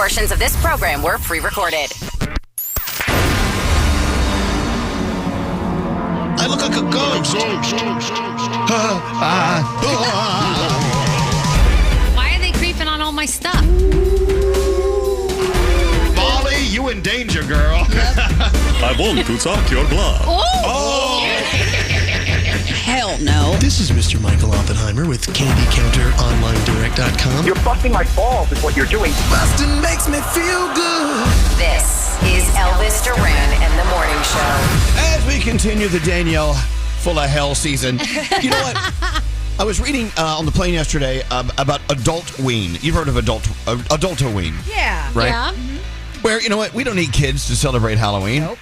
Portions of this program were pre-recorded. I look like a ghost. Why are they creeping on all my stuff? Molly, you in danger, girl. I want to suck your blood. Oh! Hell no. This is Mr. Michael Oppenheimer with CandyCounterOnlineDirect.com. You're busting my balls is what you're doing. Bustin' makes me feel good. This is Elvis Duran and the Morning Show. As we continue the Danielle full of hell season, you know what? I was reading on the plane yesterday about adult-ween. You've heard of adulto-ween? Yeah. Right? Yeah. Where, you know what? We don't need kids to celebrate Halloween. Nope.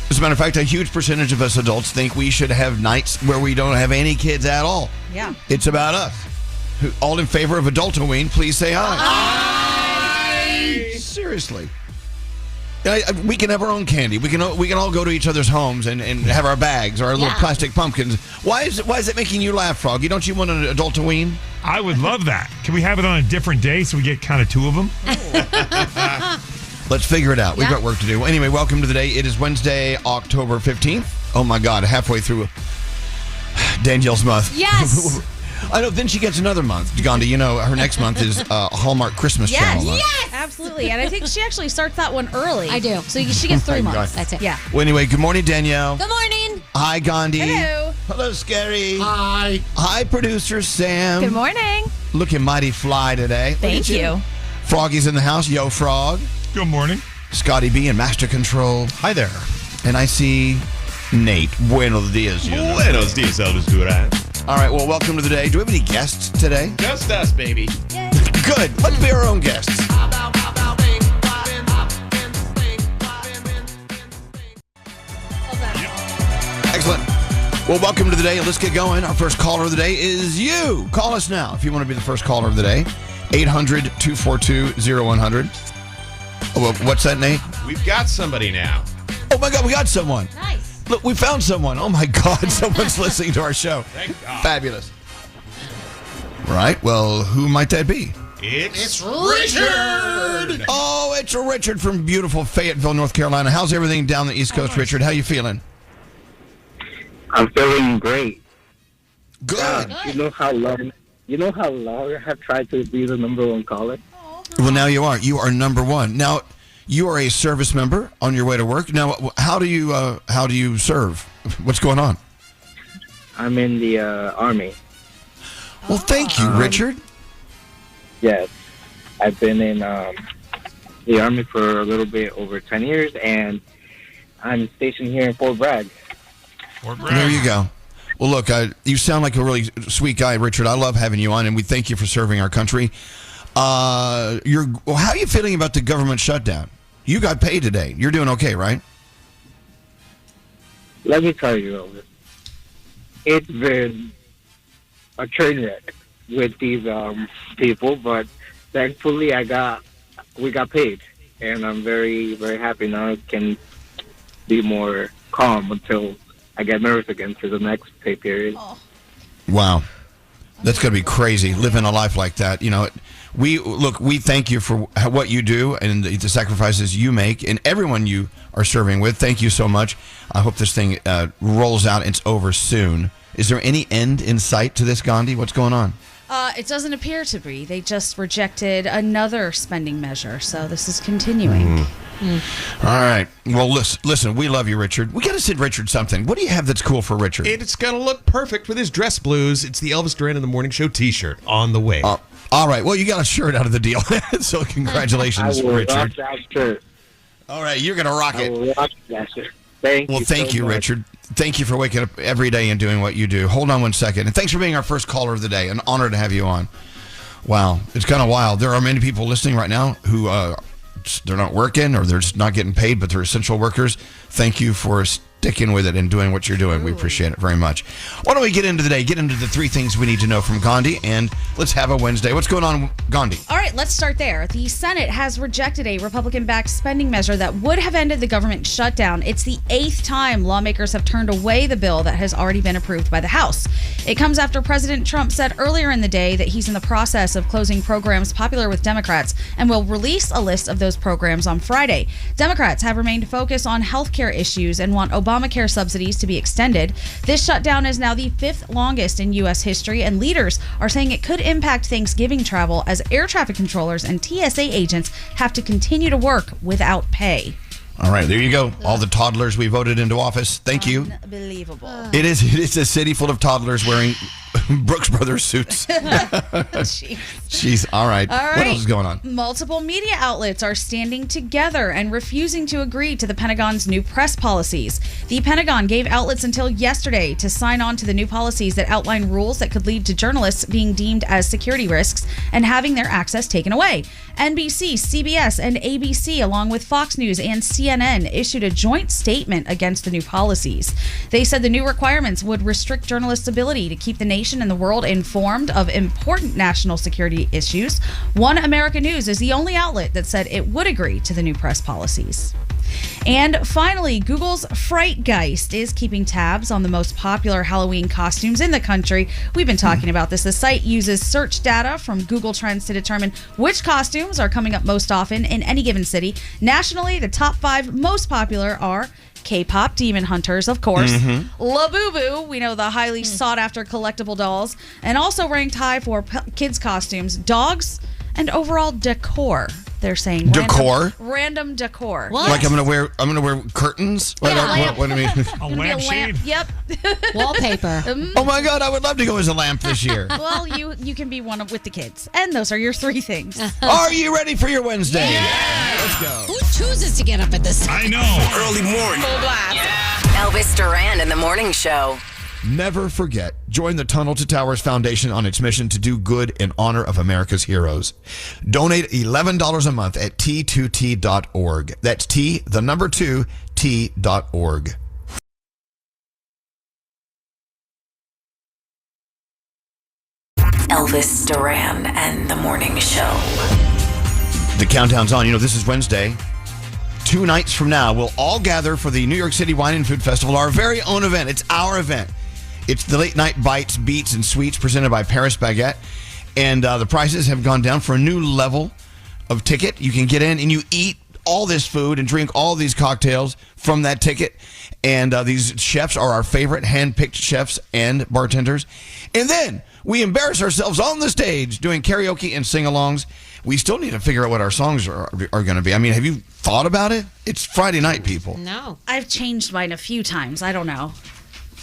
As a matter of fact, a huge percentage of us adults think we should have nights where we don't have any kids at all. Yeah. It's about us. All in favor of adulto-ween, please say aye. Aye. Seriously. We can have our own candy. We can all go to each other's homes and have our bags or our little plastic pumpkins. Why is it making you laugh, Froggy? Don't you want an adulto-ween? I would love that. Can we have it on a different day so we get kind of two of them? Let's figure it out. We've got work to do. Anyway, welcome to the day. It is Wednesday, October 15th. Oh, my God. Halfway through Danielle's month. Yes. I know. Then she gets another month. Gandhi, you know, her next month is Hallmark Christmas Channel month. Yes, absolutely. And I think she actually starts that one early. I do. So she gets 3 Oh my months. God. That's it. Yeah. Well, anyway, good morning, Danielle. Good morning. Hi, Gandhi. Hello. Hello, Scary. Hi. Hi, producer Sam. Good morning. Looking mighty fly today. Look Thank at you. Froggy's in the house. Yo, Frog. Good morning. Scotty B in Master Control. Hi there. And I see Nate. Buenos dias, you know. Buenos dias, Elvis Duran. All right, well, welcome to the day. Do we have any guests today? Just us, baby. Good. Let's be our own guests. Excellent. Well, welcome to the day. Let's get going. Our first caller of the day is you. Call us now if you want to be the first caller of the day. 800-242-0100. Oh, what's that, Nate? We've got somebody now. Oh, my God, we got someone. Nice. Look, we found someone. Oh, my God, someone's listening to our show. Thank God. Fabulous. Right, well, who might that be? It's Richard! Oh, it's Richard from beautiful Fayetteville, North Carolina. How's everything down the East Coast, Richard? How you feeling? I'm feeling great. Good. You know how long I have tried to be the number one caller? Well, now you are. You are number one. Now, you are a service member on your way to work. Now, how do you serve? What's going on? I'm in the Army. Well, thank you, Richard. Yes. I've been in the Army for a little bit over 10 years, and I'm stationed here in Fort Bragg. There you go. Well, look, you sound like a really sweet guy, Richard. I love having you on, and we thank you for serving our country. How are you feeling about the government shutdown? You got paid today. You're doing okay, right? Let me tell you, Elvis, it's been a train wreck with these people, but thankfully we got paid, and I'm very, very happy now. I can be more calm until I get nervous again for the next pay period. Wow. That's going to be crazy, living a life like that. You know, we thank you for what you do and the sacrifices you make and everyone you are serving with. Thank you so much. I hope this thing rolls out and it's over soon. Is there any end in sight to this, Gandhi? What's going on? It doesn't appear to be. They just rejected another spending measure, so this is continuing. All right. Well, listen, we love you, Richard. We got to send Richard something. What do you have that's cool for Richard? It's going to look perfect with his dress blues. It's the Elvis Duran in the Morning Show t-shirt on the way. All right. Well, you got a shirt out of the deal. So congratulations, I will Richard. rock that shirt. All right. You're going to rock I it. will rock that shirt. Thank you. Thank you, much. Richard. Thank you for waking up every day and doing what you do. Hold on one second. And thanks for being our first caller of the day. An honor to have you on. Wow. It's kind of wild. There are many people listening right now who they're not working or they're just not getting paid, but they're essential workers. Thank you for sticking with it and doing what you're doing. We appreciate it very much. Why don't we get into the day? Get into the 3 things we need to know from Gandhi, and let's have a Wednesday. What's going on, Gandhi? All right, let's start there. The Senate has rejected a Republican-backed spending measure that would have ended the government shutdown. It's the 8th time lawmakers have turned away the bill that has already been approved by the House. It comes after President Trump said earlier in the day that he's in the process of closing programs popular with Democrats and will release a list of those programs on Friday. Democrats have remained focused on healthcare issues and want Obamacare subsidies to be extended. This shutdown is now the 5th longest in U.S. history, and leaders are saying it could impact Thanksgiving travel as air traffic controllers and TSA agents have to continue to work without pay. All right, there you go. All the toddlers we voted into office. Thank you. Unbelievable. It is a city full of toddlers wearing Brooks Brothers suits. Jeez. All right. What else is going on? Multiple media outlets are standing together and refusing to agree to the Pentagon's new press policies. The Pentagon gave outlets until yesterday to sign on to the new policies that outline rules that could lead to journalists being deemed as security risks and having their access taken away. NBC, CBS, and ABC, along with Fox News and CNN, issued a joint statement against the new policies. They said the new requirements would restrict journalists' ability to keep the nation and the world informed of important national security issues. One American News is the only outlet that said it would agree to the new press policies. And finally, Google's Frightgeist is keeping tabs on the most popular Halloween costumes in the country. We've been talking about this. The site uses search data from Google Trends to determine which costumes are coming up most often in any given city. Nationally, the top 5 most popular are K-pop demon hunters, of course. Labubu, we know the highly sought-after collectible dolls, and also ranked high for kids' costumes, dogs, and overall decor. They're saying decor, random decor. What? Like I'm gonna wear curtains. Yeah, what do you mean? A lampshade? Yep. Wallpaper. Oh my God, I would love to go as a lamp this year. Well, you can be one with the kids, and those are your 3 things. Are you ready for your Wednesday? Yeah. Let's go. Who chooses to get up at this time? I know. Early morning. Elvis Duran in the Morning Show. Never forget, join the Tunnel to Towers Foundation on its mission to do good in honor of America's heroes. Donate $11 a month at t2t.org. That's t2t.org. Elvis Duran and the Morning Show. The countdown's on. You know, this is Wednesday. 2 nights from now, we'll all gather for the New York City Wine and Food Festival, our very own event. It's our event. It's the late night bites, beats, and sweets presented by Paris Baguette. And the prices have gone down for a new level of ticket. You can get in and you eat all this food and drink all these cocktails from that ticket. And these chefs are our favorite hand-picked chefs and bartenders. And then we embarrass ourselves on the stage doing karaoke and sing-alongs. We still need to figure out what our songs are going to be. I mean, have you thought about it? It's Friday night, people. No. I've changed mine a few times. I don't know.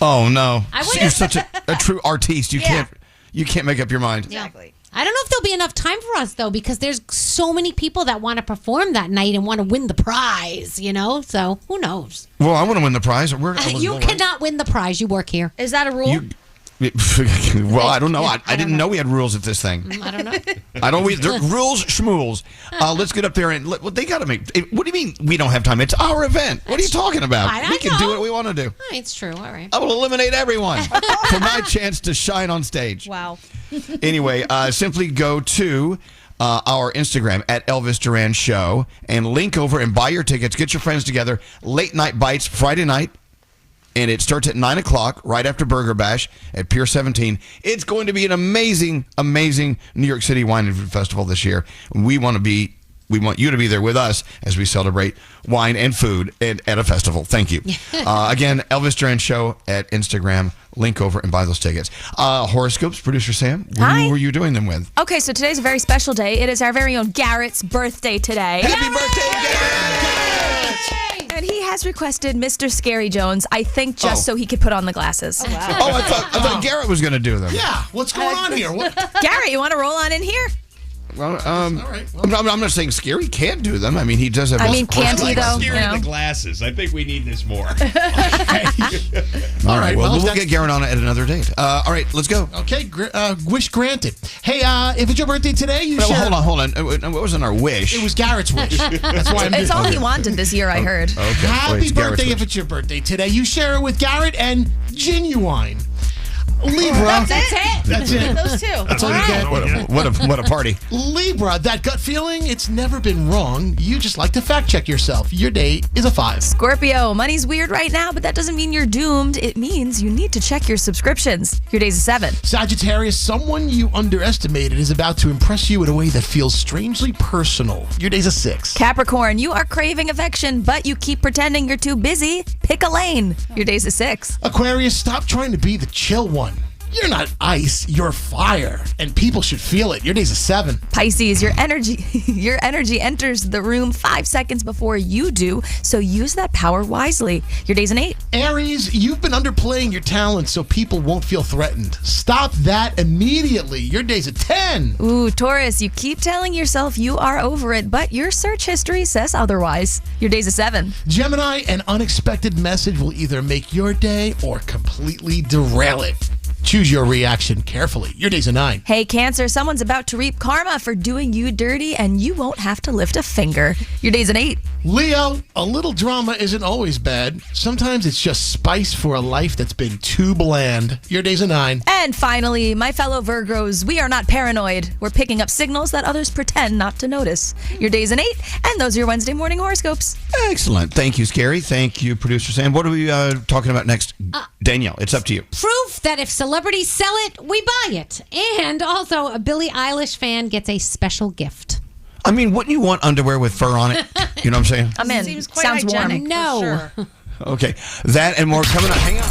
Oh, no. I would- You're such a true artiste. You Yeah. can't make up your mind. Exactly. I don't know if there'll be enough time for us, though, because there's so many people that want to perform that night and want to win the prize, you know? So, who knows? Well, I want to win the prize. We're You eligible, right? cannot win the prize. You work here. Is that a rule? Well, I don't know. I didn't know we had rules at this thing. I don't know. Rules, schmools. Let's get up there and they got to make. What do you mean we don't have time? It's our event. What are you talking about? I We can do know. what we want to do. It's true. All right. I will eliminate everyone for my chance to shine on stage. Wow. Anyway, simply go to our Instagram at Elvis Duran Show and link over and buy your tickets. Get your friends together. Late Night Bites Friday night. And it starts at 9 o'clock right after Burger Bash at Pier 17. It's going to be an amazing, amazing New York City Wine and Food Festival this year. We want you to be there with us as we celebrate wine and food at a festival. Thank you. Again, Elvis Duran Show at Instagram. Link over and buy those tickets. Horoscopes, producer Sam. Hi. Who were you doing them with? Okay, so today's a very special day. It is our very own Garrett's birthday today. Happy birthday, Garrett! And he has requested Mr. Scary Jones, I think just so he could put on the glasses. Oh, I thought Garrett was going to do them. Yeah, what's going on here? What? Garrett, you want to roll on in here? Well, all right. I'm not saying Scary can't do them. I mean, he does have. Can't he though? Steering the glasses. I think we need this more. All right. Well, we'll get Garen on at another date. All right, let's go. Okay, wish granted. Hey, if it's your birthday today, you share. Hold on. It wasn't our wish. It was Garrett's wish. That's why I'm It's all he wanted this year, I heard. Okay. Happy it's Garrett's birthday wish. if it's your birthday today. You share it with Garrett and Genuine. Libra. That's it. That's it. Those two. That's all you get. What a party. Libra, that gut feeling, it's never been wrong. You just like to fact check yourself. Your day is a 5. Scorpio, money's weird right now, but that doesn't mean you're doomed. It means you need to check your subscriptions. Your day's a 7. Sagittarius, someone you underestimated is about to impress you in a way that feels strangely personal. Your day's a 6. Capricorn, you are craving affection, but you keep pretending you're too busy. Pick a lane. Your day's a 6. Aquarius, stop trying to be the chill one. You're not ice, you're fire, and people should feel it. Your day's a 7. Pisces, your energy enters the room 5 seconds before you do, so use that power wisely. Your day's an 8. Aries, you've been underplaying your talents so people won't feel threatened. Stop that immediately. Your day's a 10. Ooh, Taurus, you keep telling yourself you are over it, but your search history says otherwise. Your day's a 7. Gemini, an unexpected message will either make your day or completely derail it. Choose your reaction carefully. Your day's a 9. Hey, Cancer, someone's about to reap karma for doing you dirty, and you won't have to lift a finger. Your day's an 8. Leo, a little drama isn't always bad. Sometimes it's just spice for a life that's been too bland. Your day's a 9. And finally, my fellow Virgos, we are not paranoid. We're picking up signals that others pretend not to notice. Your day's an 8, and those are your Wednesday morning horoscopes. Excellent. Thank you, Scary. Thank you, producer Sam. What are we talking about next? Danielle, it's up to you. Proof that if celebrities sell it, we buy it. And also, a Billie Eilish fan gets a special gift. I mean, wouldn't you want underwear with fur on it? You know what I'm saying? I'm in. Seems quite Sounds hygienic, warm. No. for sure. Okay. That and more coming up. Hang on.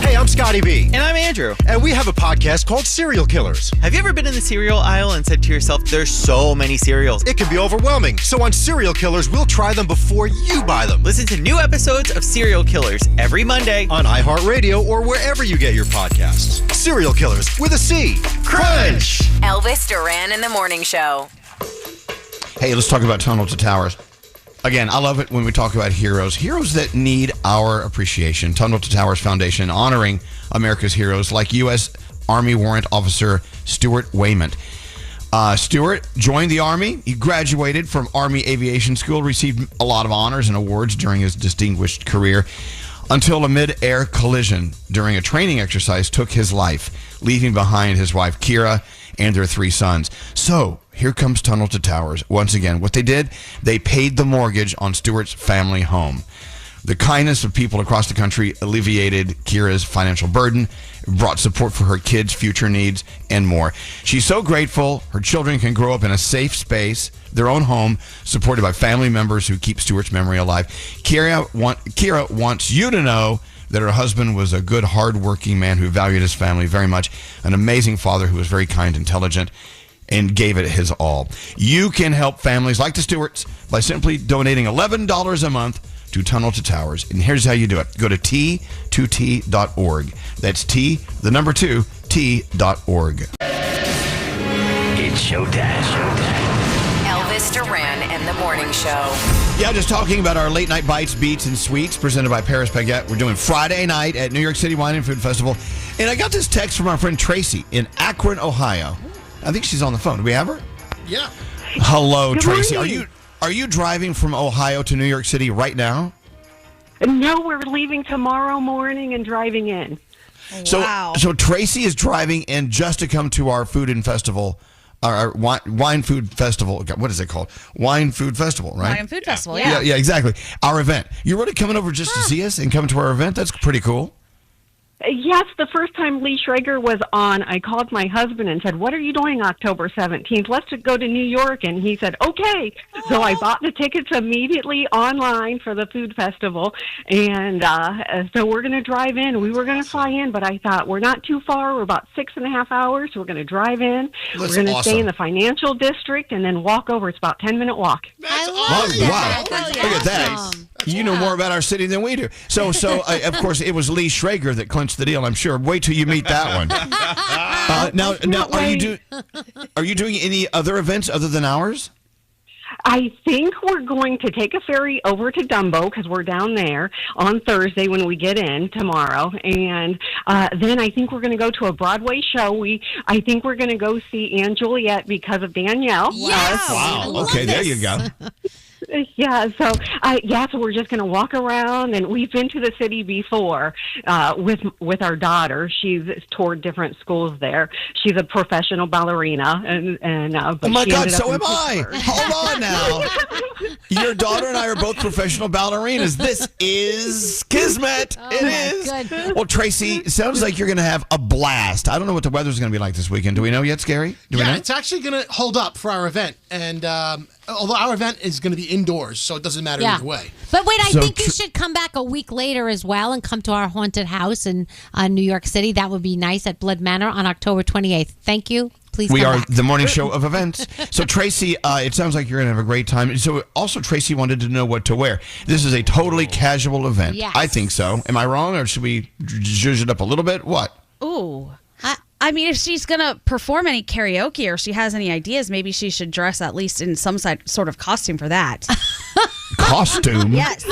Hey, I'm Scotty B. And I'm Andrew. And we have a podcast called Serial Killers. Have you ever been in the cereal aisle and said to yourself, there's so many cereals? It can be overwhelming. So on Serial Killers, we'll try them before you buy them. Listen to new episodes of Serial Killers every Monday on iHeartRadio or wherever you get your podcasts. Serial Killers with a C. Crunch! Elvis Duran in the Morning Show. Hey, let's talk about Tunnel to Towers. Again, I love it when we talk about heroes that need our appreciation. Tunnel to Towers Foundation honoring America's heroes like U.S. Army Warrant Officer Stuart Waymont. Stuart joined the Army. He graduated from Army Aviation School, received a lot of honors and awards during his distinguished career until a mid-air collision during a training exercise took his life, leaving behind his wife, Kira, and their 3 sons. So here comes Tunnel to Towers. Once again, what they did, they paid the mortgage on Stuart's family home. The kindness of people across the country alleviated Kira's financial burden, brought support for her kids' future needs, and more. She's so grateful her children can grow up in a safe space, their own home, supported by family members who keep Stuart's memory alive. Kira wants you to know that her husband was a good, hard-working man who valued his family very much, an amazing father who was very kind, intelligent, and gave it his all. You can help families like the Stewarts by simply donating $11 a month to Tunnel to Towers. And here's how you do it. Go to T2T.org. That's T2T.org. It's showtime. Elvis Duran and the Morning Show. Yeah, just talking about our late night bites, beats, and sweets presented by Paris Baguette. We're doing Friday night at New York City Wine and Food Festival. And I got this text from our friend Tracy in Akron, Ohio. I think she's on the phone. Do we have her? Yeah. Hello, Good Tracy. morning. Are you driving from Ohio to New York City right now? No, we're leaving tomorrow morning and driving in. Wow. So Tracy is driving in just to come to our food and festival, our wine food festival. What is it called? Wine food festival, right? Wine and Food Festival, yeah. Yeah, exactly. Our event. You're really coming over just to see us and come to our event? That's pretty cool. Yes, the first time Lee Schrager was on, I called my husband and said, what are you doing October 17th? Let's go to New York. And he said, okay. So I bought the tickets immediately online for the food festival. And so we're going to drive in. We were going to fly in, but I thought we're not too far. We're about 6.5 hours. We're going to drive in. That's we're going to awesome. stay in the financial district and then walk over. It's about a 10-minute walk. I love that. Wow. That's Look at that. awesome. You know more about our city than we do. So of course, it was Lee Schrager that clinched the deal, I'm sure. Wait till you meet that one. Now, are you doing any other events other than ours? I think we're going to take a ferry over to Dumbo because we're down there on Thursday when we get in tomorrow. And then I think we're going to go to a Broadway show. I think we're going to go see Anne Juliet because of Danielle. Yes. Wow. Okay, there you go. Yeah, so we're just going to walk around, and we've been to the city before with our daughter. She's toured different schools there. She's a professional ballerina, and oh my God, so am I. Hold on now. Your daughter and I are both professional ballerinas. This is kismet. It is. Good. Well, Tracy, it sounds like you're going to have a blast. I don't know what the weather's going to be like this weekend. Do we know yet, Scary? Do we know? It's actually going to hold up for our event, and although our event is going to be indoors, so it doesn't matter either way. But wait, I think you should come back a week later as well and come to our haunted house in New York City. That would be nice at Blood Manor on October 28th. Thank you. Please we come are back. the morning show of events. So, Tracy, it sounds like you're going to have a great time. So, also, Tracy wanted to know what to wear. This is a totally casual event. Yes. I think so. Am I wrong, or should we zhuzh it up a little bit? What? Ooh. I mean, if she's going to perform any karaoke or she has any ideas, maybe she should dress at least in some sort of costume for that. Costume? Yes.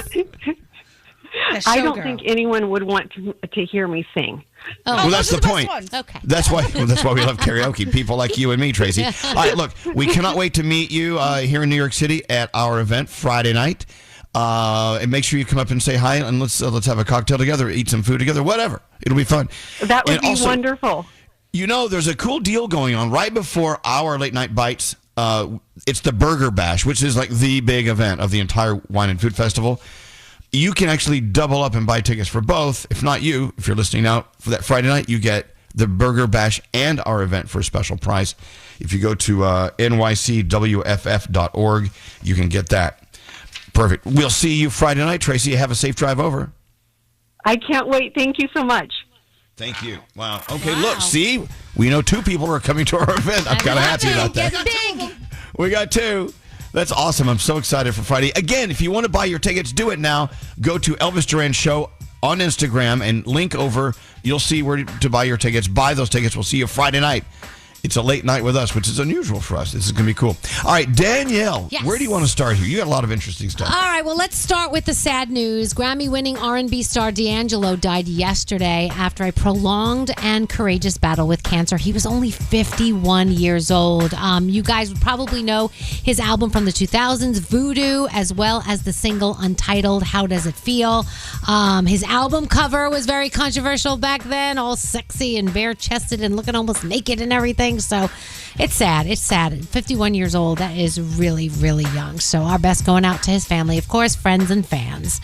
I don't think anyone would want to hear me sing. Oh, well, that's the point. Okay. That's why we love karaoke. People like you and me, Tracy. All right, look, we cannot wait to meet you here in New York City at our event Friday night. And make sure you come up and say hi, and let's have a cocktail together, eat some food together, whatever. It'll be fun. That would be wonderful. You know, there's a cool deal going on right before our late night bites. It's the Burger Bash, which is like the big event of the entire Wine and Food Festival. You can actually double up and buy tickets for both. If not you, if you're listening out for that Friday night, you get the Burger Bash and our event for a special price. If you go to nycwff.org, you can get that. Perfect. We'll see you Friday night, Tracy. Have a safe drive over. I can't wait. Thank you so much. Thank you. Wow. Okay, look, see? We know two people are coming to our event. I'm kind of happy about that. Big. We got two. That's awesome. I'm so excited for Friday. Again, if you want to buy your tickets, do it now. Go to Elvis Duran Show on Instagram and link over. You'll see where to buy your tickets. Buy those tickets. We'll see you Friday night. It's a late night with us, which is unusual for us. This is going to be cool. All right, Danielle, yes. Where do you want to start here? You got a lot of interesting stuff. All right, well, let's start with the sad news. Grammy-winning R&B star D'Angelo died yesterday after a prolonged and courageous battle with cancer. He was only 51 years old. You guys would probably know his album from the 2000s, Voodoo, as well as the single Untitled, How Does It Feel? His album cover was very controversial back then, all sexy and bare-chested and looking almost naked and everything. So it's sad. It's sad. 51 years old. That is really, really young. So our best going out to his family, of course, friends and fans.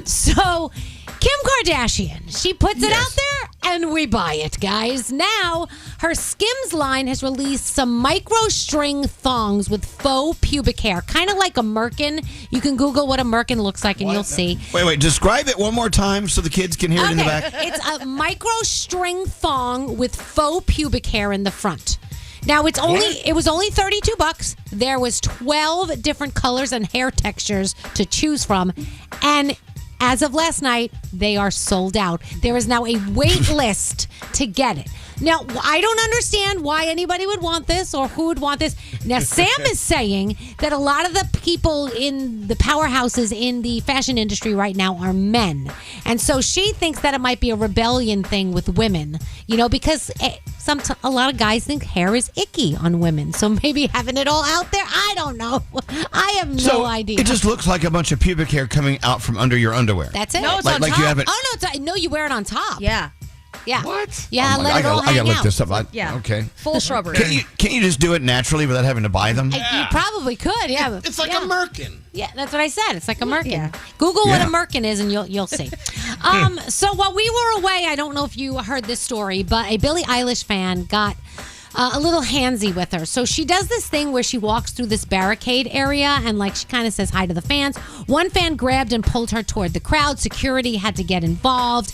So Kim Kardashian, she puts it out there and we buy it, guys. Now her Skims line has released some micro string thongs with faux pubic hair, kind of like a merkin. You can Google what a merkin looks like and you'll see. Wait. Describe it one more time so the kids can hear it in the back. It's a micro string thong with faux pubic hair in the front. Now it was only $32. There was 12 different colors and hair textures to choose from, and as of last night, they are sold out. There is now a wait list to get it. Now, I don't understand why anybody would want this or who would want this. Now, Sam is saying that a lot of the people in the powerhouses in the fashion industry right now are men. And so she thinks that it might be a rebellion thing with women, because a lot of guys think hair is icky on women. So maybe having it all out there, I don't know. I have no idea. It just looks like a bunch of pubic hair coming out from under your underwear. That's it. No, it's on top. You haven't. Oh, no, you wear it on top. Yeah. Yeah. What? Yeah, let it all hang out. I gotta look this up. Yeah. Okay. Full shrubbery. Can you just do it naturally without having to buy them? You probably could, yeah. It's like a merkin. Yeah, that's what I said. It's like a merkin. Yeah. Google what a merkin is, and you'll see. So while we were away, I don't know if you heard this story, but a Billie Eilish fan got a little handsy with her. So she does this thing where she walks through this barricade area and like she kind of says hi to the fans. One fan grabbed and pulled her toward the crowd. Security had to get involved.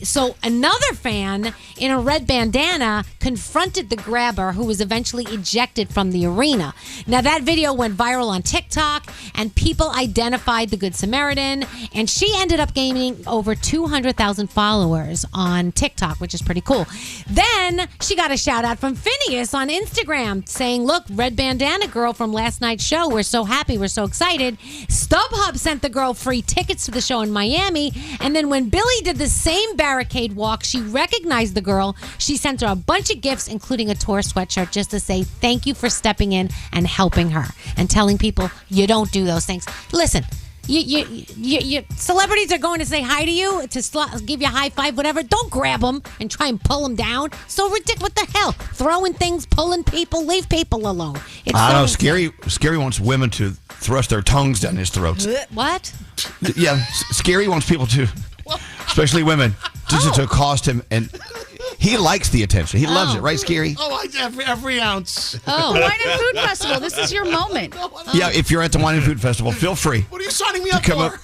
So another fan in a red bandana confronted the grabber, who was eventually ejected from the arena. Now that video went viral on TikTok and people identified the Good Samaritan, and she ended up gaining over 200,000 followers on TikTok, which is pretty cool. Then she got a shout out from Phineas on Instagram saying, look, red bandana girl from last night's show. We're so happy. We're so excited. StubHub sent the girl free tickets to the show in Miami. And then when Billy did the same barricade walk, she recognized the girl. She sent her a bunch of gifts, including a tour sweatshirt, just to say thank you for stepping in and helping her and telling people you don't do those things. Listen. You celebrities are going to say hi to you, to give you a high five, whatever. Don't grab them and try and pull them down. So ridiculous. What the hell? Throwing things, pulling people, leave people alone. I know. Scary wants women to thrust their tongues down his throats. What? Yeah, Scary wants people to, especially women, to accost him, and he likes the attention. He loves it, right, Scary? Oh, every ounce. Oh, Wine and Food Festival. This is your moment. Yeah, if you're at the Wine and Food Festival, feel free. What are you signing me up for?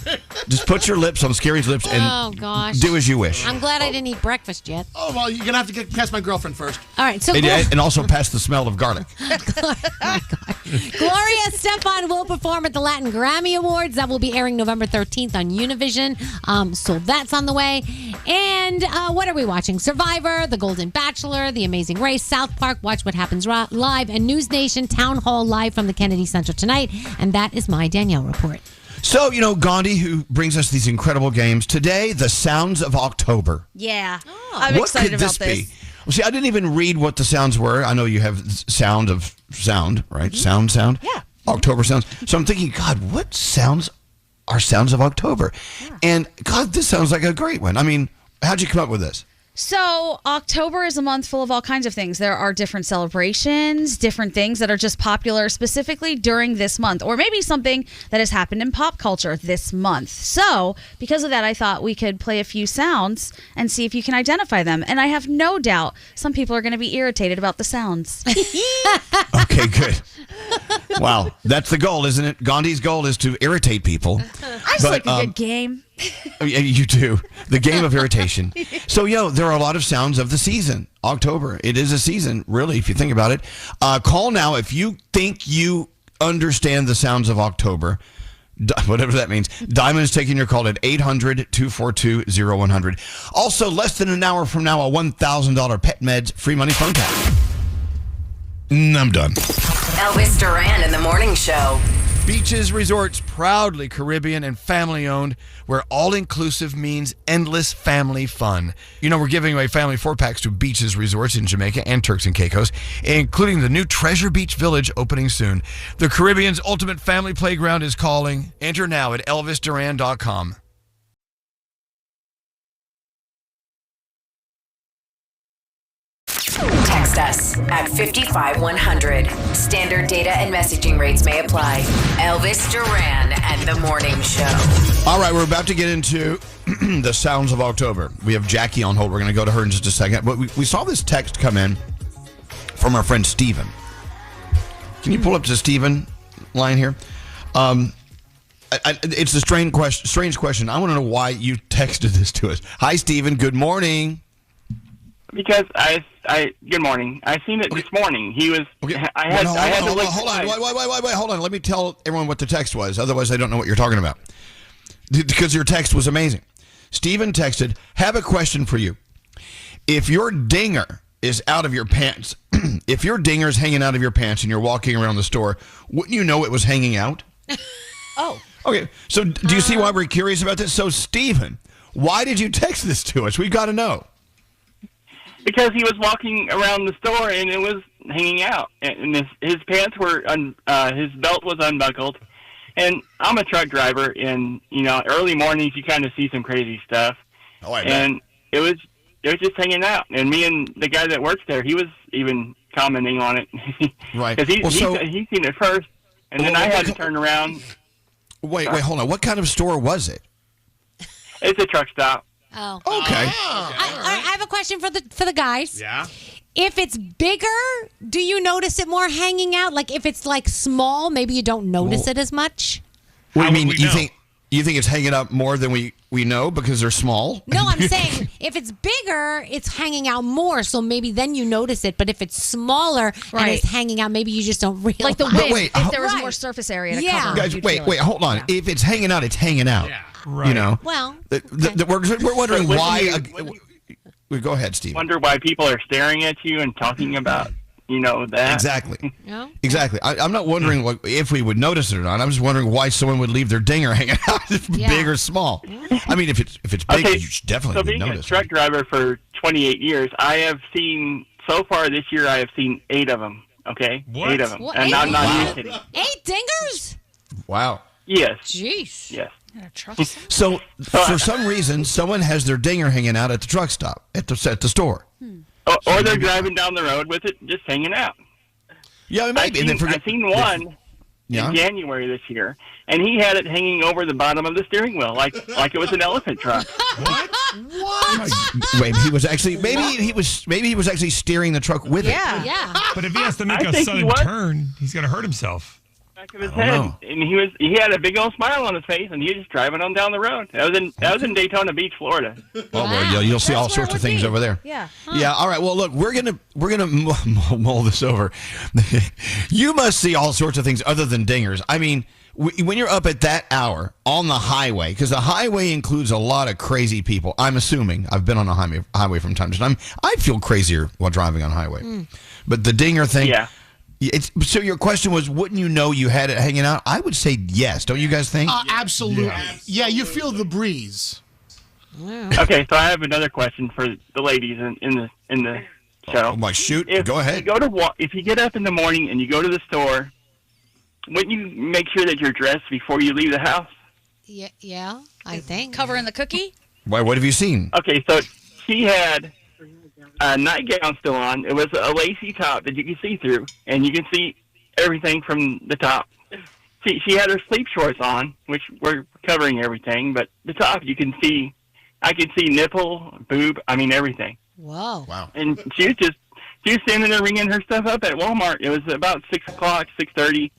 Just put your lips on Scary's lips and do as you wish. I'm glad I didn't eat breakfast yet. Oh, well, you're going to have to get past my girlfriend first. All right. So and also pass the smell of garlic. Oh my God. Gloria Estefan will perform at the Latin Grammy Awards. That will be airing November 13th on Univision. So that's on the way. And what are we watching? Survivor, The Golden Bachelor, The Amazing Race, South Park, Watch What Happens Live, and News Nation Town Hall live from the Kennedy Center tonight. And that is my Danielle report. So, Gandhi, who brings us these incredible games. Today, the sounds of October. Yeah. I'm excited about this. What could this be? Well, see, I didn't even read what the sounds were. I know you have sound, right? Mm-hmm. Sound. Yeah. October sounds. So I'm thinking, God, what sounds are sounds of October? Yeah. And, God, this sounds like a great one. I mean, how'd you come up with this? So October is a month full of all kinds of things. There are different celebrations, different things that are just popular specifically during this month, or maybe something that has happened in pop culture this month. So because of that, I thought we could play a few sounds and see if you can identify them. And I have no doubt some people are going to be irritated about the sounds. Okay, good. Wow. That's the goal, isn't it? Gandhi's goal is to irritate people. I just like a good game. You do. The game of irritation. So, there are a lot of sounds of the season. October. It is a season, really, if you think about it. Call now if you think you understand the sounds of October, whatever that means. Diamond is taking your call at 800-242-0100. Also, less than an hour from now, a $1,000 Pet Meds free money phone tap. I'm done. Elvis Duran in the Morning Show. Beaches Resorts, proudly Caribbean and family-owned, where all-inclusive means endless family fun. We're giving away family 4-packs to Beaches Resorts in Jamaica and Turks and Caicos, including the new Treasure Beach Village opening soon. The Caribbean's ultimate family playground is calling. Enter now at elvisduran.com. Text us at 55100. Standard data and messaging rates may apply. Elvis Duran and the Morning Show. All right, we're about to get into the sounds of October. We have Jackie on hold. We're going to go to her in just a second. But we saw this text come in from our friend Steven. Can you pull up the Steven line here? It's a strange question. I want to know why you texted this to us. Hi, Steven. Good morning. Because good morning. I seen it this morning. He was. Okay. Hold on. Let me tell everyone what the text was. Otherwise, I don't know what you're talking about. Because your text was amazing. Steven texted, "Have a question for you. If your dinger is out of your pants, if your dinger is hanging out of your pants and you're walking around the store, wouldn't you know it was hanging out?" Oh. Okay. So, do you see why we're curious about this? So, Steven, why did you text this to us? We've got to know. Because he was walking around the store and it was hanging out, and his pants were his belt was unbuckled, and I'm a truck driver, and early mornings you kind of see some crazy stuff. Oh, I bet. And it was just hanging out, and me and the guy that works there, he was even commenting on it, right? Because he's seen it first, and then I had to turn around. Wait, hold on. What kind of store was it? It's a truck stop. Oh. Okay. I have a question for the guys. Yeah. If it's bigger, do you notice it more hanging out? Like if it's like small, maybe you don't notice it as much? What do you mean? would we know? You think it's hanging out more than we know because they're small? No, I'm saying if it's bigger, it's hanging out more, so maybe then you notice it. But if it's smaller and it's hanging out, maybe you just don't realize. Like the wind, wait, if there was more surface area to cover. Guys, wait, hold on. If it's hanging out, it's hanging out. Yeah. Right. You know? Well, we're wondering But why. Go ahead, Steve. Wonder why people are staring at you and talking about, that. Exactly. No? Exactly. I'm not wondering if we would notice it or not. I'm just wondering why someone would leave their dinger hanging out, big or small. I mean, if it's big, you should definitely So being notice. a truck driver for 28 years, I have seen, so far this year, I have seen 8 of them. Okay? What? 8 of them. What, And 8? I'm not even kidding. 8 dingers? Wow. Yes. Jeez. Yes. So for some reason, someone has their dinger hanging out at the truck stop, at the store. Or they're driving down the road with it, just hanging out. Yeah, maybe. I've seen one Yeah. in January this year, and he had it hanging over the bottom of the steering wheel, like it was an elephant trunk. What? Wait, he was actually maybe he was actually steering the truck with it. Yeah. But if he has to make I a think he sudden was. turn, he's going to hurt himself. Back of his I don't head, know. and he had a big old smile on his face, and he was just driving on down the road. That was in Daytona Beach, Florida. Oh well, you'll see all sorts of things over there. Yeah. Yeah. All right. Well, look, we're gonna mull this over. You must see all sorts of things other than dingers. I mean, when you're up at that hour on the highway, because the highway includes a lot of crazy people. I'm assuming I've been on a highway from time to time. I feel crazier while driving on a highway, but the dinger thing. Yeah. So your question was, wouldn't you know you had it hanging out? I would say yes. Don't you guys think? Absolutely. Yeah, you feel the breeze. Okay, so I have another question for the ladies in the show. Oh my shoot! If Go ahead. If you get up in the morning and you go to the store, wouldn't you make sure that you're dressed before you leave the house? Yeah, I think. Covering the cookie? Why? What have you seen? Okay, so she had a nightgown still on. It was a lacy top that you can see through, and you can see everything from the top. She had her sleep shorts on, which were covering everything, but the top you can see. I could see nipple, boob, everything. Whoa. Wow. And she was standing there ringing her stuff up at Walmart. It was about 6:00, 6:30.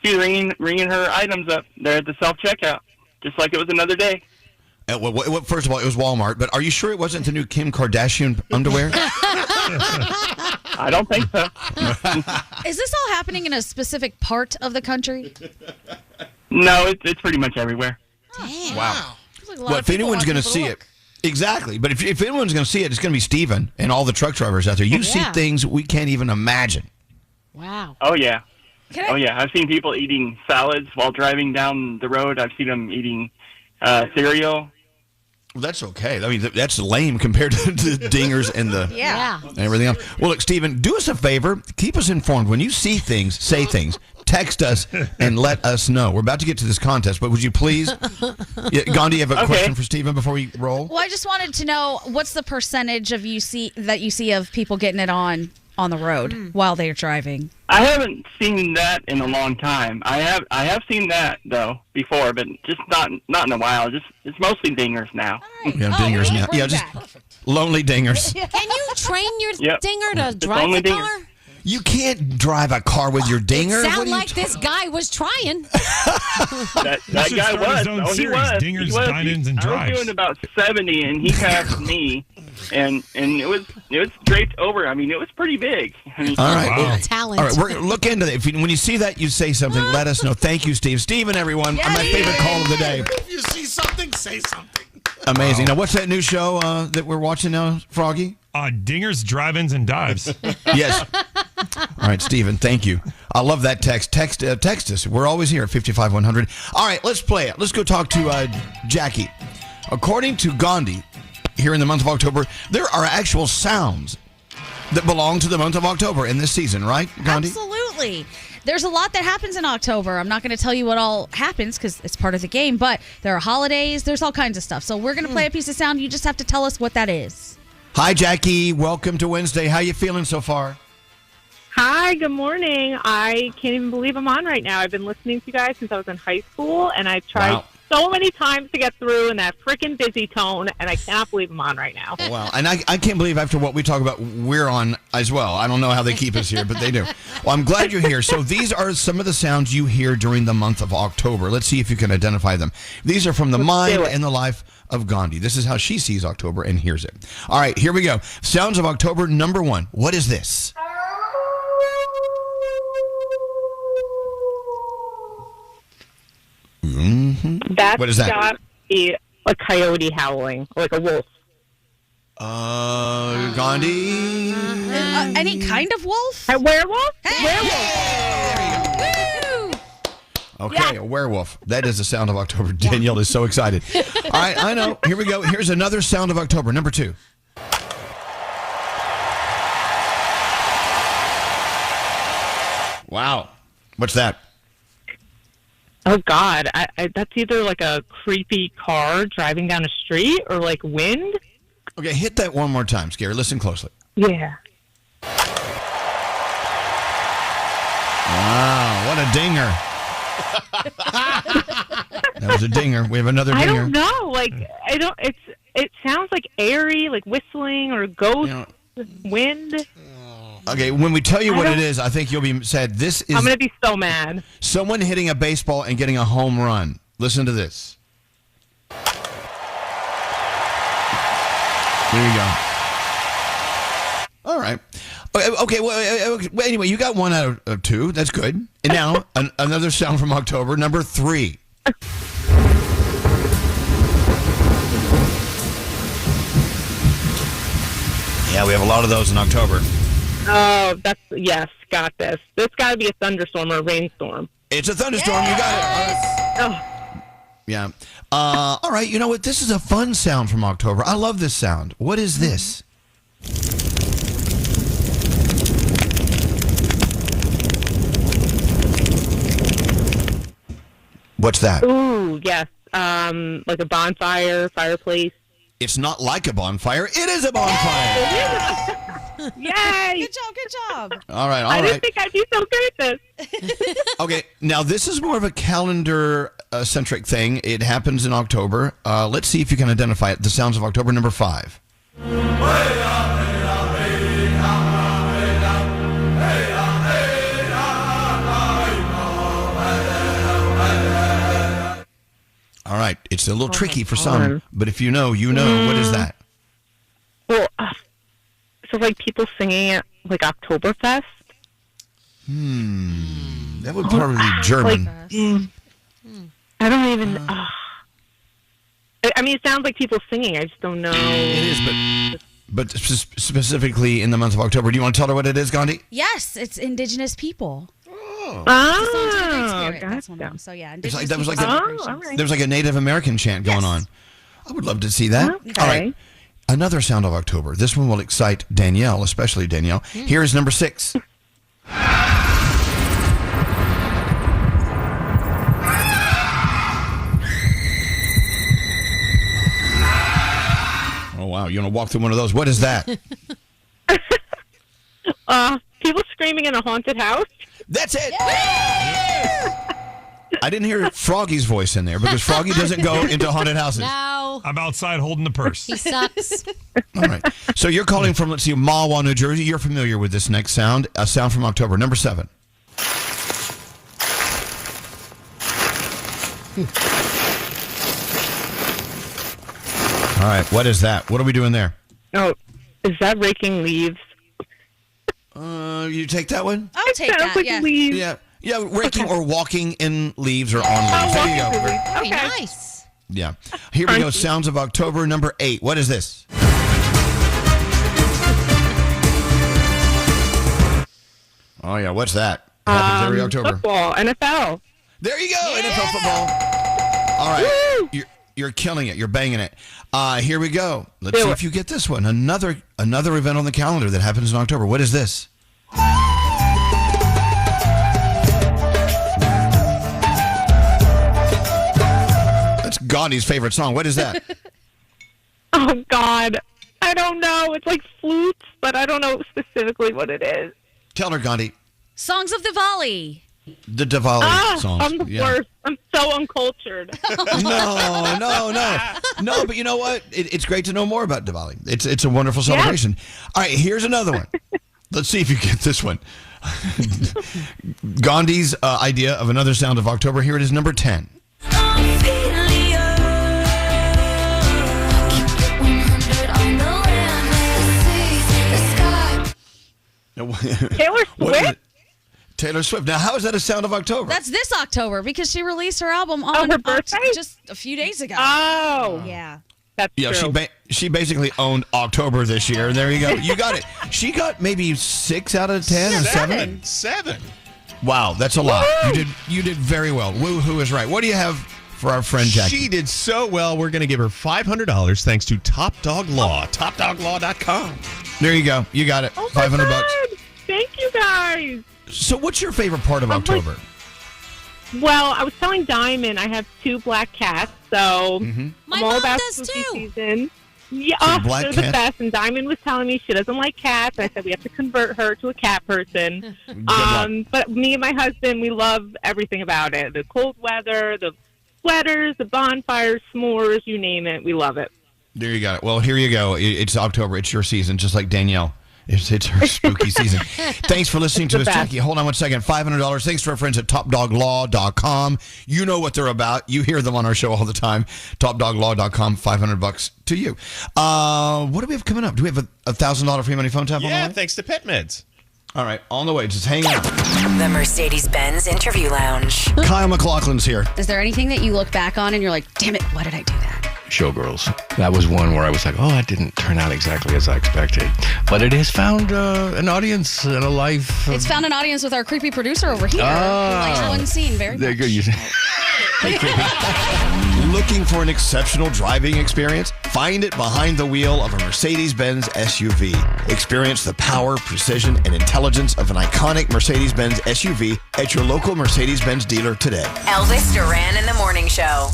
She was ringing her items up there at the self-checkout, just like it was another day. First of all, it was Walmart, but are you sure it wasn't the new Kim Kardashian underwear? I don't think so. Is this all happening in a specific part of the country? No, it's pretty much everywhere. Damn. Wow. Like a lot Well, of if people anyone's want going to people see look. it, exactly. But if anyone's going to see it, it's going to be Steven and all the truck drivers out there. You see Yeah. things we can't even imagine. Wow. Oh, yeah. Can I- Oh, yeah. I've seen people eating salads while driving down the road. I've seen them eating cereal. Well, that's okay. I mean, that's lame compared to the dingers and the Yeah. and everything else. Well, look, Steven, do us a favor. Keep us informed. When you see things, say things. Text us and let us know. We're about to get to this contest, but would you please? Yeah, Gandhi, you have a question for Steven before we roll? Well, I just wanted to know what's the percentage of you see of people getting it on the road while they're driving. I haven't seen that in a long time. I have seen that though before, but just not in a while. It's mostly dingers now. Yeah, dingers now. Yeah, just lonely dingers. Can you train your Yep. dinger to It's drive only the dinger. car? You can't drive a car with your dinger. What Sound are you like this guy was trying. That should guy start was. his own Oh, he series, was. Dingers, He was. Dine-Ins, and I Drives. was doing about 70, and he passed me, and it was draped over. I mean, it was pretty big. I mean, All right. Wow. Well, Talent. all right, we're going to look into that. When you see that, you say something. Let us know. Thank you, Steve. Steven, everyone. My favorite call of the day. If you see something, say something. Amazing. Now, what's that new show that we're watching now, Froggy? Dingers, drive-ins, and dives. Yes. All right, Steven, thank you. I love that text. Text us. We're always here at 55100. All right, let's play it. Let's go talk to Jackie. According to Gandhi, here in the month of October, there are actual sounds that belong to the month of October in this season, right, Gandhi? Absolutely. There's a lot that happens in October. I'm not going to tell you what all happens because it's part of the game, but there are holidays. There's all kinds of stuff. So we're going to play a piece of sound. You just have to tell us what that is. Hi, Jackie. Welcome to Wednesday. How you feeling so far? Hi, good morning. I can't even believe I'm on right now. I've been listening to you guys since I was in high school, and I've tried Wow. so many times to get through in that freaking busy tone, and I cannot believe I'm on right now. Wow. And I can't believe after what we talk about, we're on as well. I don't know how they keep us here, but they do. Well, I'm glad you're here. So these are some of the sounds you hear during the month of October. Let's see if you can identify them. These are from the mind and the life of Gandhi. This is how she sees October and hears it. All right, here we go. Sounds of October, number 1. What is this? Mm-hmm. That's What is that? got to be a coyote howling, like a wolf. Gandhi? Any kind of wolf? A werewolf? Okay, a werewolf. That is the sound of October. Danielle is so excited. All right, I know. Here we go. Here's another sound of October, number 2. Wow. What's that? Oh, God. That's either like a creepy car driving down a street or like wind. Okay, hit that one more time, Scary. Listen closely. Yeah. Wow, what a dinger. That was a dinger. We have another dinger. I don't know. Like, it sounds like airy, like whistling or ghost wind. Okay, when we tell you what it is, I think you'll be sad. This is... I'm going to be so mad. Someone hitting a baseball and getting a home run. Listen to this. There you go. All right. Okay, well, anyway, you got 1 out of 2. That's good. And now, another sound from October, number 3. Yeah, we have a lot of those in October. Oh, yes, got this. This got to be a thunderstorm or a rainstorm. It's a thunderstorm. You got it. Oh. Yeah. All right, you know what? This is a fun sound from October. I love this sound. What is this? What's that? Ooh, yes. Like a bonfire, fireplace. It's not like a bonfire. It is a bonfire. Yay! Good job. All right, I didn't think I'd be so good at this. Okay, now this is more of a calendar-centric thing. It happens in October. Let's see if you can identify it. The sounds of October, number 5. All right, it's a little tricky for some, but if you know, you know. What is that? Well, so like people singing at like Oktoberfest. That would probably be German. I don't even. I mean, it sounds like people singing. I just don't know. It is, but specifically in the month of October. Do you want to tell her what it is, Gandhi? Yes, it's indigenous people. Oh, That's one of them. So yeah, It's like, indigenous there's like a Native American chant going on. I would love to see that. Okay. All right. Another sound of October. This one will excite Danielle, especially Danielle. Here is number 6. Oh, wow. You want to walk through one of those? What is that? People screaming in a haunted house. That's it. I didn't hear Froggy's voice in there because Froggy doesn't go into haunted houses. No. I'm outside holding the purse. He sucks. All right. So you're calling from, let's see, Mahwah, New Jersey. You're familiar with this next sound, a sound from October, number 7. All right. What is that? What are we doing there? Oh, is that raking leaves? You take that one? I'll take that. Like Yeah. leaves. Yeah, raking or walking in leaves or on leaves. There you go. Very nice. Yeah. Here we go. Sounds of October, number 8. What is this? Oh, yeah. What's that? Happens every October. Football, NFL. There you go. NFL football. All right. You're killing it. You're banging it. Here we go. Let's see if you get this one. Another event on the calendar that happens in October. What is this? That's Gandhi's favorite song. What is that? Oh, God. I don't know. It's like flutes, but I don't know specifically what it is. Tell her, Gandhi. Songs of the Volley. The Diwali songs. I'm the worst. I'm so uncultured. No, but you know what? It's great to know more about Diwali. It's a wonderful celebration. All right, here's another one. Let's see if you get this one. Gandhi's idea of another sound of October. Here it is, number 10. Taylor Swift? Taylor Swift. Now, how is that a sound of October? That's this October because she released her album on her birthday? just a few days ago. Oh. Yeah. That's true. She basically owned October this year. There you go. You got it. She got maybe 6 out of 10 or 7? 7. Wow, that's a lot. You did very well. Woo-hoo is right. What do you have for our friend Jackie? She did so well. We're going to give her $500 thanks to Top Dog Law. TopDogLaw.com. There you go. You got it. Oh my $500. God. Thank you, guys. So what's your favorite part of October? Well, I was telling Diamond I have 2 black cats, so I'm My all mom about does spooky too. season. Yeah, So black they're the cat? best. And Diamond was telling me she doesn't like cats. I said we have to convert her to a cat person. But me and my husband, we love everything about it. The cold weather, the sweaters, the bonfires, s'mores, you name it. We love it. There you got it. Well, here you go. It's October. It's your season, just like Danielle. It's her spooky season. Thanks for listening to us, Jackie. Hold on one second. $500. Thanks to our friends at TopDogLaw.com. You know what they're about. You hear them on our show all the time. TopDogLaw.com. $500 to you. What do we have coming up? Do we have a $1,000 free money phone tap on the way? Thanks to Pet Meds. All right, on the way. Just hang out. The Mercedes-Benz Interview Lounge. Kyle McLaughlin's here. Is there anything that you look back on and you're like, damn it, why did I do that? Showgirls. That was one where I was like, oh, that didn't turn out exactly as I expected. But it has found an audience and a life. It's found an audience with our creepy producer over here. Who likes one scene very There much. you go. Looking for an exceptional driving experience? Find it behind the wheel of a Mercedes-Benz SUV. Experience the power, precision, and intelligence of an iconic Mercedes-Benz SUV at your local Mercedes-Benz dealer today. Elvis Duran and the Morning Show.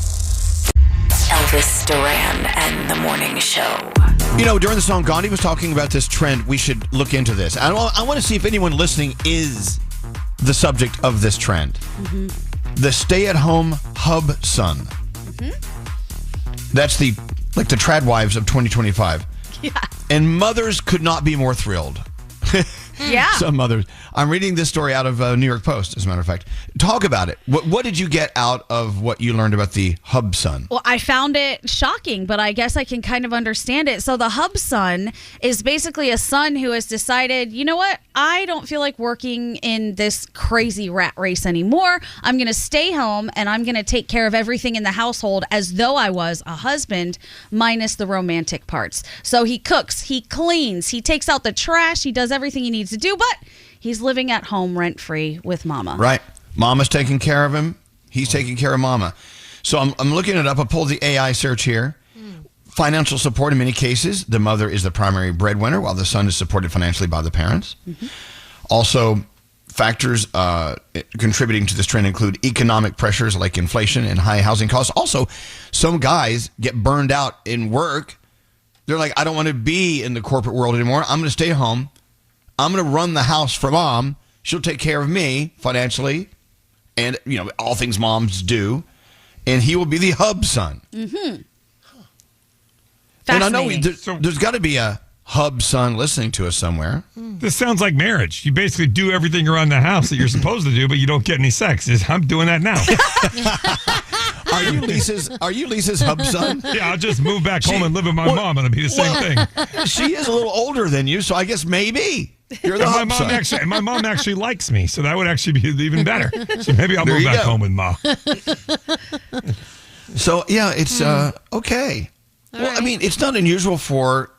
Elvis Duran and the Morning Show. You know, during the song, Gandhi was talking about this trend. We should look into this. I want to see if anyone listening is the subject of this trend. The stay-at-home Hubson. That's the trad wives of 2025. Yeah. And mothers could not be more thrilled. Yeah. Some mothers. I'm reading this story out of New York Post, as a matter of fact. Talk about it. What did you get out of what you learned about the Hubson? Well, I found it shocking, but I guess I can kind of understand it. So the Hubson is basically a son who has decided, you know what? I don't feel like working in this crazy rat race anymore. I'm going to stay home and I'm going to take care of everything in the household as though I was a husband, minus the romantic parts. So he cooks, he cleans, he takes out the trash, he does everything he needs to do, but he's living at home rent-free with Mama. Right. Mama's taking care of him. He's taking care of Mama. So I'm looking it up. I pulled the AI search here. Financial support in many cases. The mother is the primary breadwinner while the son is supported financially by the parents. Also, factors contributing to this trend include economic pressures like inflation and high housing costs. Also, some guys get burned out in work. They're like, I don't want to be in the corporate world anymore. I'm going to stay home. I'm going to run the house for Mom. She'll take care of me financially and, you know, all things moms do. And he will be the hub son. And I know there's got to be a hub son listening to us somewhere. This sounds like marriage. You basically do everything around the house that you're supposed to do, but you don't get any sex. I'm doing that now. Are you Lisa's hub son? Yeah, I'll just move back home and live with my mom, and it'll be the same thing. She is a little older than you, so I guess maybe you're the hub son. My mom actually likes me, so that would actually be even better. So maybe I'll move back home with Ma. So yeah, it's okay. I mean, it's not unusual for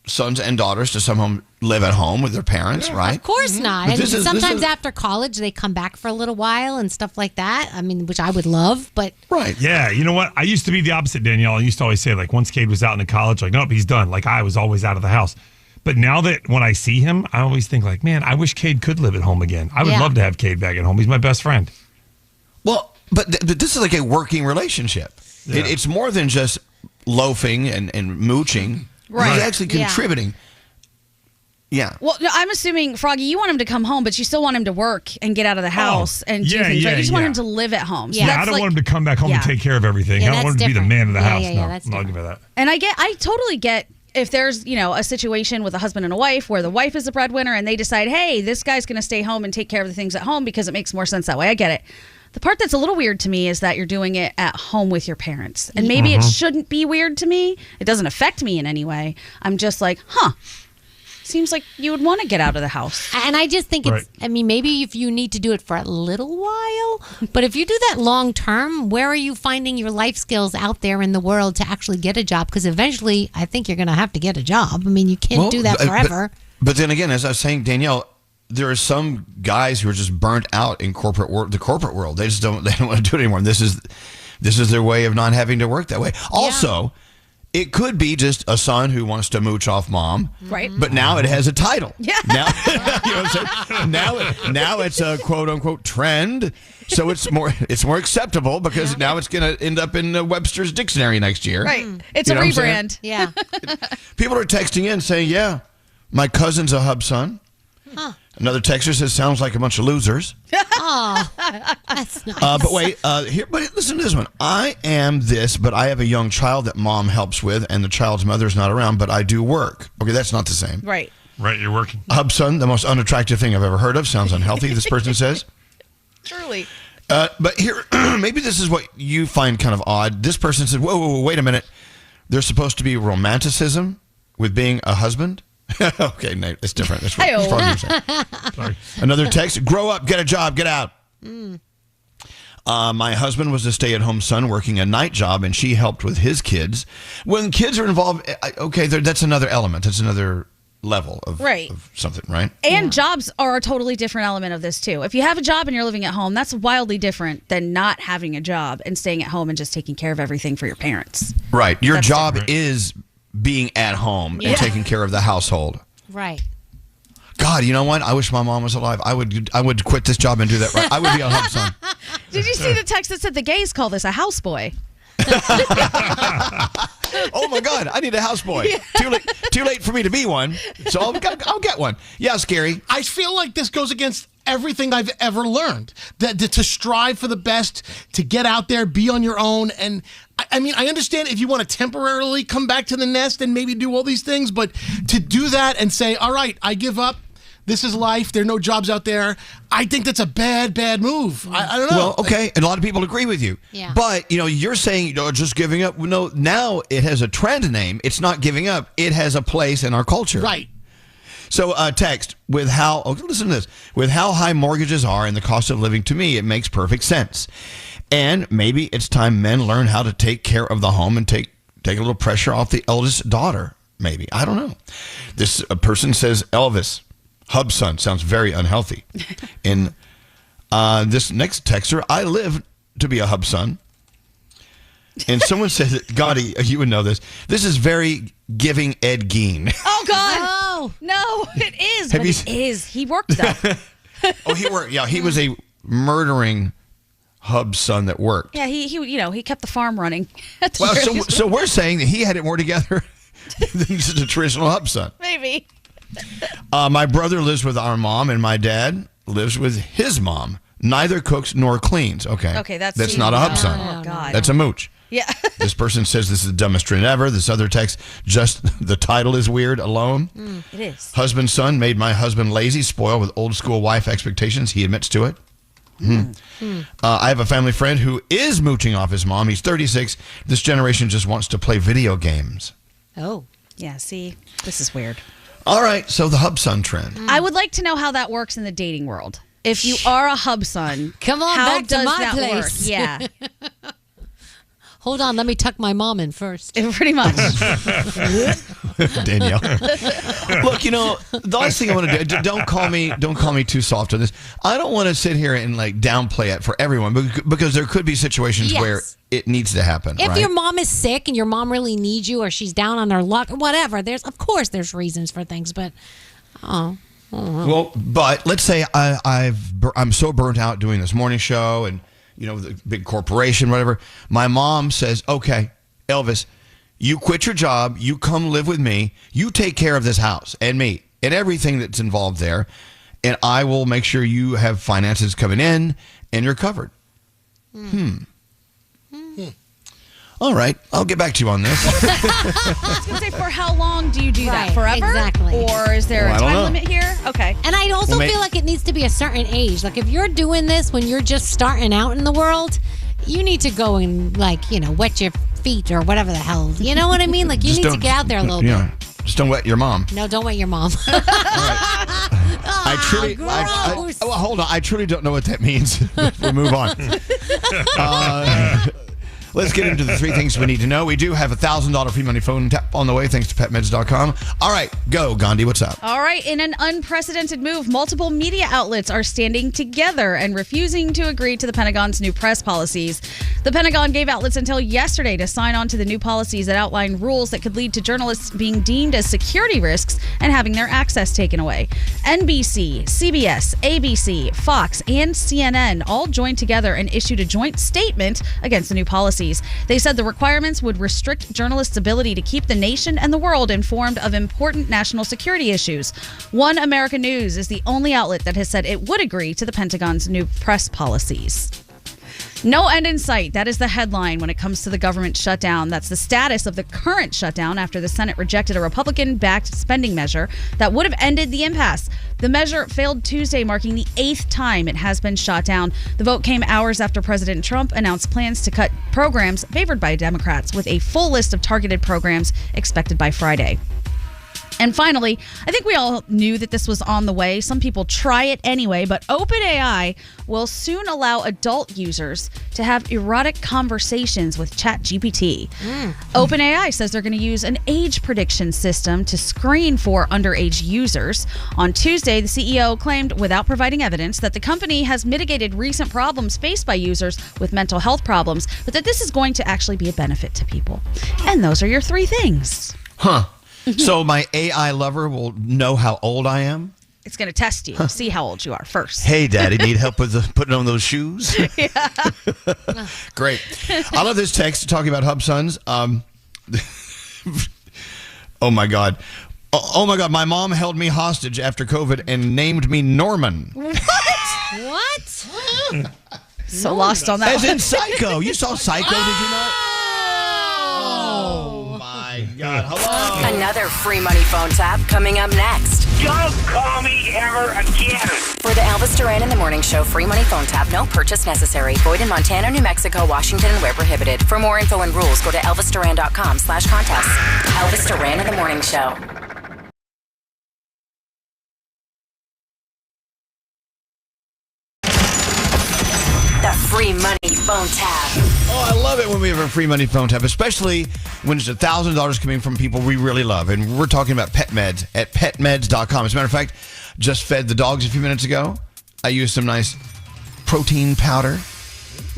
sons and daughters to somehow live at home with their parents, right? Of course not. But And sometimes after college, they come back for a little while and stuff like that. I mean, which I would love, but... Right. Yeah, you know what? I used to be the opposite, Danielle. I used to always say, like, once Cade was out into college, like, nope, he's done. Like, I was always out of the house. But now that when I see him, I always think, like, man, I wish Cade could live at home again. I would love to have Cade back at home. He's my best friend. Well, but this is like a working relationship. Yeah. It's more than just loafing and mooching. Right. He's actually contributing. Yeah. Well, no, I'm assuming, Froggy, you want him to come home, but you still want him to work and get out of the house and do things. Right? You just want him to live at home. So I don't want him to come back home and take care of everything. I don't want him to be the man of the house. No, I'm not giving that. And I totally get if there's, a situation with a husband and a wife where the wife is the breadwinner and they decide, hey, this guy's going to stay home and take care of the things at home because it makes more sense that way. I get it. The part that's a little weird to me is that you're doing it at home with your parents. And maybe it shouldn't be weird to me. It doesn't affect me in any way. I'm just like, seems like you would want to get out of the house. And I just think it's, maybe if you need to do it for a little while, but if you do that long term, where are you finding your life skills out there in the world to actually get a job? Because eventually, I think you're going to have to get a job. I mean, you can't do that forever. But then again, as I was saying, Danielle, there are some guys who are just burnt out in the corporate world. They don't want to do it anymore. And this is their way of not having to work that way. Also, it could be just a son who wants to mooch off mom, right? But now it has a title. Yeah. Now, you know what I'm saying? Now it's a quote unquote trend, so it's more acceptable because now it's going to end up in Webster's dictionary next year. Right. It's a rebrand. Yeah. People are texting in saying, "Yeah, my cousin's a Hubson." Huh. Another texter says, "Sounds like a bunch of losers." Oh, that's nice. But wait, but listen to this one. I am this, but I have a young child that mom helps with, and the child's mother's not around, but I do work. Okay, that's not the same. Right. Right, you're working. Hubson, the most unattractive thing I've ever heard of. Sounds unhealthy, this person says. Truly. But here, maybe this is what you find kind of odd. This person said, whoa, wait a minute. There's supposed to be romanticism with being a husband? Okay, Nate, it's different. That's what you're saying. Sorry. Another text, grow up, get a job, get out. My husband was a stay-at-home son working a night job, and she helped with his kids. When kids are involved, okay, that's another element. That's another level of something, right? And jobs are a totally different element of this, too. If you have a job and you're living at home, that's wildly different than not having a job and staying at home and just taking care of everything for your parents. Right. Your job is being at home and taking care of the household. Right. God, you know what? I wish my mom was alive. I would quit this job and do that. Right. I would be a Hubson. Did you see the text that said the gays call this a houseboy? Oh my God! I need a houseboy. Yeah. Too late for me to be one. So I'll get one. Yeah, Scary. I feel like this goes against everything I've ever learned. That to strive for the best, to get out there, be on your own, and I mean, I understand if you want to temporarily come back to the nest and maybe do all these things, but to do that and say, "All right, I give up. This is life. There are no jobs out there." I think that's a bad move. I don't know. Well, okay, and a lot of people agree with you. Yeah. But, you're saying, just giving up. No, now it has a trend name. It's not giving up. It has a place in our culture. Right. So text, listen to this. With how high mortgages are and the cost of living, to me, it makes perfect sense. And maybe it's time men learn how to take care of the home and take a little pressure off the eldest daughter. Maybe. I don't know. This person says, Elvis. Hubson sounds very unhealthy. In this next texter, I live to be a Hubson. And someone said, Gandhi, you would know this. This is very giving Ed Gein. Oh, God. No, it is. It is. He worked, though. Oh, he worked. Yeah, he was a murdering Hubson that worked. Yeah, he kept the farm running. Well, so we're saying that he had it more together than just a traditional Hubson. Maybe. My brother lives with our mom, and my dad lives with his mom. Neither cooks nor cleans. Okay, that's not a Hubson. Oh, God. That's a mooch. Yeah. This person says this is the dumbest trend ever. This other text, just the title is weird alone. It is. Husband, son made my husband lazy, spoiled with old school wife expectations. He admits to it. I have a family friend who is mooching off his mom. He's 36. This generation just wants to play video games. Oh. Yeah, see, this is weird. All right, so the Hubson trend. I would like to know how that works in the dating world. If you are a Hubson, come on, how back does to my that place. work? Yeah. Hold on, let me tuck my mom in first. Pretty much. Danielle. Look, the last thing I want to do, don't call me too soft on this. I don't want to sit here and downplay it for everyone because there could be situations where it needs to happen. If right? your mom is sick and your mom really needs you or she's down on her luck or whatever, there's reasons for things, but well, but let's say I'm so burnt out doing this morning show and the big corporation, whatever. My mom says, okay, Elvis, you quit your job, you come live with me, you take care of this house and me. and everything that's involved there. And I will make sure you have finances coming in and you're covered. All right. I'll get back to you on this. I was going to say, for how long do you do that? Forever? Exactly. Or is there a time limit here? Okay. And I also feel like it needs to be a certain age. Like if you're doing this when you're just starting out in the world, you need to go and wet your feet or whatever the hell. You know what I mean? Like you need to get out there a little bit. Just don't wet your mom. No, don't wet your mom. Hold on. I truly don't know what that means. We'll move on. Let's get into the 3 things we need to know. We do have a $1,000 free money phone tap on the way thanks to PetMeds.com. All right, go, Gandhi. What's up? All right. In an unprecedented move, multiple media outlets are standing together and refusing to agree to the Pentagon's new press policies. The Pentagon gave outlets until yesterday to sign on to the new policies that outline rules that could lead to journalists being deemed as security risks and having their access taken away. NBC, CBS, ABC, Fox, and CNN all joined together and issued a joint statement against the new policies. They said the requirements would restrict journalists' ability to keep the nation and the world informed of important national security issues. One American News is the only outlet that has said it would agree to the Pentagon's new press policies. No end in sight. That is the headline when it comes to the government shutdown. That's the status of the current shutdown after the Senate rejected a Republican-backed spending measure that would have ended the impasse. The measure failed Tuesday, marking the 8th time it has been shot down. The vote came hours after President Trump announced plans to cut programs favored by Democrats, with a full list of targeted programs expected by Friday. And finally, I think we all knew that this was on the way. Some people try it anyway, but OpenAI will soon allow adult users to have erotic conversations with ChatGPT. OpenAI says they're going to use an age prediction system to screen for underage users. On Tuesday, the CEO claimed, without providing evidence, that the company has mitigated recent problems faced by users with mental health problems, but that this is going to actually be a benefit to people. And those are your 3 things. So my AI lover will know how old I am? It's going to test you, see how old you are first. Hey, Daddy, need help with putting on those shoes? Great. I love this text talking about Hubsons. Oh, my God. Oh, my God. My mom held me hostage after COVID and named me Norman. What? So lost on that. As in Psycho. You saw Psycho, did you not? Oh, my God. Hello. Another free money phone tap coming up next. Don't call me ever again. For the Elvis Duran in the Morning Show free money phone tap, no purchase necessary. Void in Montana, New Mexico, Washington, and where prohibited. For more info and rules, go to elvisduran.com/contest. Elvis Duran in the Morning Show. The free money phone tap. Oh, I love it when we have a free money phone tap, especially when it's $1,000 coming from people we really love. And we're talking about pet meds at petmeds.com. As a matter of fact, just fed the dogs a few minutes ago. I used some nice protein powder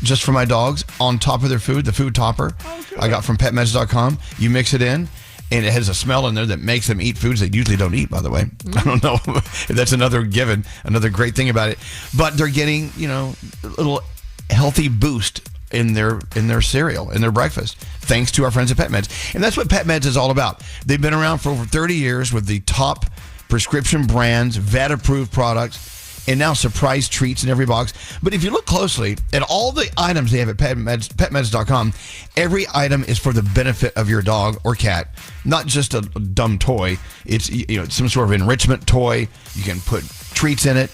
just for my dogs on top of their food, the food topper. I got from petmeds.com. You mix it in, and it has a smell in there that makes them eat foods they usually don't eat, by the way. I don't know if that's another great thing about it. But they're getting, a little healthy boost in their cereal, in their breakfast, thanks to our friends at PetMeds. And that's what PetMeds is all about. They've been around for over 30 years with the top prescription brands, vet-approved products, and now surprise treats in every box. But if you look closely at all the items they have at petmeds.com, every item is for the benefit of your dog or cat, not just a dumb toy. It's some sort of enrichment toy. You can put treats in it.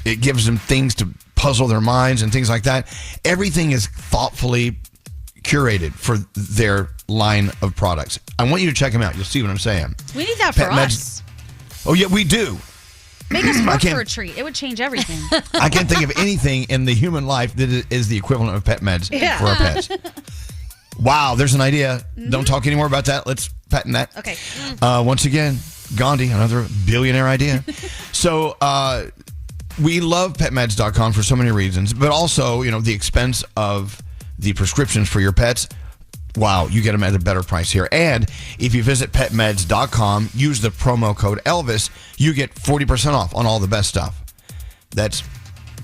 It gives them things to puzzle their minds and things like that. Everything is thoughtfully curated for their line of products. I want you to check them out. You'll see what I'm saying. We need that for us. Oh, yeah, we do. Make us work for a treat. It would change everything. I can't think of anything in the human life that is the equivalent of pet meds for our pets. Wow, there's an idea. Don't talk anymore about that. Let's patent that. Okay. Once again, Gandhi, another billionaire idea. So, we love petmeds.com for so many reasons, but also, the expense of the prescriptions for your pets. Wow, you get them at a better price here. And if you visit petmeds.com, use the promo code Elvis, you get 40% off on all the best stuff. That's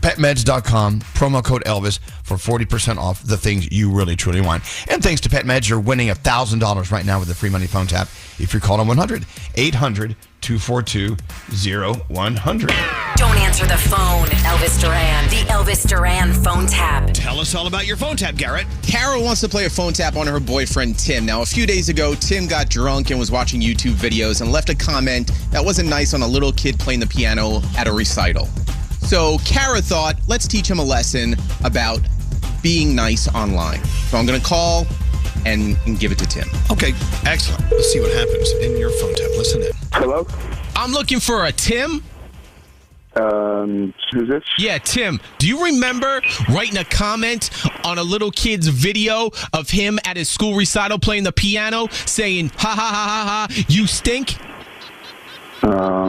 PetMeds.com, promo code Elvis for 40% off the things you really, truly want. And thanks to PetMeds, you're winning $1,000 right now with the free money phone tap if you're calling 1-800-242-0100. Don't answer the phone. Elvis Duran. The Elvis Duran phone tap. Tell us all about your phone tap, Garrett. Carol wants to play a phone tap on her boyfriend, Tim. Now, a few days ago, Tim got drunk and was watching YouTube videos and left a comment that wasn't nice on a little kid playing the piano at a recital. So Kara thought, let's teach him a lesson about being nice online. So I'm going to call and give it to Tim. Okay, excellent. Let's see what happens in your phone tap. Listen in. Hello? I'm looking for a Tim. Who's this? Yeah, Tim. Do you remember writing a comment on a little kid's video of him at his school recital playing the piano saying, ha ha ha ha ha, you stink? I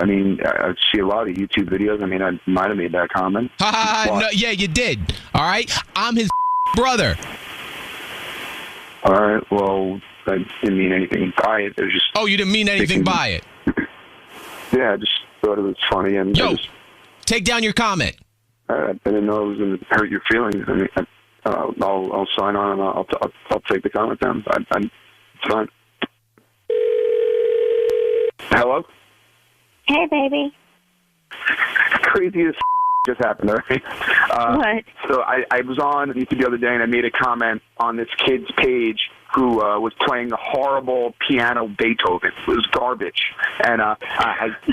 mean, I see a lot of YouTube videos. I mean, I might have made that comment. Ha ha ha, no, yeah, you did. All right? I'm his brother. All right, well, I didn't mean anything by it. It was just... Oh, you didn't mean anything by it? Yeah, I just thought it was funny. And Yo, take down your comment. I didn't know it was going to hurt your feelings. I mean, I'll sign on and I'll take the comment down. It's fine. Hello? Hey, baby. Craziest just happened, all right? What? So I was on YouTube the other day and I made a comment on this kid's page who was playing a horrible piano Beethoven. It was garbage. And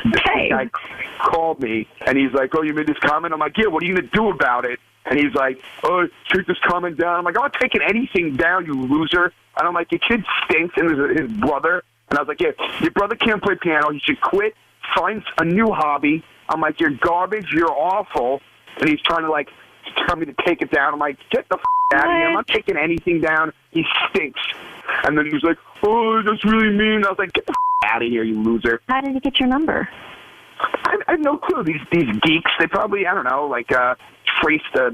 this guy called me and he's like, oh, you made this comment? I'm like, yeah, what are you going to do about it? And he's like, oh, take this comment down. I'm like, I'm not taking anything down, you loser. And I'm like, your kid stinks, and there's his brother. And I was like, yeah, your brother can't play piano. He should quit, find a new hobby. I'm like, you're garbage, you're awful. And he's trying to, like, tell me to take it down. I'm like, get the out of here. I'm not taking anything down. He stinks. And then he was like, oh, that's really mean. I was like, get the out of here, you loser. How did you get your number? I have no clue. These geeks, they probably, I don't know, like, trace the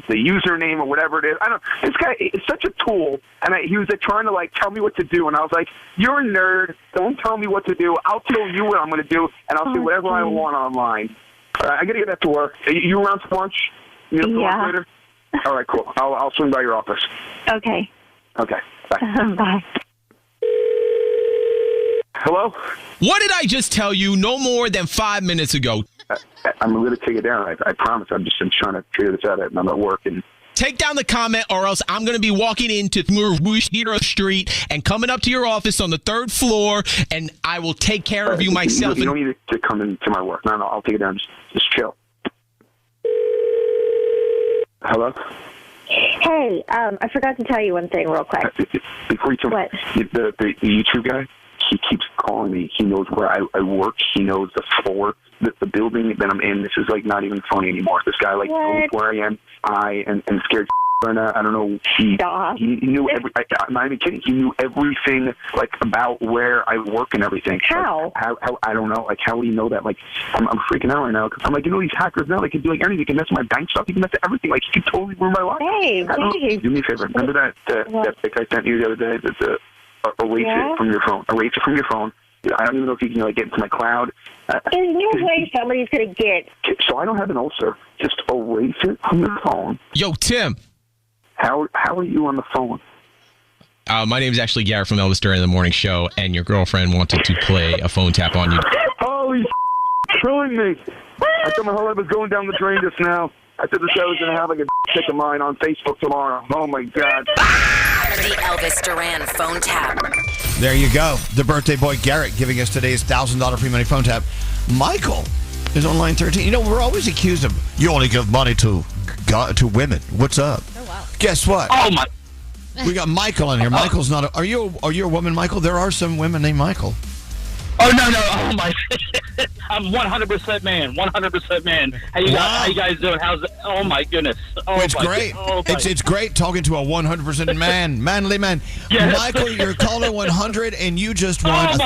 username or whatever it is. I don't. This guy is such a tool, and he was like trying to like tell me what to do, and I was like, "You're a nerd. Don't tell me what to do. I'll tell you what I'm going to do, and I'll do whatever I want online." I got to get back to work. Are you around for lunch? You know, for lunch later? All right, cool. I'll swing by your office. Okay. Okay. Bye. Bye. Hello? What did I just tell you no more than 5 minutes ago? I'm going to take it down. I promise. I'm trying to figure this out. I'm at work. And take down the comment or else I'm going to be walking into Street and coming up to your office on the 3rd floor, and I will take care of you myself. You don't need to come into my work. No, I'll take it down. Just chill. Hello? Hey, I forgot to tell you one thing real quick. Before you tell me, the YouTube guy, he keeps calling me. He knows where I work. He knows the floor, the building that I'm in. This is like not even funny anymore. This guy like knows where I am. I am scared. And I don't know. He knew every. I'm not even kidding. He knew everything like about where I work and everything. How? Like, how I don't know. Like how would he know that? Like I'm freaking out right now because I'm like, you know, these hackers now they can do like anything. They can mess with my bank stuff. They can mess with everything. Like he can totally ruin my life. Hey, do me a favor. Remember that pic I sent you the other day? Erase it from your phone. Erase it from your phone. I don't even know if you can like get into my cloud. There's no way somebody's gonna get. So I don't have an ulcer. Just erase it from your phone. Yo, Tim. How are you on the phone? My name is actually Garrett from Elvis Duran in the Morning Show, and your girlfriend wanted to play a phone tap on you. Holy killing me! I thought my whole life was going down the drain just now. I thought this guy was going to have like a pic of mine on Facebook tomorrow. Oh my God. The Elvis Duran phone tap. There you go. The birthday boy Garrett giving us today's $1,000 free money phone tap. Michael is on line 13. You know, we're always accused of, you only give money to women. What's up? Oh, wow. Guess what? Oh, my. We got Michael in here. Michael's not a... Are you a woman, Michael? There are some women named Michael. Oh, no. Oh, my. I'm 100% man. 100% man. How you guys doing? How's it? Oh, my goodness. Oh, it's great. It's great talking to a 100% manly man. Yes. Michael, you're calling 100 and you just won $1,000. Oh,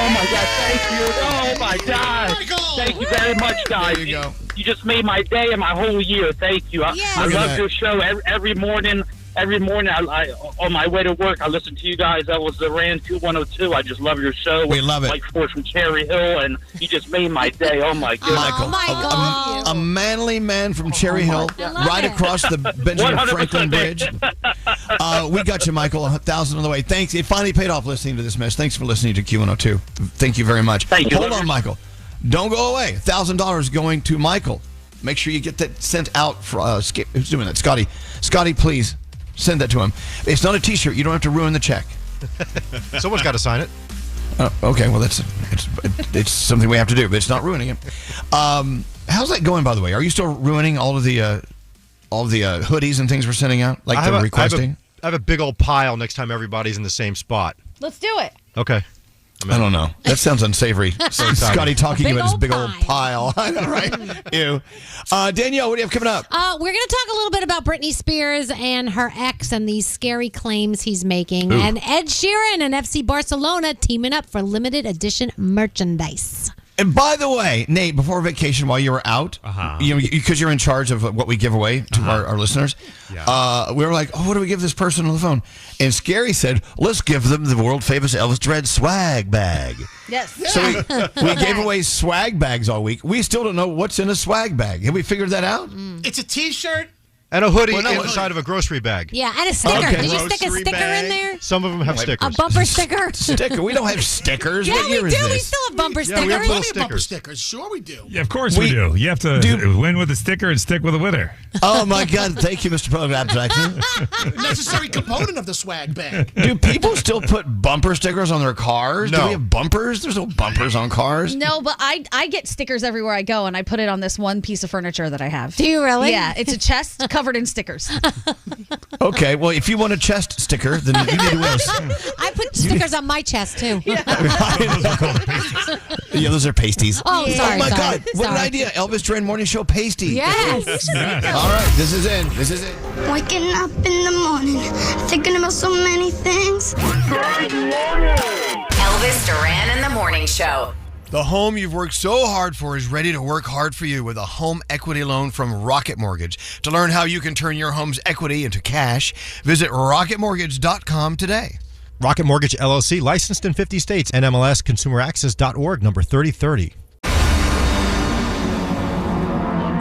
my God. Thank you. Oh, my God. Thank you very much, guys. There you go. You just made my day and my whole year. Thank you. I love your show every morning. every morning, I on my way to work, I listen to you guys. That was the Ran 2102. I just love your show. We love it. Mike Ford from Cherry Hill, and you just made my day. Oh my goodness. Michael, a manly man from Cherry Hill, right across the Benjamin 100% Franklin Bridge. We got you, Michael. 1,000 on the way. Thanks. It finally paid off listening to this mess. Thanks for listening to Q102. Thank you very much. Thank you. Hold on, Michael. Don't go away. $1,000 going to Michael. Make sure you get that sent out for who's doing that? Scotty. Scotty, please send that to him. It's not a T-shirt. You don't have to ruin the check. Someone's got to sign it. Okay, well it's something we have to do, but it's not ruining it. How's that going, by the way? Are you still ruining all of the hoodies and things we're sending out, like they're requesting? I have a big old pile next time everybody's in the same spot. Let's do it. Okay. I don't know. That sounds unsavory. Scotty talking about his big old pile. I know, right? Ew. Danielle, what do you have coming up? We're going to talk a little bit about Britney Spears and her ex and these scary claims he's making. Ooh. And Ed Sheeran and FC Barcelona teaming up for limited edition merchandise. And by the way, Nate, before vacation, while you were out, because you're in charge of what we give away to our listeners, we were like, oh, what do we give this person on the phone? And Scary said, let's give them the world famous Elvis Duran swag bag. Yes. So we gave away swag bags all week. We still don't know what's in a swag bag. Have we figured that out? It's a T-shirt. And a hoodie inside of a grocery bag. Yeah, and a sticker. Okay. Did you stick a sticker in there? Some of them have stickers. A bumper sticker? Sticker? We don't have stickers. Yeah, What we year do. is We this? still have bumper stickers. We have plenty of bumper stickers. Sure we do. Yeah, of course we do. You have to win with a sticker and stick with a winner. Oh, my God. Thank you, Mr. Program Jackson. Necessary component of the swag bag. Do people still put bumper stickers on their cars? No. Do we have bumpers? There's no bumpers on cars. No, but I get stickers everywhere I go, and I put it on this one piece of furniture that I have. Do you really? Yeah, it's a chest covered in stickers. Okay, well, if you want a chest sticker, then you need to wear I put stickers on my chest, too. Yeah, those are pasties. Oh, sorry. Oh, my sorry, God. What an sorry. idea. Elvis Duran Morning Show pasty. Yes. All right, this is it. This is it. Waking up in the morning, thinking about so many things. Elvis Duran and the Morning Show. The home you've worked so hard for is ready to work hard for you with a home equity loan from Rocket Mortgage. To learn how you can turn your home's equity into cash, visit rocketmortgage.com today. Rocket Mortgage LLC, licensed in 50 states. NMLS consumeraccess.org, number 3030.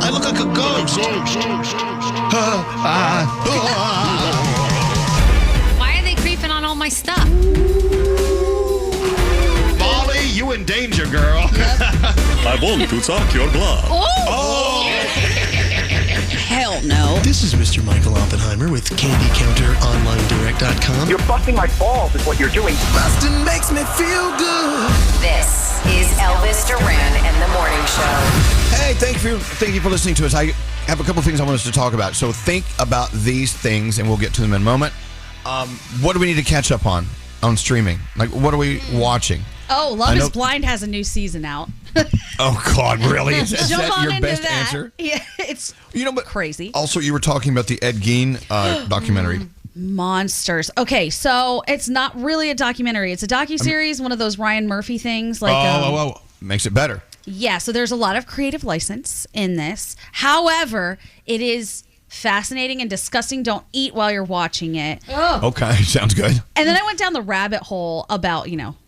I look like a ghost. Why are they creeping on all my stuff? Molly, you in danger, girl. I want to suck your blood. Oh! Hell no. This is Mr. Michael Oppenheimer with CandyCounterOnlineDirect.com. You're busting my balls is what you're doing. Busting makes me feel good. This is Elvis Duran and the Morning Show. Hey, thank you for listening to us. I have a couple things I want us to talk about. So think about these things, and we'll get to them in a moment. What do we need to catch up on streaming? Like, what are we watching? Oh, Love is Blind has a new season out. Oh, God, really? Is Jump that on your into best that. answer? Yeah, it's crazy. Also, you were talking about the Ed Gein documentary. Monsters. Okay, so it's not really a documentary. It's a docuseries, one of those Ryan Murphy things. Like, makes it better. Yeah, so there's a lot of creative license in this. However, it is fascinating and disgusting. Don't eat while you're watching it. Okay, sounds good. And then I went down the rabbit hole about,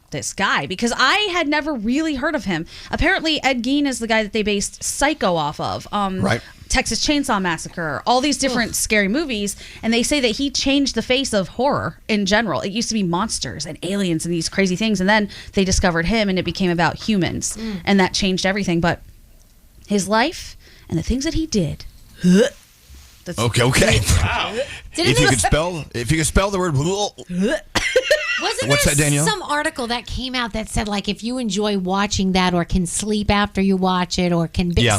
this guy, because I had never really heard of him. Apparently, Ed Gein is the guy that they based Psycho off of. Right. Texas Chainsaw Massacre, all these different scary movies, and they say that he changed the face of horror in general. It used to be monsters and aliens and these crazy things, and then they discovered him, and it became about humans, and that changed everything. But his life and the things that he did. Okay. Wow. If you could spell the word. Wasn't What's there that, Danielle? some article that came out that said, like, if you enjoy watching that or can sleep after you watch it or can be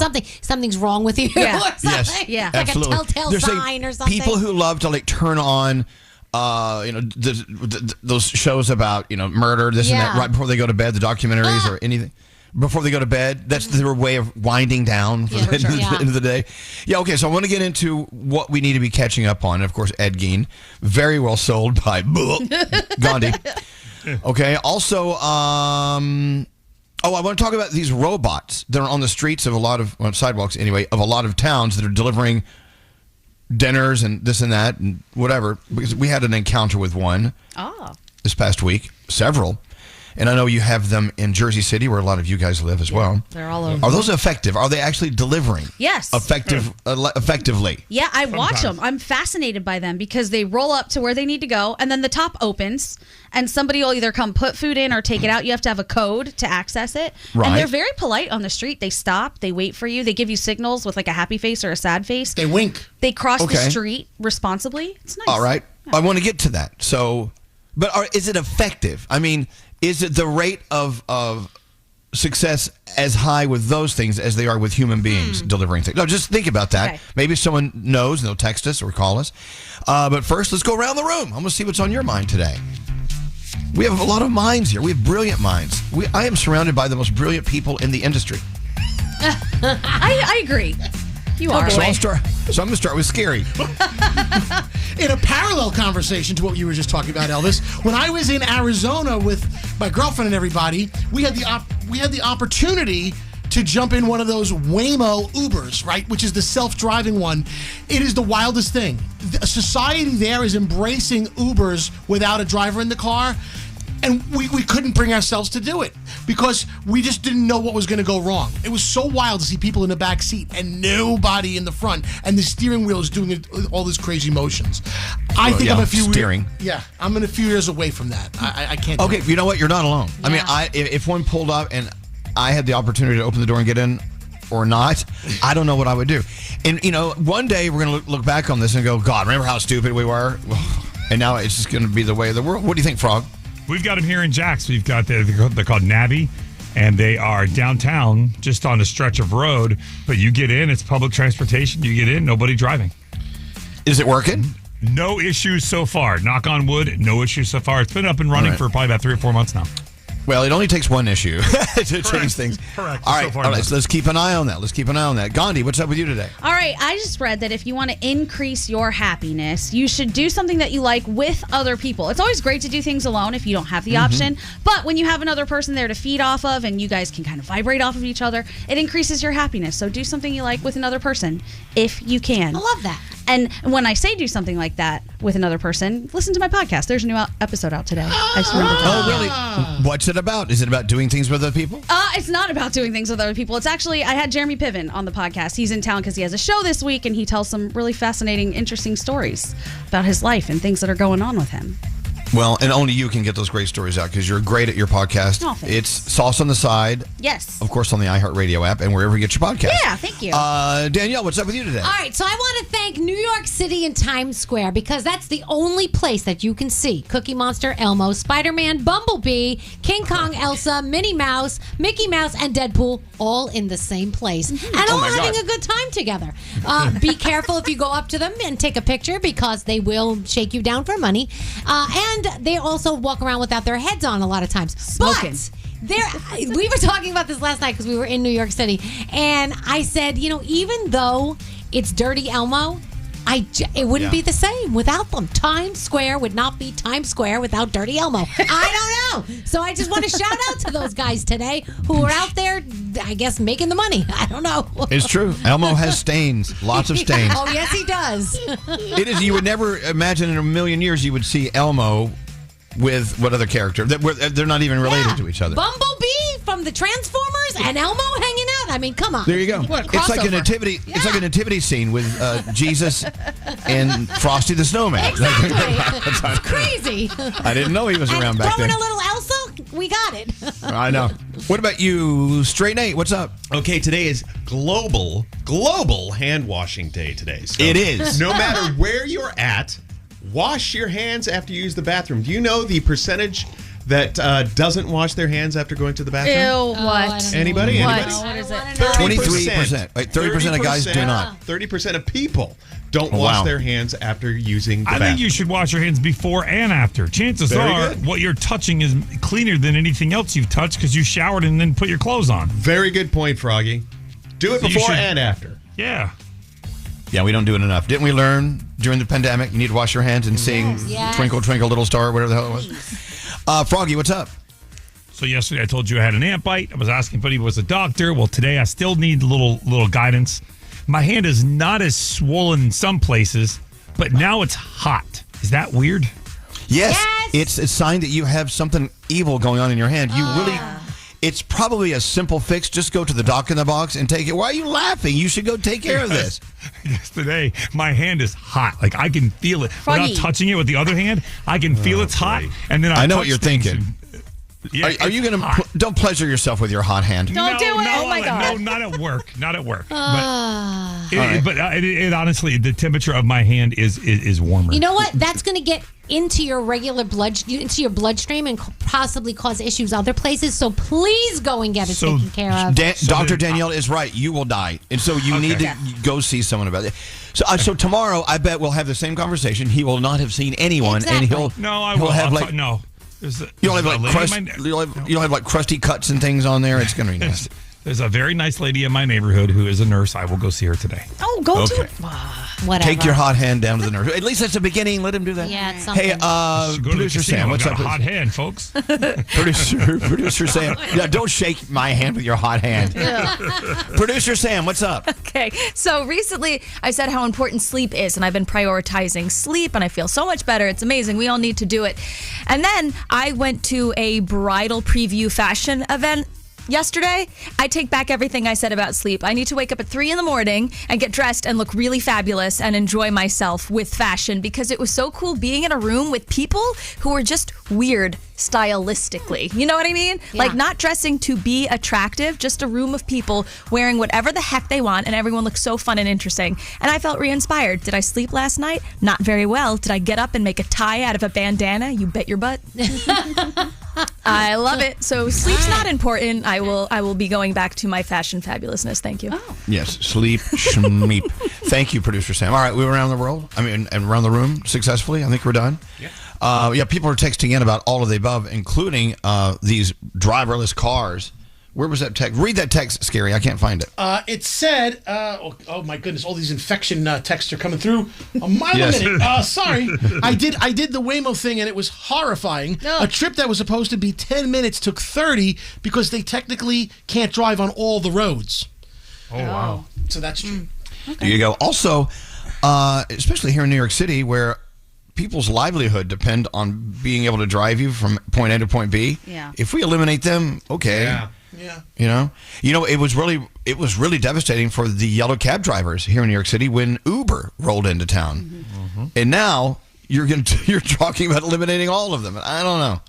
something's wrong with you Yeah. or something? Yes, Yeah. Like absolutely. a telltale They're saying sign or something. People who love to turn on, those shows about murder, this and that, right before they go to bed, the documentaries or anything. Before they go to bed, that's their way of winding down for the end of the day. Yeah, okay, so I want to get into what we need to be catching up on. And of course, Ed Gein, very well sold by Gandhi. Okay, also, I want to talk about these robots that are on the streets of a lot of, sidewalks anyway, of a lot of towns that are delivering dinners and this and that and whatever, because we had an encounter with one this past week, several. And I know you have them in Jersey City, where a lot of you guys live as well. They're all over. Are those effective? Are they actually delivering? Yes. Effectively? Yeah, I watch them. I'm fascinated by them because they roll up to where they need to go, and then the top opens, and somebody will either come put food in or take it out. You have to have a code to access it. Right. And they're very polite on the street. They stop. They wait for you. They give you signals with like a happy face or a sad face. They wink. They cross the Okay. street responsibly. It's nice. All right. I want to get to that. So, but is it effective? I mean, is it the rate of success as high with those things as they are with human beings delivering things? No, just think about that. Okay. Maybe someone knows and they'll text us or call us. But first, let's go around the room. I'm going to see what's on your mind today. We have a lot of minds here. We have brilliant minds. I am surrounded by the most brilliant people in the industry. I agree. You are. So I'm going to start with Scary. In a parallel conversation to what you were just talking about, Elvis, when I was in Arizona with my girlfriend and everybody, we had the opportunity to jump in one of those Waymo Ubers, right, which is the self-driving one. It is the wildest thing. The society there is embracing Ubers without a driver in the car. And we couldn't bring ourselves to do it because we just didn't know what was going to go wrong. It was so wild to see people in the back seat and nobody in the front, and the steering wheel is doing all these crazy motions. I'm a few steering. I'm in a few years away from that. I can't. Okay, do it. you know what? You're not alone. Yeah. I mean, if one pulled up and I had the opportunity to open the door and get in or not, I don't know what I would do. And, one day we're going to look back on this and go, God, remember how stupid we were? And now it's just going to be the way of the world. What do you think, Frog? We've got them here in Jax. We've got they're called Navy, and they are downtown, just on a stretch of road. But you get in, it's public transportation. You get in, nobody driving. Is it working? No issues so far. Knock on wood, no issues so far. It's been up and running for probably about 3 or 4 months now. Well, it only takes one issue to change things. Correct. All right, let's keep an eye on that. Gandhi, what's up with you today? All right, I just read that if you want to increase your happiness, you should do something that you like with other people. It's always great to do things alone if you don't have the option, but when you have another person there to feed off of and you guys can kind of vibrate off of each other, it increases your happiness. So do something you like with another person if you can. I love that. And when I say do something like that with another person, listen to my podcast. There's a new episode out today. I just remembered that. Oh, really? What's it about? Is it about doing things with other people? It's not about doing things with other people. It's actually, I had Jeremy Piven on the podcast. He's in town because he has a show this week, and he tells some really fascinating, interesting stories about his life and things that are going on with him. Well, and only you can get those great stories out because you're great at your podcast. Oh, thanks. It's Sauce on the Side. Yes. Of course, on the iHeartRadio app and wherever you get your podcast. Yeah, thank you. Danielle, what's up with you today? All right, so I want to thank New York City and Times Square because that's the only place that you can see Cookie Monster, Elmo, Spider-Man, Bumblebee, King Kong, Elsa, Minnie Mouse, Mickey Mouse, and Deadpool all in the same place. And all having a good time together. Be careful if you go up to them and take a picture because they will shake you down for money. And they also walk around without their heads on a lot of times. Smoking. But we were talking about this last night because we were in New York City, and I said, even though it's Dirty Elmo, it wouldn't be the same without them. Times Square would not be Times Square without Dirty Elmo. I don't know. So I just want to shout out to those guys today who are out there, I guess, making the money. I don't know. It's true. Elmo has stains. Lots of stains. Oh, yes, he does. It is. You would never imagine in a million years you would see Elmo with what other character? They're not even related to each other. Bumblebee from the Transformers and Elmo hanging out. I mean, come on. There you go. What a It's like a crossover. nativity. Yeah. It's like a nativity scene with Jesus and Frosty the Snowman. Exactly. It's crazy. I didn't know he was around back throwing then. a little Elsa, we got it. I know. What about you, Straight Nate? What's up? Okay, today is global hand washing day today. So It is. No matter where you're at, wash your hands after you use the bathroom. Do you know the percentage that doesn't wash their hands after going to the bathroom? Ew, what? Anybody? What? Anybody? What is it? 23%. 30% of guys do not. 30% of people don't Oh, wash wow. their hands after using the I bathroom. think you should wash your hands before and after. Chances Very are good. what you're touching is cleaner than anything else you've touched because you showered and then put your clothes on. Very good point, Froggy. Do it So you before should- and after. Yeah. Yeah, we don't do it enough. Didn't we learn during the pandemic you need to wash your hands and sing Yes. Twinkle, Twinkle, Little Star, whatever the hell it was? Froggy, what's up? So yesterday I told you I had an ant bite. I was asking if anybody was a doctor. Well, today I still need a little guidance. my hand is not as swollen in some places, but now it's hot. Is that weird? Yes. It's a sign that you have something evil going on in your hand. You really... It's probably a simple fix. Just go to the doc in the box and take it. Why are you laughing? You should go take care of this. Yesterday, my hand is hot. Like, I can feel it. Froggy. Without touching it with the other hand, I can feel it's hot. And then I know what touch you're things thinking. Are you going to... Don't pleasure yourself with your hot hand. Don't do it. Oh, my God. No, not at work. Not at work. Ah. But it honestly, the temperature of my hand is warmer. You know what? That's going to get into your regular into your bloodstream and possibly cause issues other places. So please go and get it taken care of. Dr. Danielle is right. You will die. And so you need to go see someone about it. So tomorrow, I bet we'll have the same conversation. He will not have seen anyone. Exactly. And he'll... No, I he'll will. have No. You'll have like crusty cuts and things on there. It's going to be nice. There's a very nice lady in my neighborhood who is a nurse. I will go see her today. Oh, go to it. Whatever. Take your hot hand down to the nurse. At least that's the beginning. Let him do that. Yeah, it's something. Hey, producer Sam, what's up? Got a hot hand, folks. Producer Sam. Yeah, don't shake my hand with your hot hand. Producer Sam, what's up? Okay, so recently I said how important sleep is, and I've been prioritizing sleep, and I feel so much better. It's amazing. We all need to do it. And then I went to a bridal preview fashion event yesterday. I take back everything I said about sleep. I need to wake up at 3 a.m. and get dressed and look really fabulous and enjoy myself with fashion, because it was so cool being in a room with people who were just weird stylistically. You know what I mean? Yeah. Like, not dressing to be attractive, just a room of people wearing whatever the heck they want, and everyone looks so fun and interesting. And I felt re-inspired. Did I sleep last night? Not very well. Did I get up and make a tie out of a bandana? You bet your butt. I love it. So sleep's not important. I will be going back to my fashion fabulousness. Thank you. Oh. Yes, sleep, schmeep. Thank you, producer Sam. All right, we were around the world. And around the room successfully. I think we're done. Yeah. People are texting in about all of the above, including these driverless cars. Where was that text? Read that text, Scary. I can't find it. It said, oh my goodness, all these infection texts are coming through a mile a minute. Sorry. I did the Waymo thing, and it was horrifying. A trip that was supposed to be 10 minutes took 30 because they technically can't drive on all the roads. Oh, wow. So that's true. There you go. Also, especially here in New York City, where people's livelihood depend on being able to drive you from point A to point B. Yeah. If we eliminate them, okay. Yeah. You know, it was really devastating for the yellow cab drivers here in New York City when Uber rolled into town. Mm-hmm. And now you're talking about eliminating all of them. I don't know.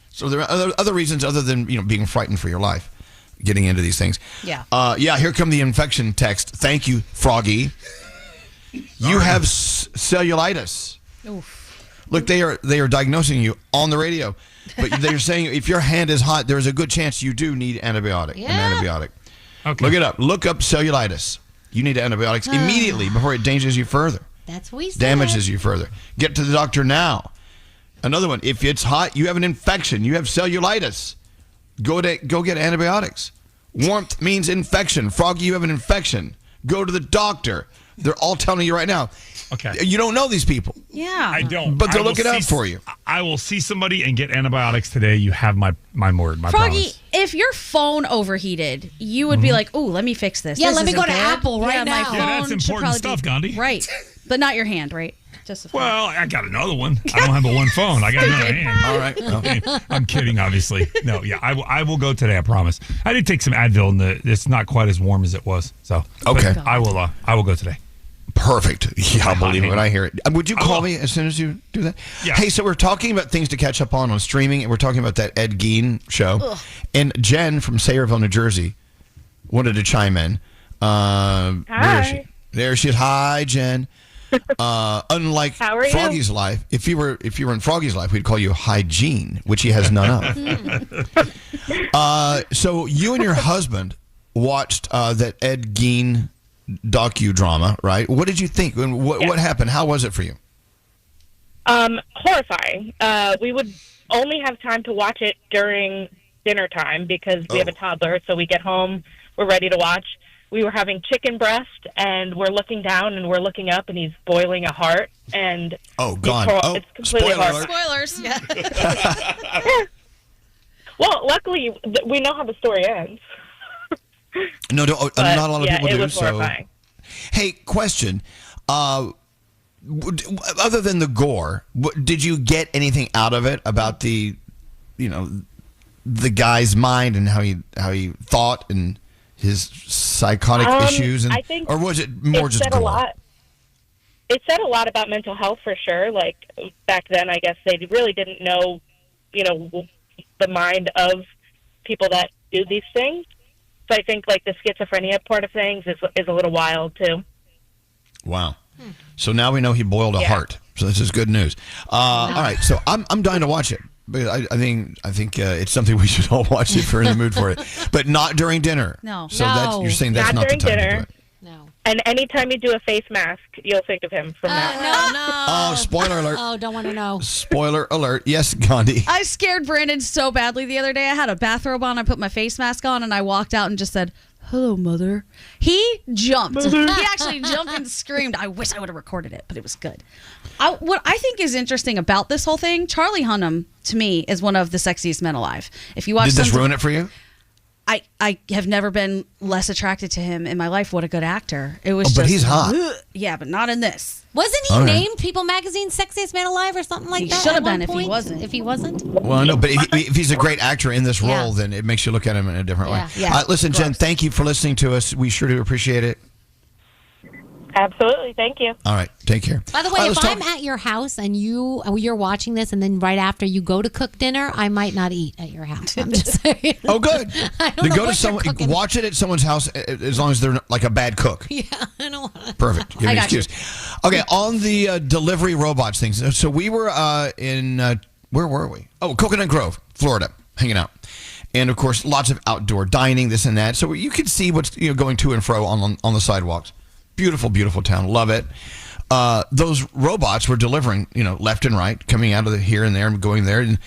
So there are other reasons other than, being frightened for your life, getting into these things. Yeah. Here come the infection text. Thank you, Froggy. You have cellulitis. Oof. Look, they are diagnosing you on the radio, but they're saying if your hand is hot, there's a good chance you do need an antibiotic. Okay. Look it up. Look up cellulitis. You need antibiotics immediately before it dangers you further. That's what we said. Damages you further. Get to the doctor now. Another one. If it's hot, you have an infection. You have cellulitis. Go get antibiotics. Warmth means infection. Froggy, you have an infection. Go to the doctor. They're all telling you right now. Okay. You don't know these people. Yeah. I don't. But they'll I will look it up see- for you. I will see somebody and get antibiotics today. You have my word, my Froggy, promise. if your phone overheated, you would be like, "Oh, let me fix this." Yeah, This let me isn't go to good. Apple right now. My Yeah, phone that's should important probably stuff, be- Gandhi. Right, but not your hand, right? Just the phone. Well, I got another one. I don't have but one phone. I got another hand. All right. Well. I'm kidding, obviously. No, yeah, I will go today. I promise. I did take some Advil, and it's not quite as warm as it was. So Okay. but I will go today. Perfect. Yeah, I'll believe it when I hear it. Would you call will. me as soon as you do that? Yeah. Hey, so we're talking about things to catch up on streaming, and we're talking about that Ed Gein show. And Jen from Sayreville, New Jersey, wanted to chime in. Where is she? There she is. Hi, Jen. Unlike How are you? Froggy's life, if you were in Froggy's life, we'd call you Hygiene, which he has none of. So you and your husband watched that Ed Gein docudrama, right? What did you think? What happened? How was it for you? Horrifying. We would only have time to watch it during dinner time because we have a toddler. So we get home, we're ready to watch. We were having chicken breast, and we're looking down and we're looking up, and he's boiling a heart. And God! It's completely spoiler horrible. alert. Spoilers. Yeah. Well, luckily we know how the story ends. No, not a lot of people it do. was So, horrifying. Hey, question. Other than the gore, did you get anything out of it about the guy's mind and how he thought and his psychotic issues? I think, or was it more just gore? It said a lot about mental health for sure. Like back then, I guess they really didn't know, the mind of people that do these things. So I think like the schizophrenia part of things is a little wild too. Wow. So now we know he boiled a heart. So this is good news. All right. So I'm dying to watch it. But I think it's something we should all watch if we're in the mood for it. But not during dinner. No. So you're saying that's not the time to do it. No. And anytime you do a face mask, you'll think of him from that. No. Oh, spoiler alert. Oh, don't want to know. Spoiler alert. Yes, Gandhi. I scared Brandon so badly the other day. I had a bathrobe on. I put my face mask on, and I walked out and just said, "Hello, Mother." He jumped. He actually jumped and screamed. I wish I would have recorded it, but it was good. What I think is interesting about this whole thing, Charlie Hunnam, to me, is one of the sexiest men alive. If you watch, did this ruin it for you? I have never been less attracted to him in my life. What a good actor. It was but he's hot. Yeah, but not in this. Wasn't he named People Magazine's Sexiest Man Alive or something like that? He should have been if he wasn't. If he wasn't? Well, no, but if he's a great actor in this role, then it makes you look at him in a different way. Yeah. Listen, Jen, thank you for listening to us. We sure do appreciate it. Absolutely. Thank you. All right. Take care. By the way, if I'm at your house and you're watching this, and then right after you go to cook dinner, I might not eat at your house. I'm just saying. Oh, good. I don't Then know go to what someone, you're cooking. watch it at someone's house as long as they're like a bad cook. Yeah, I don't want to. Perfect. Give I me an got you. excuse. Okay, on the delivery robots things. So we were in, where were we? Oh, Coconut Grove, Florida, hanging out. And, of course, lots of outdoor dining, this and that. So you can see what's going to and fro on the sidewalks. Beautiful, beautiful town. Love it. Those robots were delivering, left and right, coming out of here and there and going there. And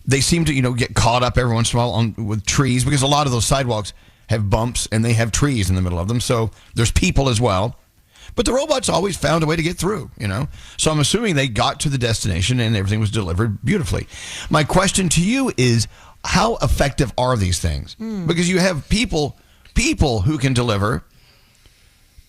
they seem to, get caught up every once in a while with trees because a lot of those sidewalks have bumps and they have trees in the middle of them. So there's people as well. But the robots always found a way to get through, So I'm assuming they got to the destination and everything was delivered beautifully. My question to you is, how effective are these things? Because you have people who can deliver.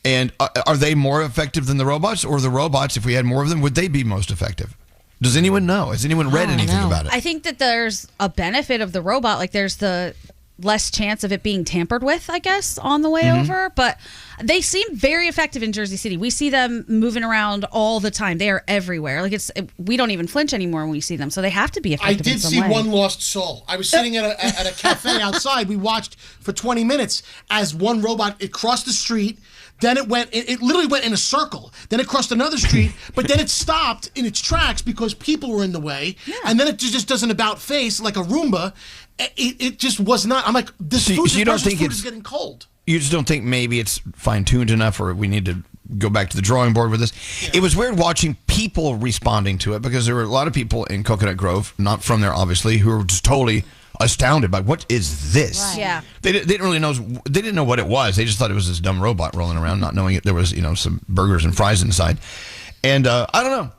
And are they more effective than the robots? Or the robots, if we had more of them, would they be most effective? Does anyone know? Has anyone read anything about it? I think that there's a benefit of the robot. Like there's the less chance of it being tampered with, I guess, on the way over. But they seem very effective in Jersey City. We see them moving around all the time. They are everywhere. Like we don't even flinch anymore when we see them. So they have to be effective. I did see one lost soul. I was sitting at a cafe outside. We watched for 20 minutes as one robot, it crossed the street. Then it literally went in a circle. Then it crossed another street, but then it stopped in its tracks because people were in the way. Yeah. And then it just does an about face like a Roomba. It just was not. I'm like, this food is getting cold. You just don't think maybe it's fine-tuned enough or we need to go back to the drawing board with this? Yeah. It was weird watching people responding to it because there were a lot of people in Coconut Grove, not from there obviously, who were just totally astounded by what is this? Right. Yeah. They didn't really know. They didn't know what it was. They just thought it was this dumb robot rolling around, not knowing there was some burgers and fries inside. And I don't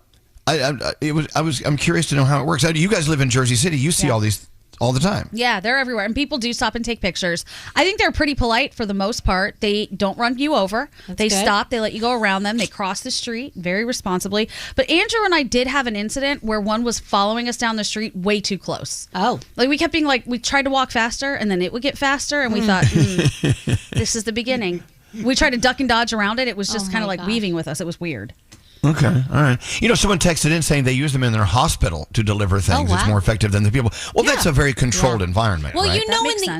know. I'm curious to know how it works. You guys live in Jersey City. You see all these all the time. Yeah, they're everywhere. And people do stop and take pictures. I think they're pretty polite for the most part. They don't run you over. They stop. They let you go around them. They cross the street very responsibly. But Andrew and I did have an incident where one was following us down the street way too close. Oh. Like we kept being like, we tried to walk faster and then it would get faster. And we thought, this is the beginning. We tried to duck and dodge around it. It was just kind of like weaving with us. It was weird. Okay, all right. Someone texted in saying they use them in their hospital to deliver things. It's more effective than the people. Well, that's a very controlled environment, well, right?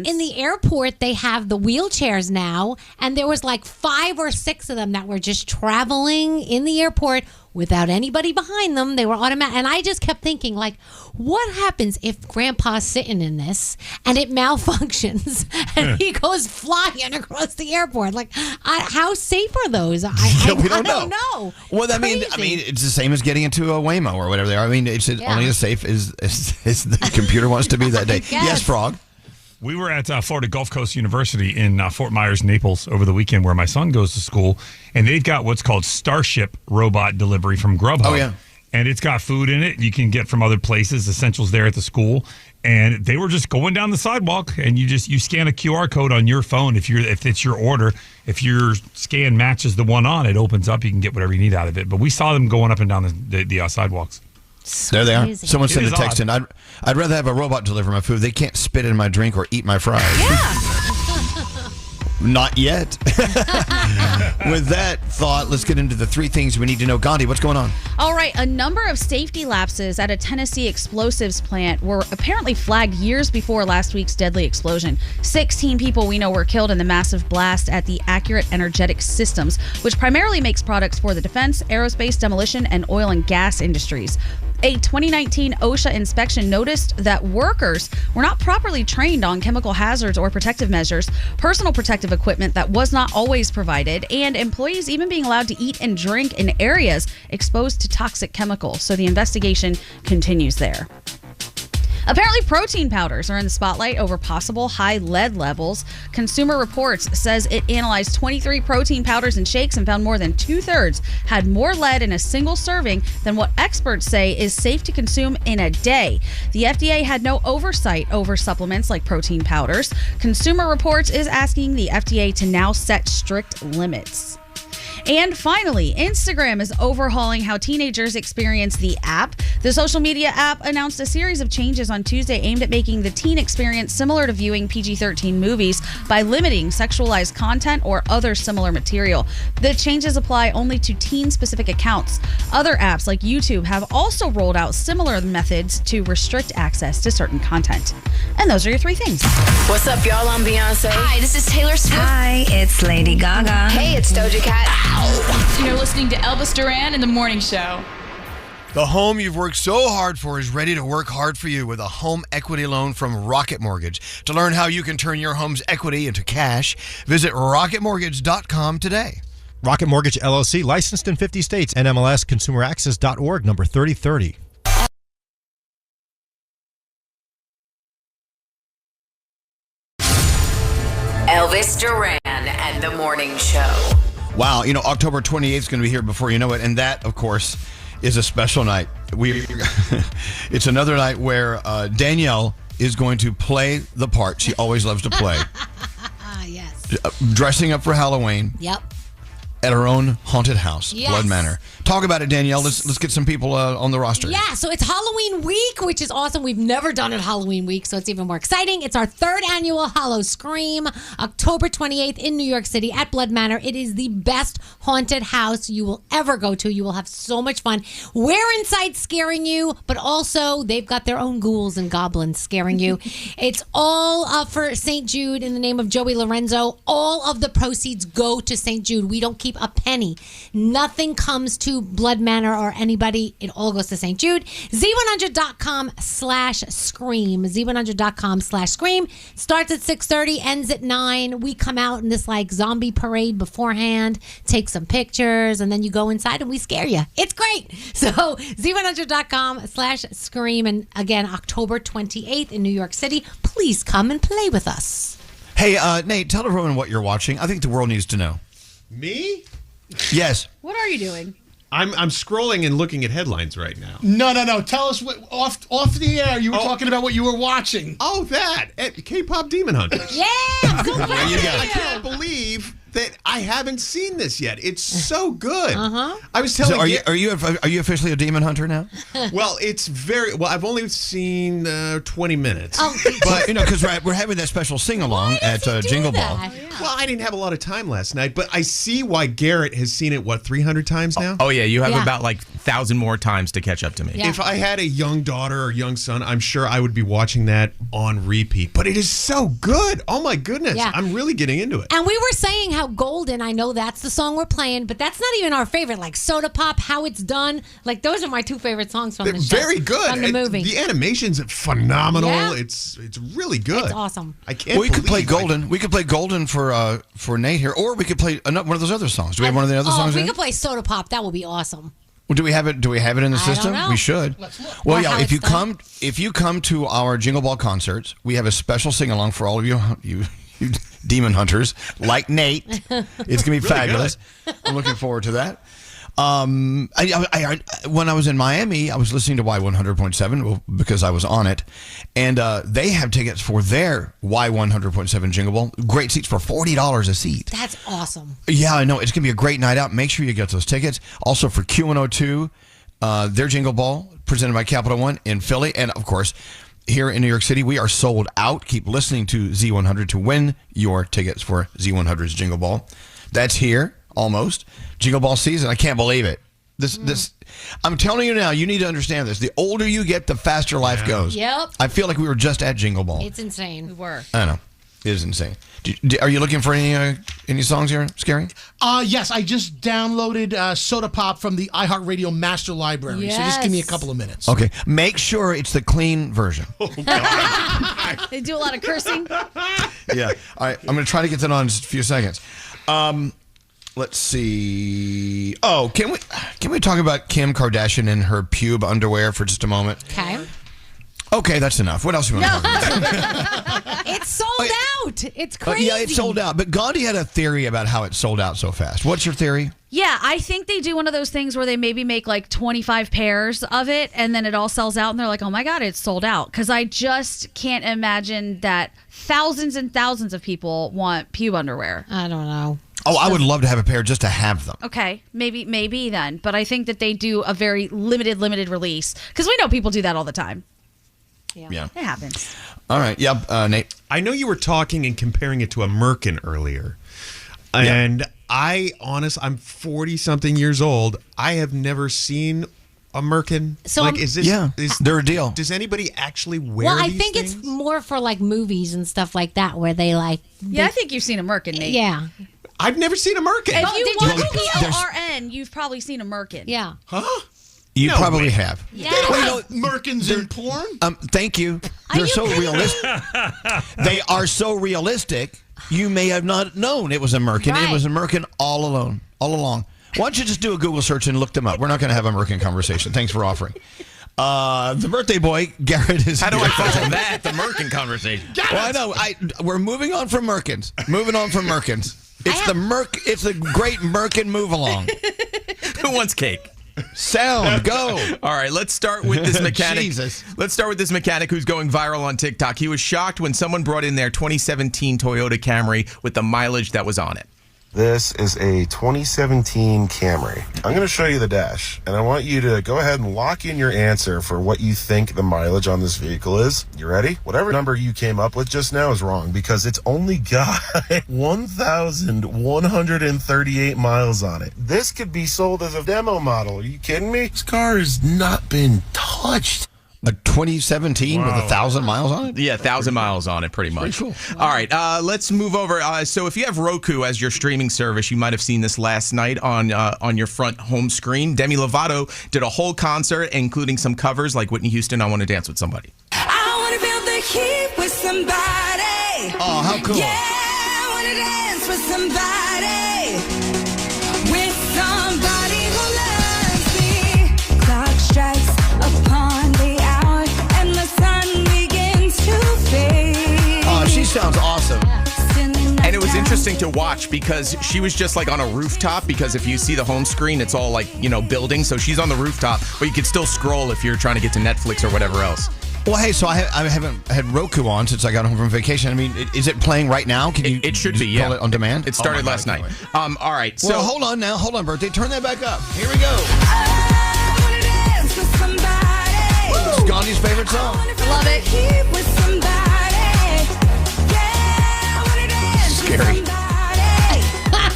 in the airport, they have the wheelchairs now, and there was like 5 or 6 of them that were just traveling in the airport without anybody behind them. They were automatic. And I just kept thinking, like, what happens if Grandpa's sitting in this and it malfunctions and he goes flying across the airport? Like, how safe are those? We don't know. Well, I mean, it's the same as getting into a Waymo or whatever they are. I mean, it's only as safe as the computer wants to be that day. Yes, Frog. We were at Florida Gulf Coast University in Fort Myers, Naples over the weekend where my son goes to school, and they've got what's called Starship robot delivery from Grubhub. Oh, yeah. and it's got food in it you can get from other places, essentials there at the school. And they were just going down the sidewalk, and you scan a QR code on your phone if it's your order. If your scan matches the one on, it opens up. You can get whatever you need out of it. But we saw them going up and down the sidewalks. There they are. Someone sent a text in. I'd rather have a robot deliver my food. They can't spit in my drink or eat my fries. Yeah. Not yet. With that thought, let's get into the 3 things we need to know. Gandhi, what's going on? All right, a number of safety lapses at a Tennessee explosives plant were apparently flagged years before last week's deadly explosion. 16 people we know were killed in the massive blast at the Accurate Energetic Systems, which primarily makes products for the defense, aerospace, demolition, and oil and gas industries. A 2019 OSHA inspection noticed that workers were not properly trained on chemical hazards or protective measures, personal protective equipment that was not always provided, and employees even being allowed to eat and drink in areas exposed to toxic chemicals. So the investigation continues there. Apparently, protein powders are in the spotlight over possible high lead levels. Consumer Reports says it analyzed 23 protein powders and shakes and found more than 2/3 had more lead in a single serving than what experts say is safe to consume in a day. The FDA had no oversight over supplements like protein powders. Consumer Reports is asking the FDA to now set strict limits. And finally, Instagram is overhauling how teenagers experience the app. The social media app announced a series of changes on Tuesday aimed at making the teen experience similar to viewing PG-13 movies by limiting sexualized content or other similar material. The changes apply only to teen-specific accounts. Other apps like YouTube have also rolled out similar methods to restrict access to certain content. And those are your 3 things. What's up, y'all? I'm Beyonce. Hi, this is Taylor Swift. Hi, it's Lady Gaga. Hey, it's Doja Cat. You're listening to Elvis Duran in the Morning Show. The home you've worked so hard for is ready to work hard for you with a home equity loan from Rocket Mortgage. To learn how you can turn your home's equity into cash, visit rocketmortgage.com today. Rocket Mortgage LLC, licensed in 50 states. NMLS consumeraccess.org, number 3030. Elvis Duran and the Morning Show. Wow, October 28th is going to be here before you know it, and that, of course, is a special night. It's another night where Danielle is going to play the part she always loves to play. Yes. Dressing up for Halloween. Yep. At her own haunted house, Yes. Blood Manor. Talk about it, Danielle. Let's get some people on the roster. Yeah, so it's Halloween week, which is awesome. We've never done it Halloween week, so it's even more exciting. It's our 3rd annual Hallow Scream, October 28th in New York City at Blood Manor. It is the best haunted house you will ever go to. You will have so much fun. We're inside scaring you, but also they've got their own ghouls and goblins scaring you. It's all for St. Jude in the name of Joey Lorenzo. All of the proceeds go to St. Jude. We don't keep a penny. Nothing comes to Blood Manor or anybody. It all goes to St. Jude. Z100.com/scream. Z100.com/scream. Starts at 6:30, ends at 9. We come out in this zombie parade beforehand, take some pictures, and then you go inside and we scare you. It's great. So Z100.com/scream. And again, October 28th in New York City. Please come and play with us. Hey, Nate, tell everyone what you're watching. I think the world needs to know. Me? Yes. What are you doing? I'm scrolling and looking at headlines right now. No. Tell us what off the air. You were talking about what you were watching. Oh, that K-pop Demon Hunters. Yeah. There you go. I can't believe that I haven't seen this yet. It's so good. I was telling. So are you officially a demon hunter now? Well, it's I've only seen 20 minutes. Oh, but because we're having that special sing along at Jingle Ball. Yeah. Well, I didn't have a lot of time last night, but I see why Garrett has seen it 300 times now. Oh yeah, you have about 1,000 more times to catch up to me. Yeah. If I had a young daughter or young son, I'm sure I would be watching that on repeat. But it is so good. Oh my goodness. Yeah. I'm really getting into it. And we were saying how Golden, I know that's the song we're playing, but that's not even our favorite. Soda Pop, How It's Done. Those are my 2 favorite songs from They're the show. very good. From the movie. The animation's phenomenal. Yeah. It's really good. It's awesome. I can't We could play believe Golden. We could play Golden for Nate here, or we could play one of those other songs. Do we have one of the other songs? We in? could play Soda Pop. That would be awesome. Well, do we have it? Do we have it in the I don't system? know. We should. Let's look. Well, Or yeah. How If It's you come to our Jingle Ball concerts, we have a special sing along for all of you demon hunters like Nate. It's gonna be fabulous. I'm looking forward to that. When I was in Miami, I was listening to Y100.7 because I was on it, and they have tickets for their Y100.7 Jingle Ball. Great seats for $40 a seat. That's awesome. Yeah, I know. It's going to be a great night out. Make sure you get those tickets. Also for Q102, their Jingle Ball presented by Capital One in Philly, and of course, here in New York City, we are sold out. Keep listening to Z100 to win your tickets for Z100's Jingle Ball. That's here. Almost. Jingle Ball season. I can't believe it. This. I'm telling you now, you need to understand this. The older you get, the faster life goes. Yep. I feel like we were just at Jingle Ball. It's insane. We were. I know. It is insane. Are you looking for any songs here, Scary? Yes, I just downloaded Soda Pop from the iHeartRadio Master Library. So just give me a couple of minutes. Okay. Make sure it's the clean version. They do a lot of cursing. Yeah. All right. I'm going to try to get that on in just a few seconds. Let's see. Oh, can we talk about Kim Kardashian and her pube underwear for just a moment? Okay, that's enough. What else do you want to talk about? It's sold out. It's crazy. Yeah, it's sold out. But Gandhi had a theory about how it sold out so fast. What's your theory? Yeah, I think they do one of those things where they maybe make like 25 pairs of it and then it all sells out and they're like, oh my God, it's sold out. Because I just can't imagine that thousands and thousands of people want pube underwear. I don't know. Oh, I would love to have a pair just to have them. Okay, maybe then. But I think that they do a very limited release. Because we know people do that all the time. Yeah. It happens. All right. Yep. Nate. I know you were talking and comparing it to a Merkin earlier. And I'm 40-something years old. I have never seen a Merkin. So like, is this? Yeah, they're a deal. Does anybody actually wear Well, I these think things? it's more for like movies and stuff like that where they like. Yeah, I think you've seen a Merkin, Nate. Yeah. I've never seen a Merkin. If you Well, watch there's- PLRN, you've probably seen a Merkin. Yeah. Huh? You No probably way. have. Yeah. Merkins in porn? Thank you. They're so realistic. They are so realistic. You may have not known it was a Merkin. Right. It was a Merkin all along. Why don't you just do a Google search and look them up? We're not going to have a Merkin conversation. Thanks for offering. The birthday boy, Garrett, is. How do I follow that? The Merkin conversation. Well, I know. We're moving on from Merkins. It's the great Merkin move along. Who wants cake? Sound, go. All right, let's start with this mechanic. Jesus. Let's start with this mechanic who's going viral on TikTok. He was shocked when someone brought in their 2017 Toyota Camry with the mileage that was on it. This is a 2017 Camry. I'm going to show you the dash, and I want you to go ahead and lock in your answer for what you think the mileage on this vehicle is. You ready? Whatever number you came up with just now is wrong because it's only got 1,138 miles on it. This could be sold as a demo model. Are you kidding me? This car has not been touched. A 2017 with 1,000 miles on it? Yeah, 1,000 miles on it, pretty much. Pretty cool. All right, let's move over. So if you have Roku as your streaming service, you might have seen this last night on your front home screen. Demi Lovato did a whole concert, including some covers like Whitney Houston, I Want to Dance with Somebody. I want to feel the heat with somebody. Oh, how cool. Yeah, I want to dance with somebody. With somebody who loves me. Clock strikes upon the hour and the sun begins to fade. Oh, she sounds awesome. And it was interesting to watch because she was just like on a rooftop, because if you see the home screen, it's all like, buildings. So she's on the rooftop, but you could still scroll if you're trying to get to Netflix or whatever else. Well, hey, so I haven't had Roku on since I got home from vacation. I mean, is it playing right now? Can you? It should just be, yeah. Pull it on demand? It started Oh my last God, I night. can't wait. All right. So Well, hold on now. Hold on, birthday. Turn that back up. Here we go. I want to dance with somebody. This is Gandhi's favorite song. Love it. Heat with somebody. Yeah, I want to dance with Scary. somebody.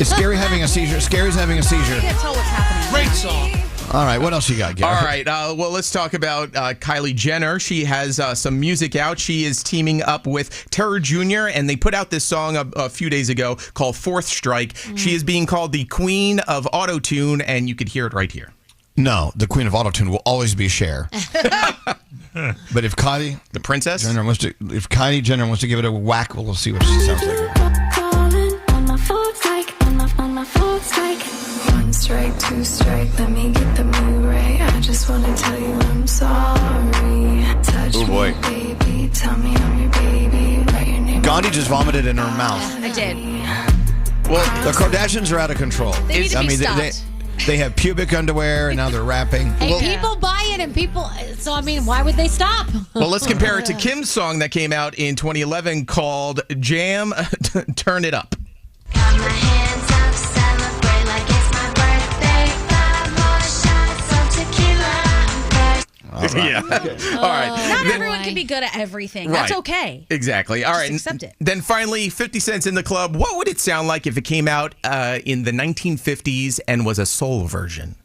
Is Scary having a seizure? Scary's having a seizure. I can't tell what's happening. Great song. All right, what else you got, Garrett? All right. Well, let's talk about Kylie Jenner. She has some music out. She is teaming up with Terror Jr., and they put out this song a few days ago called Fourth Strike. She is being called the Queen of Autotune, and you could hear it right here. No, the Queen of Autotune will always be Cher. But if Kylie, the princess, Jenner wants to give it a whack, we'll see what she sounds like. On my fourth strike, on my fourth strike. One strike, two strike, let me get the mood right. I just wanna tell you I'm sorry. Touch boy. me, baby, tell me I'm your baby. Write your name. Gandhi just vomited in her mouth. I did. Well, the Kardashians are out of control. They need to be stopped. They have pubic underwear, and now they're rapping. Hey, people buy it, and people. So I mean, why would they stop? Well, let's compare it to Kim's song that came out in 2011 called "Jam, Turn It Up." Got my hands up, celebrate like it's my birthday. 5 more shots of tequila. All right. Yeah. All right. Not Then- everyone can be good at everything. That's Right. okay. Exactly. All right. Just accept it. Then finally, 50 Cent's in the club. What would it sound like if it came out in the 1950s and was a soul version?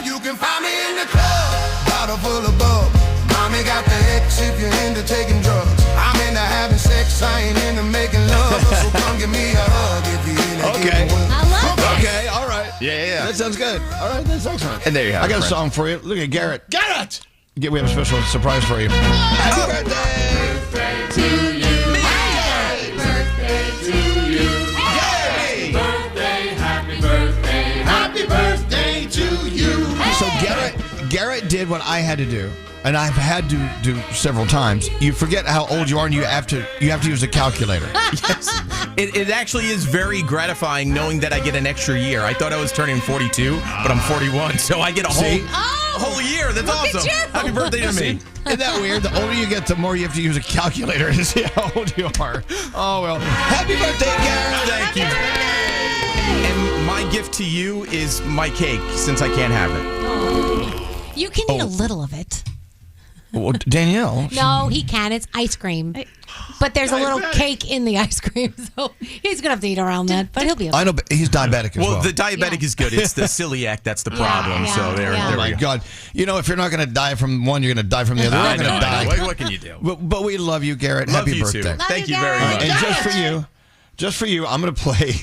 You can find me in the club, bottle full of bub. Mommy got the X if you're into taking drugs. I'm into having sex, I ain't into making love. So come give me a hug if you're into Okay. I love it. Okay, all right. Yeah. That sounds good. All right, that's excellent. And there you have I it, got a friends. song for you. Look at Garrett. Garrett! We have a special surprise for you. Happy birthday! Happy birthday to you. So Garrett did what I had to do, and I've had to do several times. You forget how old you are, and you have to use a calculator. Yes. It actually is very gratifying knowing that I get an extra year. I thought I was turning 42, but I'm 41, so I get a whole year. That's Look at awesome. you. Happy birthday to me. Isn't that weird? The older you get, the more you have to use a calculator to see how old you are. Oh, well. Happy birthday, Garrett. Thank you. And my gift to you is my cake, since I can't have it. You can eat a little of it. Well, Danielle. No, he can. It's ice cream. But there's a little cake in the ice cream, so he's going to have to eat around that, but he'll be okay. I know, but he's diabetic as well. Well, the diabetic is good. It's the celiac that's the problem. So there Oh, my we go. God. You know, if you're not going to die from one, you're going to die from the other. We're I not going to know. die. What can you do? But we love you, Garrett. Love Happy you birthday. too. Thank you very All right, much. and just for you, I'm going to play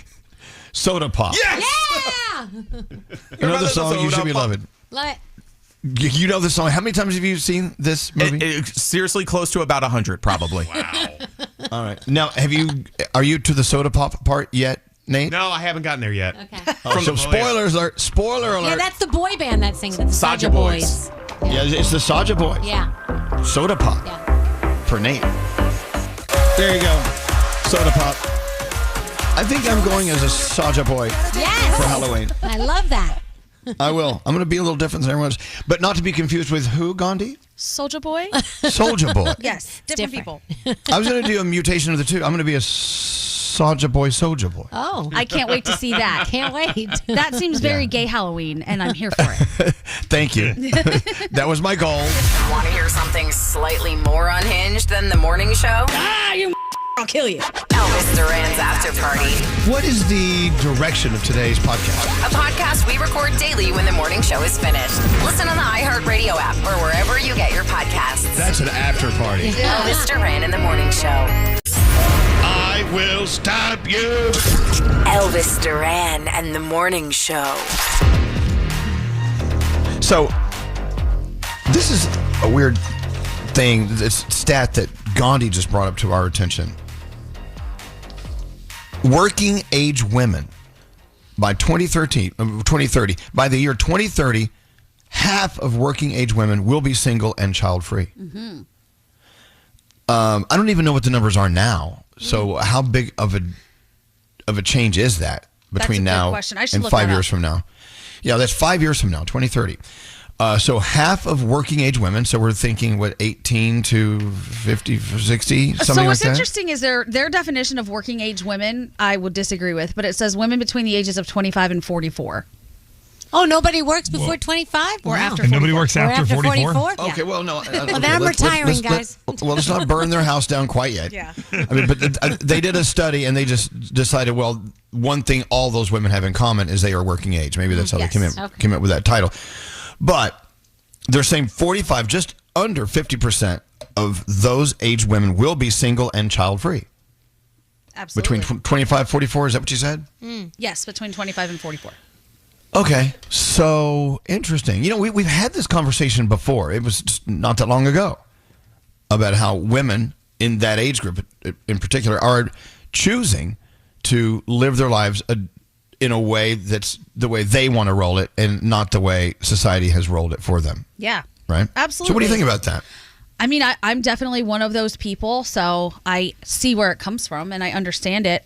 Soda Pop. Yes! Yeah! Another song you should be Pop. loving. Let- You know this song. How many times have you seen this movie? Seriously, close to about 100, probably. All right. Now, are you to the Soda Pop part yet, Nate? No, I haven't gotten there yet. Okay. So spoiler alert. Yeah, that's the boy band that sings it. The Saja Saja Boys. Yeah, it's the Saja Boys. Yeah. Soda Pop. Yeah. For Nate. There you go. Soda Pop. I think I'm going as a Saja Boy Yes. for Halloween. I love that. I will. I'm going to be a little different than everyone else. But not to be confused with who, Gandhi? Soldier Boy? Soldier Boy. Yes, different people. I was going to do a mutation of the two. I'm going to be a Saja Boy, Soldier Boy. Oh. I can't wait to see that. Can't wait. That seems very gay Halloween, and I'm here for it. Thank you. That was my goal. Want to hear something slightly more unhinged than the morning show? I'll kill you. Elvis Duran's After Party. What is the direction of today's podcast? A podcast we record daily when the morning show is finished. Listen on the iHeartRadio app or wherever you get your podcasts. That's an after party. Elvis Duran and the Morning Show. I will stop you. Elvis Duran and the Morning Show. So, this is a weird thing, this stat that Gandhi just brought up to our attention. Working age women by 2030, by the year 2030, half of working age women will be single and child free. Mm-hmm. I don't even know what the numbers are now. So how big of a change is that between That's a good now question. I should and look 5 that years up. from now? Yeah, that's 5 years from now, 2030. So half of working age women, so we're thinking, 18 to 50, 60, something So like what's that? interesting is their definition of working age women, I would disagree with, but it says women between the ages of 25 and 44. Oh, nobody works before 25? Or after And nobody 44. works Or after 44? 44? Okay, well, no. Well, then I'm retiring, guys. Let's not burn their house down quite yet. Yeah. I mean, but they did a study and they just decided, well, one thing all those women have in common is they are working age. Maybe that's how Yes. they came up with that title. But they're saying 45, just under 50% of those age women will be single and child free. Absolutely. Between 25, 44, is that what you said? Yes, between 25 and 44. Okay, so interesting. You know, we've had this conversation before. It was just not that long ago about how women in that age group in particular are choosing to live their lives in a way that's the way they want to roll it and not the way society has rolled it for them. Yeah. Right? Absolutely. So what do you think about that? I mean, I'm definitely one of those people, so I see where it comes from and I understand it.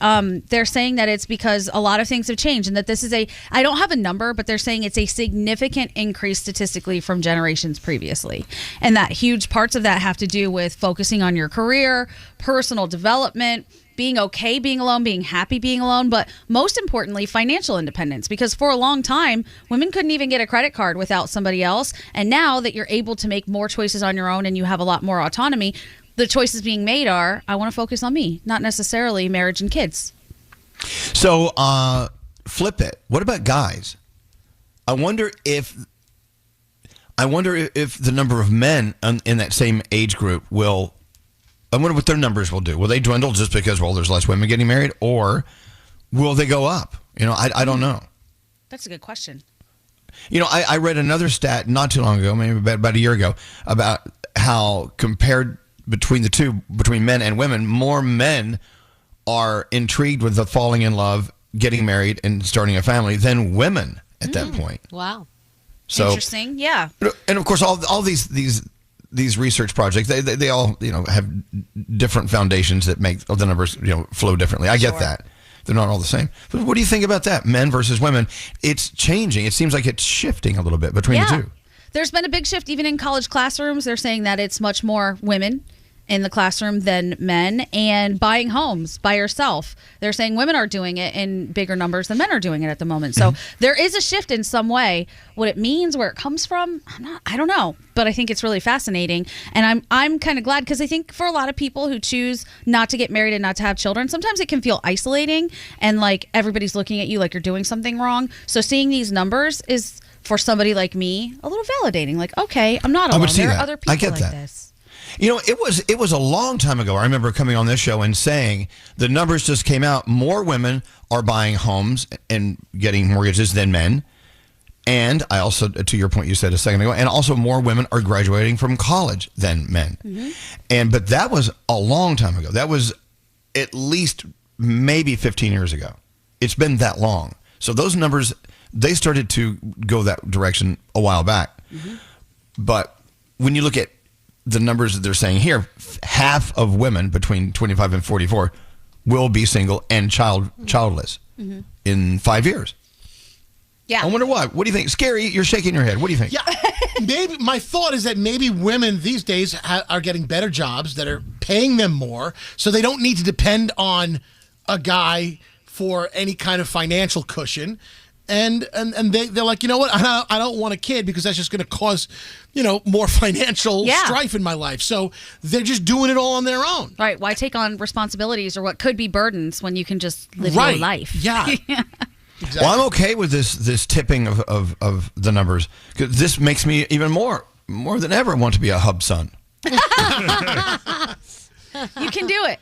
They're saying that it's because a lot of things have changed and that this is I don't have a number, but they're saying it's a significant increase statistically from generations previously. And that huge parts of that have to do with focusing on your career, personal development, being okay being alone, being happy being alone, but most importantly, financial independence. Because for a long time, women couldn't even get a credit card without somebody else. And now that you're able to make more choices on your own and you have a lot more autonomy, the choices being made are, I want to focus on me, not necessarily marriage and kids. So flip it. What about guys? I wonder if the number of men in that same age group will, I wonder what their numbers will do. Will they dwindle just because, well, there's less women getting married, or will they go up? I don't know. That's a good question. I read another stat not too long ago, maybe about a year ago, about how compared between men and women, more men are intrigued with the falling in love, getting married, and starting a family than women at that point. Wow. So interesting. Yeah. And of course, all these research projects, they all have different foundations that make the numbers flow differently. I get that. They're not all the same. But what do you think about that? Men versus women. It's changing. It seems like it's shifting a little bit between the two. There's been a big shift even in college classrooms. They're saying that it's much more women in the classroom than men, and buying homes by yourself. They're saying women are doing it in bigger numbers than men are doing it at the moment. So there is a shift in some way. What it means, where it comes from, I don't know, but I think it's really fascinating. And I'm kind of glad, because I think for a lot of people who choose not to get married and not to have children, sometimes it can feel isolating and like everybody's looking at you like you're doing something wrong. So seeing these numbers is, for somebody like me, a little validating. Like, okay, I'm not alone. There are other people like this. It was a long time ago. I remember coming on this show and saying the numbers just came out. More women are buying homes and getting mortgages than men. And I also, to your point you said a second ago, and also more women are graduating from college than men. But that was a long time ago. That was at least maybe 15 years ago. It's been that long. So those numbers, they started to go that direction a while back. But when you look at the numbers that they're saying here, half of women between 25 and 44 will be single and childless in 5 years. Yeah. I wonder why. What do you think? Scary, you're shaking your head. What do you think? Yeah. Maybe my thought is that maybe women these days are getting better jobs that are paying them more, so they don't need to depend on a guy for any kind of financial cushion. And they're like, you know what? I don't want a kid because that's just going to cause, more financial strife in my life. So they're just doing it all on their own. Right. Why take on responsibilities or what could be burdens when you can just live your life? Yeah. Exactly. Well, I'm okay with this tipping of the numbers, because this makes me even more than ever want to be a Hubson. You can do it.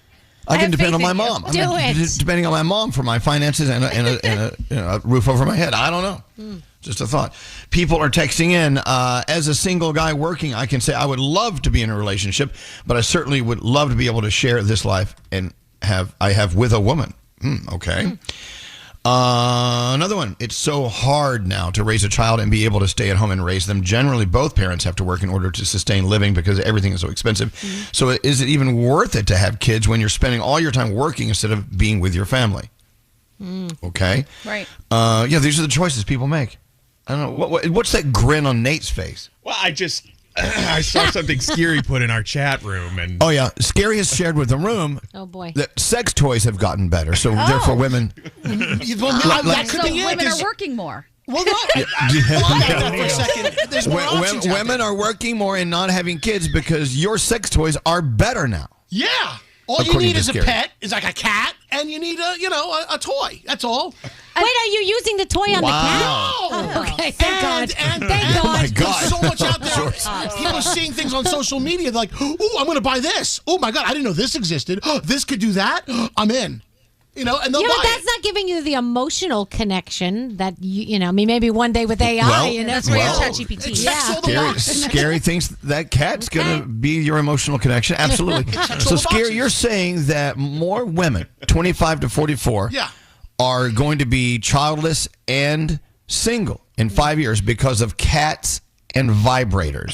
I can depend on my mom. Depending on my mom for my finances and a roof over my head. I don't know. Just a thought. People are texting in. As a single guy working, I can say I would love to be in a relationship, but I certainly would love to be able to share this life and have with a woman. Okay. Another one. It's so hard now to raise a child and be able to stay at home and raise them. Generally, both parents have to work in order to sustain living because everything is so expensive. So is it even worth it to have kids when you're spending all your time working instead of being with your family? Okay. Right. These are the choices people make. I don't know. What's that grin on Nate's face? Well, I saw something Scary put in our chat room, and Scary has shared with the room. Oh boy, that sex toys have gotten better, so therefore women. That could be it. Women are working more. Well, for a second. There's more options out women are working more and not having kids because your sex toys are better now. Yeah. All you need is a pet, is like a cat, and you need a toy. That's all. Wait, are you using the toy on the cat? Oh, okay, thank God. Thank God. Oh my God. There's so much out there. People are seeing things on social media like, "Ooh, I'm going to buy this. Oh my God, I didn't know this existed. This could do that. I'm in." And they'll buy but that's not giving you the emotional connection that maybe one day with AI. That's where your ChatGPT. Scary thinks that cat's going to be your emotional connection. Absolutely. So Scary, you're saying that more women, 25 to 44, are going to be childless and single in 5 years because of cats and vibrators.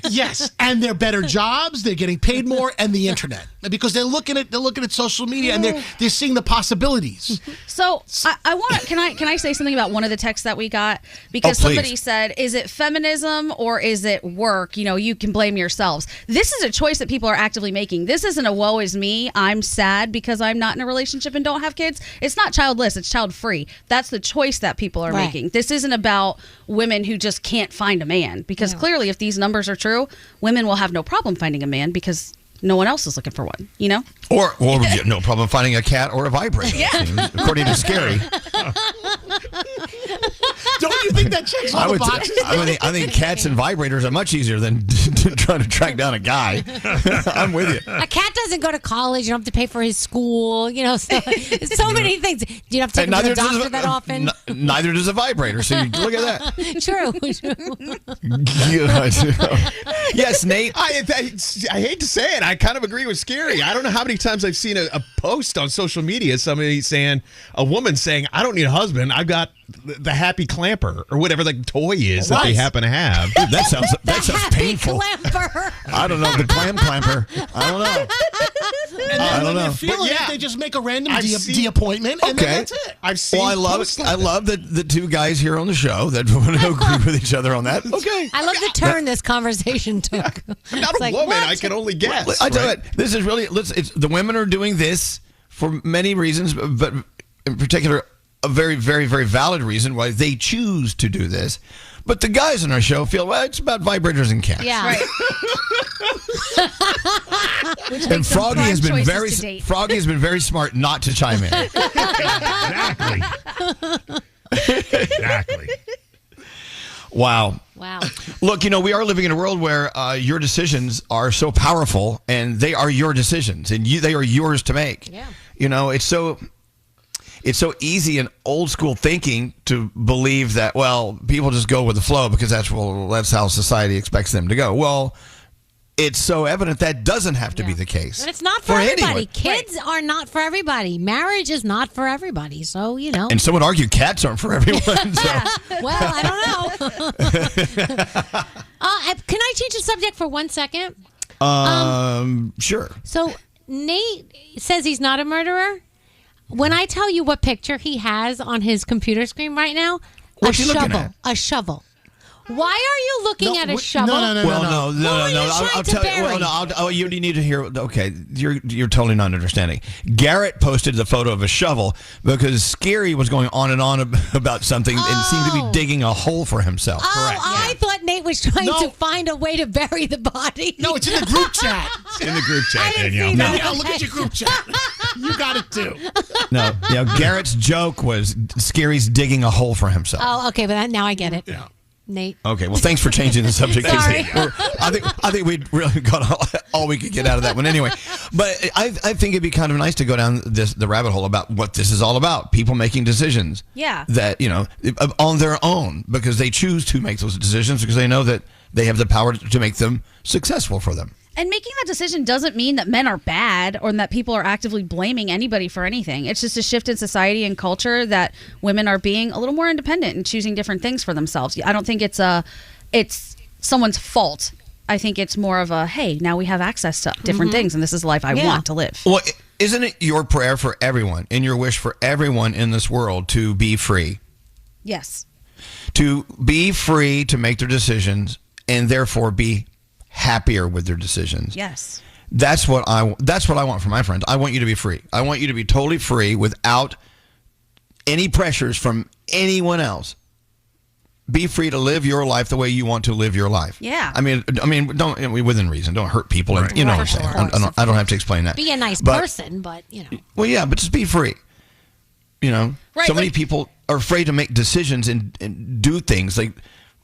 Yes, and they're better jobs, they're getting paid more, and the internet. Because they're looking at social media and they're seeing the possibilities. So I want. Can I say something about one of the texts that we got? Because somebody said, "Is it feminism or is it work? You can blame yourselves." This is a choice that people are actively making. This isn't a woe is me. I'm sad because I'm not in a relationship and don't have kids. It's not childless. It's child free. That's the choice that people are making. This isn't about women who just can't find a man. Because clearly, if these numbers are true, women will have no problem finding a man because no one else is looking for one, Or no problem finding a cat or a vibrator, according to Scary. Don't you think that checks all the boxes? I think cats and vibrators are much easier than trying to track down a guy. I'm with you. A cat doesn't go to college. You don't have to pay for his school. So many things. You don't have to take him to the doctor that often. Neither does a vibrator. So you look at that. True. Yes, Nate. I hate to say it. I kind of agree with Scary. I don't know how many times I've seen a post on social media, a woman saying, "I don't need a husband. I've got the happy clamper," or whatever the toy is that they happen to have. Dude, that sounds painful. Clamper. I don't know, the clamper. I don't know. And then when they're feeling it, they just make a random appointment, and then that's it. I've seen. Well, I love that the two guys here on the show that agree with each other on that. Okay. I love the turn this conversation took. Not a woman. I can only guess. I tell you what, this is really. It's the women are doing this for many reasons, but in particular, a very, very, very valid reason why they choose to do this. But the guys on our show feel, well, it's about vibrators and cats. Yeah. And Froggy has been very smart not to chime in. Exactly. Wow. Wow. Look, we are living in a world where your decisions are so powerful, and they are your decisions, and they are yours to make. Yeah. It's so easy in old school thinking to believe that, well, people just go with the flow because that's how society expects them to go. Well, it's so evident that doesn't have to be the case. And it's not for everybody. Anyone. Kids are not for everybody. Marriage is not for everybody. So, And some would argue cats aren't for everyone. So. Well, I don't know. Can I change the subject for 1 second? Sure. So Nate says he's not a murderer. When I tell you what picture he has on his computer screen right now, What's he looking at? A shovel. Why are you looking at a shovel? No. I'll tell you. Well, no. You need to hear. Okay, you're totally not understanding. Garrett posted the photo of a shovel because Scary was going on and on about something and seemed to be digging a hole for himself. Correct. I thought Nate was trying to find a way to bury the body. No, it's in the group chat. It's in the group chat, Danielle. Danielle, look at your group chat. You got it too. No, Garrett's joke was Scary's digging a hole for himself. Oh, okay, but now I get it. Yeah. Nate. Okay, well, thanks for changing the subject. Sorry. I think we really got all we could get out of that one anyway. But I think it'd be kind of nice to go down the rabbit hole about what this is all about. People making decisions. Yeah. That, on their own because they choose to make those decisions because they know that they have the power to make them successful for them. And making that decision doesn't mean that men are bad or that people are actively blaming anybody for anything. It's just a shift in society and culture that women are being a little more independent and choosing different things for themselves. I don't think it's someone's fault. I think it's more of a, hey, now we have access to different things, and this is the life I want to live. Well, isn't it your prayer for everyone and your wish for everyone in this world to be free? Yes. To be free to make their decisions and therefore be happier with their decisions. Yes. That's what I want for my friends. I want you to be free. I want you to be totally free without any pressures from anyone else. Be free to live your life the way you want to live your life. Yeah. I mean, don't within reason. Don't hurt people. Right. You know what I'm saying. I don't have to explain that. Be a nice person, but Well, yeah, but just be free. Right, so many people are afraid to make decisions and do things like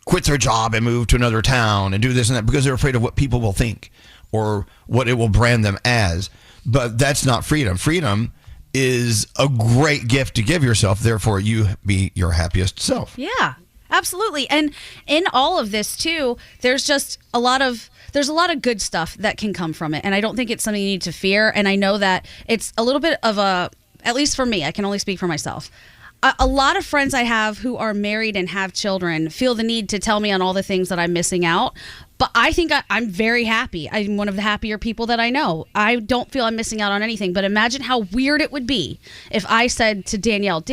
quit their job and move to another town and do this and that because they're afraid of what people will think or what it will brand them as. But that's not freedom. Freedom is a great gift to give yourself. Therefore, you be your happiest self. Yeah, absolutely. And in all of this, too, there's a lot of good stuff that can come from it. And I don't think it's something you need to fear. And I know that it's a little bit of at least for me, I can only speak for myself. a lot of friends I have who are married and have children feel the need to tell me on all the things that I'm missing out. But I think I'm very happy. I'm one of the happier people that I know. I don't feel I'm missing out on anything. But imagine how weird it would be if I said to Danielle,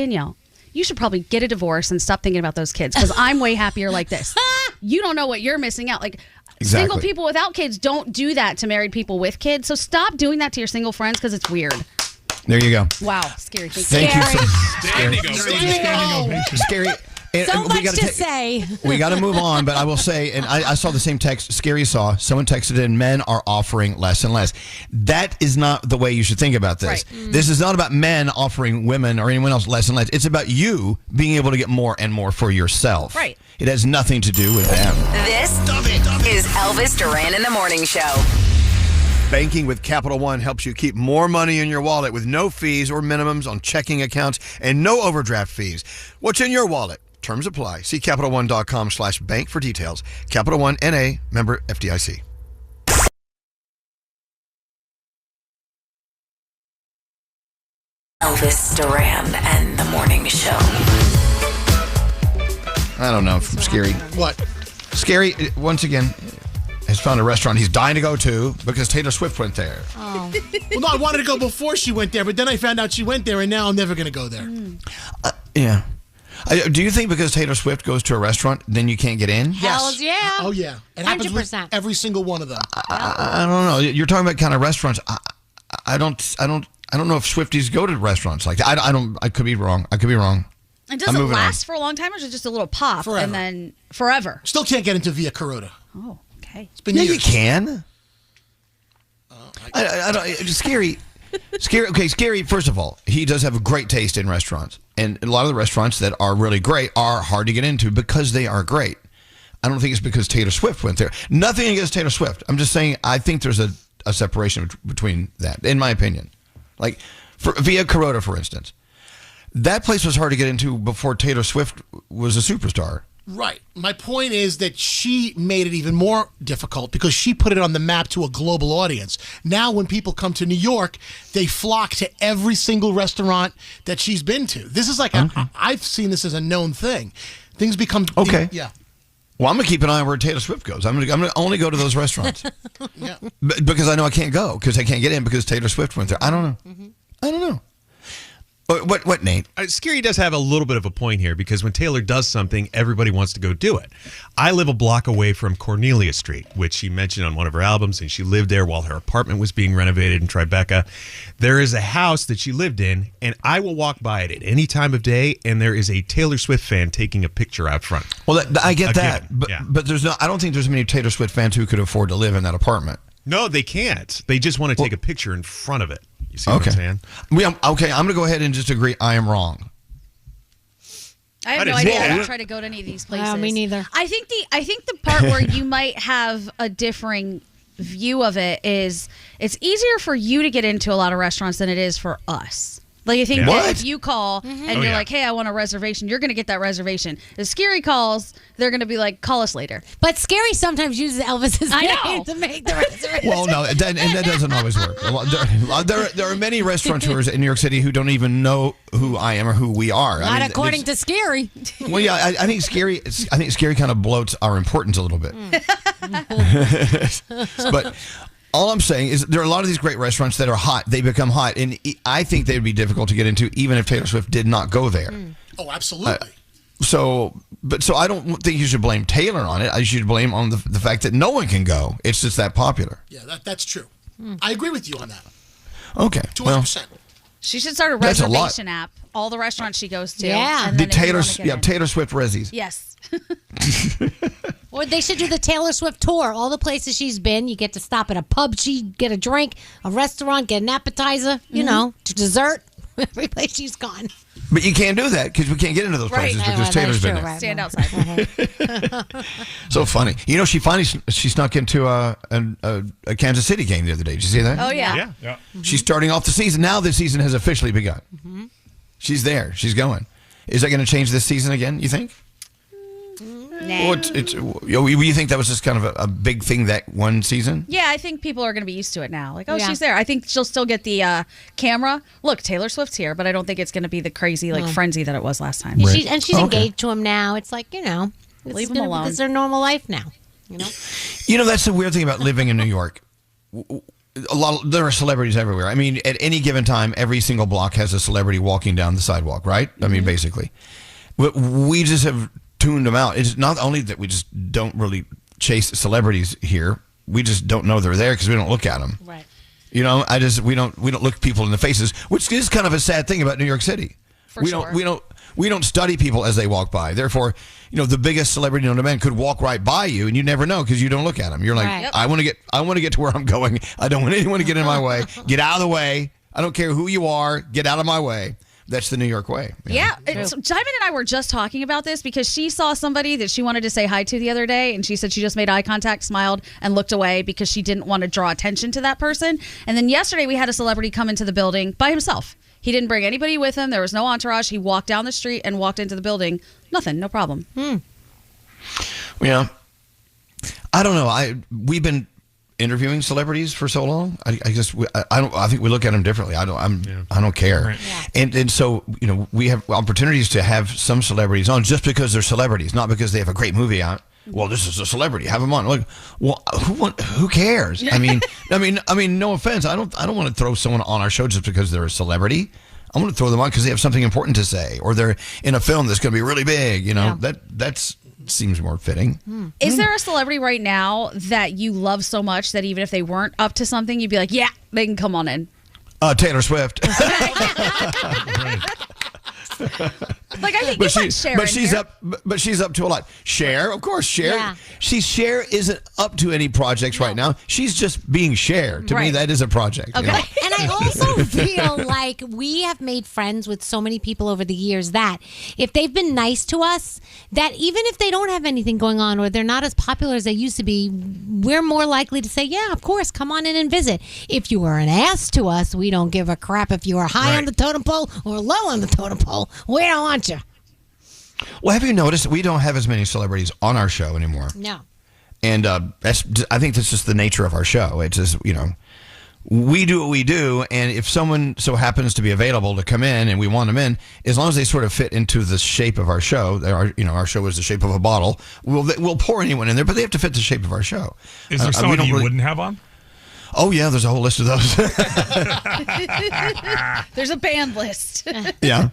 you should probably get a divorce and stop thinking about those kids because I'm way happier like this. You don't know what you're missing out. Like single people without kids don't do that to married people with kids. So stop doing that to your single friends because it's weird. There you go. Wow, scary. Thank you. Scary. And So we much gotta to say. We got to move on, but I will say, and I saw the same text Scary saw. Someone texted in, men are offering less and less. That is not the way you should think about this. Right. This is not about men offering women or anyone else less and less. It's about you being able to get more and more for yourself. Right. It has nothing to do with them. This is Elvis Duran in the Morning Show. Banking with Capital One helps you keep more money in your wallet with no fees or minimums on checking accounts and no overdraft fees. What's in your wallet? Terms apply. See CapitalOne.com/bank for details. Capital One N.A. member FDIC. Elvis Duran and the Morning Show. I don't know. From Scary. What? Scary, once again, has found a restaurant he's dying to go to because Taylor Swift went there. Oh. Well, no, I wanted to go before she went there, but then I found out she went there, and now I'm never going to go there. Yeah. Do you think because Taylor Swift goes to a restaurant, then you can't get in? Hells yeah. Oh, yeah. It happens with 100%. every single one of them. I don't know. You're talking about kind of restaurants. I don't know if Swifties go to restaurants like that. I could be wrong. And does it last for a long time or is it just a little pop and then forever? Still can't get into Via Carota. Oh, okay. It's been Yeah, years. you can. I don't. It's Scary. Okay, Scary. First of all, he does have a great taste in restaurants, and a lot of the restaurants that are really great are hard to get into because they are great. I don't think it's because Taylor Swift went there. Nothing against Taylor Swift. I'm just saying I think there's a separation between that, in my opinion. Like Via Carota, for instance, that place was hard to get into before Taylor Swift was a superstar. Right. My point is that she made it even more difficult because she put it on the map to a global audience. Now when people come to New York, they flock to every single restaurant that she's been to. This is like, I've seen this as a known thing. Things become... Okay. Yeah. Well, I'm going to keep an eye on where Taylor Swift goes. I'm going to only go to those restaurants. Yeah. Because I know I can't go because I can't get in because Taylor Swift went there. I don't know. I don't know. What, Nate? Scary does have a little bit of a point here because when Taylor does something, everybody wants to go do it. I live a block away from Cornelia Street, which she mentioned on one of her albums, and she lived there while her apartment was being renovated in Tribeca. There is a house that she lived in, and I will walk by it at any time of day, and there is a Taylor Swift fan taking a picture out front. Well, I get that, given, yeah. but there's no. I don't think there's many Taylor Swift fans who could afford to live in that apartment. No, they can't. They just want to take a picture in front of it. You see what I'm saying? Okay, I'm going to go ahead and just agree I am wrong. I have no idea. I don't try to go to any of these places. Me neither. I think the part where you might have a differing view of it is it's easier for you to get into a lot of restaurants than it is for us. Like, I think that if you call and you're like, hey, I want a reservation, you're going to get that reservation. If Scary calls, they're going to be like, call us later. But Scary sometimes uses Elvis's name to make the reservation. Well, no, and that doesn't always work. There are many restaurateurs in New York City who don't even know who I am or who we are. Not according to Scary. Well, yeah, I think Scary kind of bloats our importance a little bit. But all I'm saying is there are a lot of these great restaurants that are hot. They become hot, and I think they would be difficult to get into even if Taylor Swift did not go there. Oh, absolutely. So I don't think you should blame Taylor on it. I should blame on the fact that no one can go. It's just that popular. Yeah, that's true. I agree with you on that. Okay. 200%. She should start a That's a lot. reservation app. All the restaurants she goes to. Yeah. And The then if you Taylor wanna get in. Taylor Swift Rezzies. Yes. Or they should do the Taylor Swift tour. All the places she's been, you get to stop at a pub, get a drink, a restaurant, get an appetizer, you know, to dessert. Every place she's gone. But you can't do that because we can't get into those places because Taylor's been there. Right. Stand outside. So funny. You know, she snuck into a Kansas City game the other day. Did you see that? Oh, yeah. Yeah. She's starting off the season. Now the season has officially begun. She's there. She's going. Is that going to change this season again, you think? Well, you think that was just kind of a big thing that one season? Yeah, I think people are going to be used to it now. Like, oh, Yeah. she's there. I think she'll still get the camera. Look, Taylor Swift's here, but I don't think it's going to be the crazy frenzy that it was last time. She's engaged to him now. It's like, Leave him alone. It's their normal life now. That's the weird thing about living in New York. There are celebrities everywhere. I mean, at any given time, every single block has a celebrity walking down the sidewalk, right? I mean, basically. But we just have tuned them out. It's not only that we just don't really chase celebrities here. We just don't know they're there because we don't look at them. Right. We don't look people in the faces, which is kind of a sad thing about New York City. We don't study people as they walk by. Therefore, the biggest celebrity known to man could walk right by you, and you never know because you don't look at them. You're like, Right. I want to get to where I'm going. I don't want anyone to get in my way. Get out of the way. I don't care who you are. Get out of my way. That's the New York way. Yeah. Diamond and I were just talking about this because she saw somebody that she wanted to say hi to the other day, and she said she just made eye contact, smiled, and looked away because she didn't want to draw attention to that person. And then yesterday we had a celebrity come into the building by himself. He didn't bring anybody with him. There was no entourage. He walked down the street and walked into the building. Nothing. No problem. Yeah. I don't know. We've been interviewing celebrities for so long. I think we look at them differently. I don't care. Right. And so, we have opportunities to have some celebrities on just because they're celebrities, not because they have a great movie out. Well, this is a celebrity. Have them on. Like, well, who cares? I mean, no offense. I don't want to throw someone on our show just because they're a celebrity. I want to throw them on because they have something important to say, or they're in a film that's going to be really big. That seems more fitting. Is there a celebrity right now that you love so much that even if they weren't up to something, you'd be like, yeah, they can come on in? Taylor Swift. Like, I think you put Cher in here. But she's up to a lot. Cher, of course, Cher. Yeah. Cher isn't up to any projects right now. She's just being Cher. To me, that is a project. Okay. And I also feel like we have made friends with so many people over the years that if they've been nice to us, that even if they don't have anything going on or they're not as popular as they used to be, we're more likely to say, yeah, of course, come on in and visit. If you are an ass to us, we don't give a crap if you are high on the totem pole or low on the totem pole. We don't want you. Well, have you noticed we don't have as many celebrities on our show anymore? No. And I think that's just the nature of our show. It's just, we do what we do, and if someone so happens to be available to come in and we want them in, as long as they sort of fit into the shape of our show, our show is the shape of a bottle, we'll pour anyone in there, but they have to fit the shape of our show. Is there someone you wouldn't have on? Oh, yeah, there's a whole list of those. There's a band list. Yeah.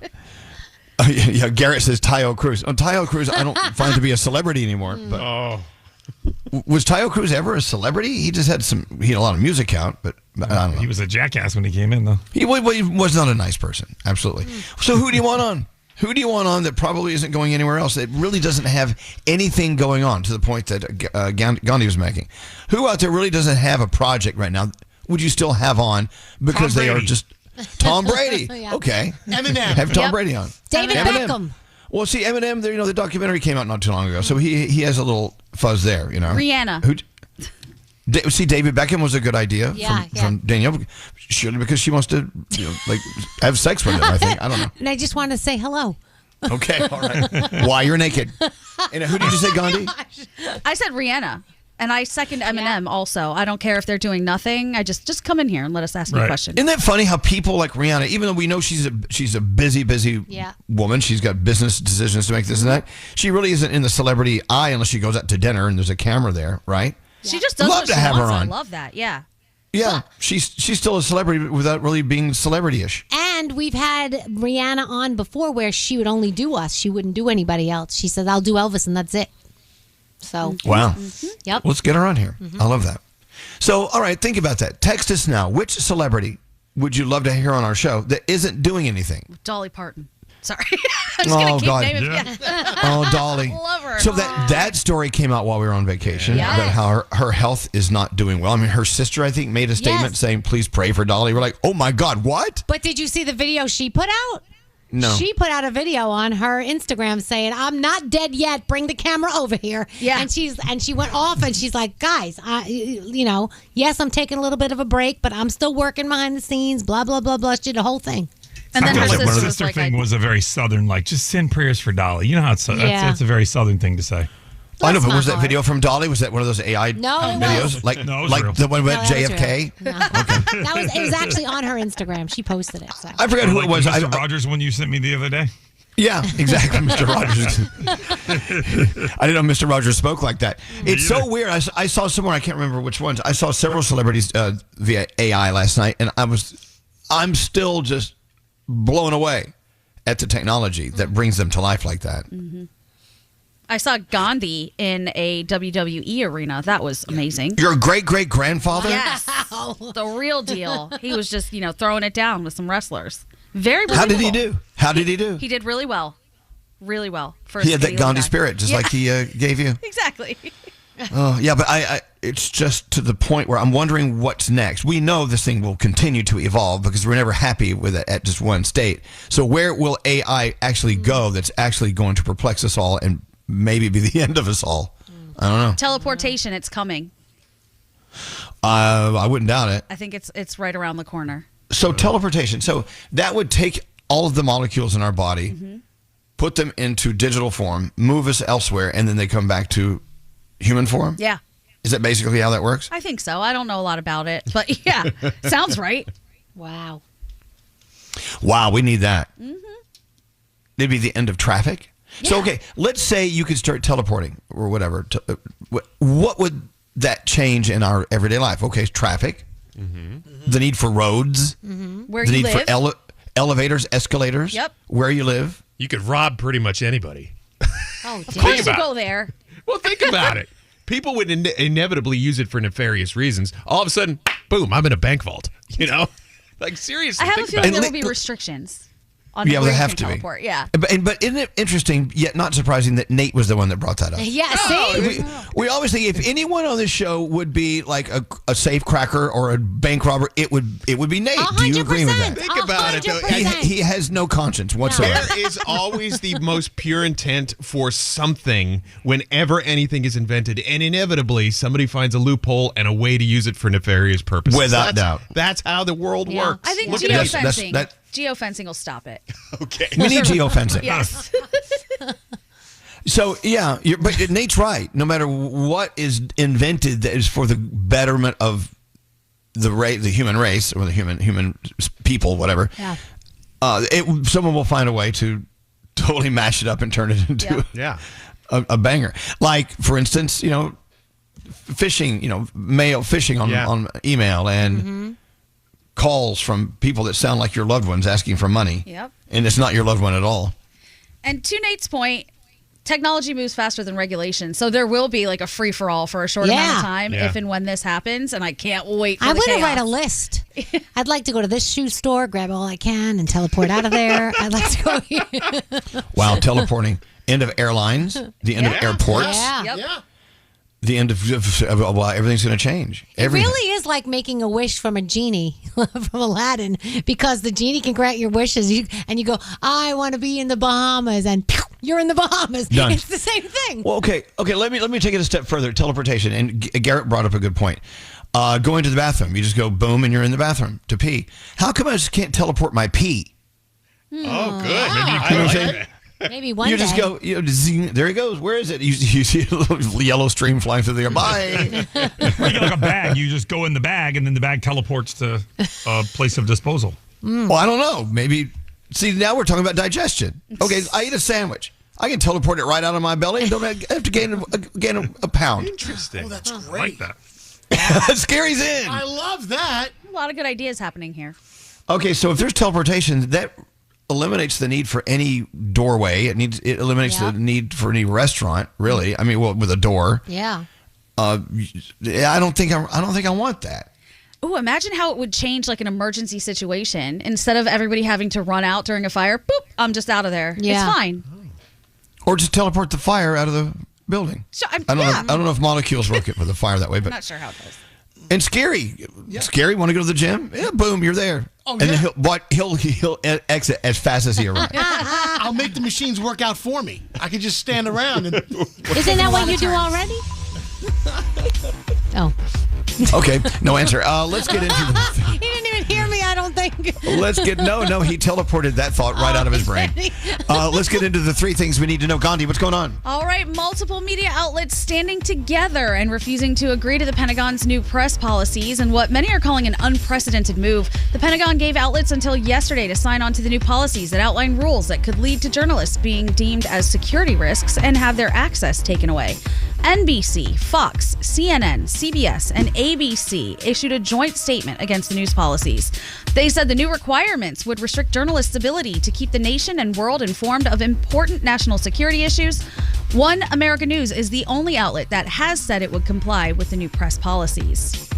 Yeah, Garrett says Tayo Cruz. Tayo Cruz, I don't find to be a celebrity anymore. But was Tayo Cruz ever a celebrity? He just had he had a lot of music out, but I don't know. He was a jackass when he came in, though. He was not a nice person. Absolutely. So who do you want on? Who do you want on that probably isn't going anywhere else? That really doesn't have anything going on to the point that Gandhi was making. Who out there really doesn't have a project right now? Would you still have on because they are just Tom Brady? Yeah. Okay. Eminem. Have Tom Brady on. David Beckham. Well, see, Eminem, the documentary came out not too long ago, so he has a little fuzz there, Rihanna. See, David Beckham was a good idea from Danielle, surely because she wants to have sex with him, I think. I don't know. And I just want to say hello. Okay, all right. Why you're naked. And who did you say, Gandhi? I said Rihanna. And I second Eminem also. I don't care if they're doing nothing. I just come in here and let us ask you a question. Isn't that funny how people like Rihanna, even though we know she's a busy woman, she's got business decisions to make, this and that, she really isn't in the celebrity eye unless she goes out to dinner and there's a camera there, right? She just does Love what to she have wants. her on. I love that. Yeah. Yeah, she's still a celebrity without really being celebrity-ish. And we've had Rihanna on before where she would only do us. She wouldn't do anybody else. She said, I'll do Elvis and that's it. So. Wow. Yep. Let's get her on here. I love that. So, all right, think about that. Text us now. Which celebrity would you love to hear on our show that isn't doing anything? Dolly Parton. Sorry. I'm just going to keep naming Oh, Dolly. Love her. So that story came out while we were on vacation about how her health is not doing well. I mean, her sister, I think, made a statement saying, please pray for Dolly. We're like, oh, my God, what? But did you see the video she put out? No. She put out a video on her Instagram saying, I'm not dead yet. Bring the camera over here. Yeah. And she went off and she's like, guys, yes, I'm taking a little bit of a break, but I'm still working behind the scenes, blah, blah, blah, blah. She did the whole thing. And then I her feel like sister sister thing was a very Southern, just send prayers for Dolly. You know how it's a very Southern thing to say. I know, Bless but my was that heart. video from Dolly? Was that one of those AI No, videos? Like, No, it was like real. the one with No, that was JFK? real. No. It was actually on her Instagram. She posted it. So. I forgot who Like it was. the Mr. Rogers one you sent me the other day. Yeah, exactly, Mr. Rogers. I didn't know Mr. Rogers spoke like that. It's so weird. I saw somewhere, I can't remember which ones. I saw several celebrities via AI last night, and I'm still just blown away at the technology that brings them to life like that. Mm-hmm. I saw Gandhi in a WWE arena. That was amazing. Your great-great-grandfather? Yes. The real deal. He was just, throwing it down with some wrestlers. Very How did he believable. do? How did he do? He did really well. Really well. For a He had that skinny little Gandhi guy. spirit, just Yeah. like he gave you. Exactly. Oh, yeah, but it's just to the point where I'm wondering what's next. We know this thing will continue to evolve because we're never happy with it at just one state. So where will AI actually go that's actually going to perplex us all and maybe be the end of us all? I don't know. Teleportation, it's coming. I wouldn't doubt it. I think it's right around the corner. So teleportation. So that would take all of the molecules in our body, put them into digital form, move us elsewhere, and then they come back to human form? Yeah. Is that basically how that works? I think so. I don't know a lot about it, but yeah, sounds right. Wow. Wow, we need that. It'd be the end of traffic. So, okay, let's say you could start teleporting or whatever. What would that change in our everyday life? Okay, traffic, the need for roads, Where the you need live. for elevators, escalators, Yep. where you live. You could rob pretty much anybody. Oh, Of course you go there. Well, think about it. People would inevitably use it for nefarious reasons. All of a sudden, boom, I'm in a bank vault. Like, seriously. I have a think feeling about there it. will be restrictions on Yeah, where there you have can to be. teleport. Yeah. But isn't it interesting, yet not surprising, that Nate was the one that brought that up? Yeah, see? We always think if anyone on this show would be like a safe cracker or a bank robber, it would be Nate. Do you agree with that? Think about it, though. He has no conscience whatsoever. There is always the most pure intent for something whenever anything is invented, and inevitably somebody finds a loophole and a way to use it for nefarious purposes. Without doubt. That's how the world works. I think Look at it. geofencing. Geofencing will stop it. Okay. We need geofencing. Yes. So, yeah, but Nate's right. No matter what is invented that is for the betterment of the human race or the human people, whatever, Yeah. Someone will find a way to totally mash it up and turn it into a banger. Like, for instance, phishing, mail phishing on email and calls from people that sound like your loved ones asking for money. Yep. And it's not your loved one at all. And to Nate's point, technology moves faster than regulation. So there will be like a free-for-all for a short amount of time if and when this happens. And I can't wait for I the want to chaos. write a list. I'd like to go to this shoe store, grab all I can, and teleport out of there. I'd like to go here. Wow, teleporting. End of airlines, the end of airports, Yeah. the end of everything's going to change. It Everything. really is like making a wish from a genie from Aladdin, because the genie can grant your wishes, and you go, I want to be in the Bahamas, and pew, you're in the Bahamas. Done. It's the same thing. Well, okay. Let me take it a step further. Teleportation, and Garrett brought up a good point. Going to the bathroom, you just go boom, and you're in the bathroom to pee. How come I just can't teleport my pee? Oh, good. Maybe you know what I'm saying? Maybe one You day. just go, zing, there he goes. Where is it? You see a little yellow stream flying through the air. Bye. Or you get like a bag. You just go in the bag, and then the bag teleports to a place of disposal. Well, I don't know. Maybe. See, now we're talking about digestion. Okay, I eat a sandwich. I can teleport it right out of my belly and don't have to gain a pound. Interesting. Oh, that's I great. like that. Scary's in. I love that. A lot of good ideas happening here. Okay, so if there's teleportation, that eliminates the need for any doorway. It eliminates the need for any restaurant, really. I mean, well, with a door. Yeah. I don't think I want that. Ooh, imagine how it would change like an emergency situation. Instead of everybody having to run out during a fire, boop, I'm just out of there. Yeah. It's fine. Or just teleport the fire out of the building. So, I don't know if molecules work it with the fire that way, I'm but not sure how it goes. and Scary, want to go to the gym? Yeah, boom, you're there. Oh, and then he'll exit as fast as he arrived. I'll make the machines work out for me. I can just stand around and. Isn't that what you do already? Oh. Okay, no answer. Let's get into the. He didn't even hear me, I don't think. Let's get no. He teleported that thought right out of his brain. Let's get into the three things we need to know. Gandhi, what's going on? All right, multiple media outlets standing together and refusing to agree to the Pentagon's new press policies and what many are calling an unprecedented move. The Pentagon gave outlets until yesterday to sign on to the new policies that outline rules that could lead to journalists being deemed as security risks and have their access taken away. NBC, Fox, CNN, CBS, and ABC issued a joint statement against the news policies. They said the new requirements would restrict journalists' ability to keep the nation and world informed of important national security issues. One American News is the only outlet that has said it would comply with the new press policies.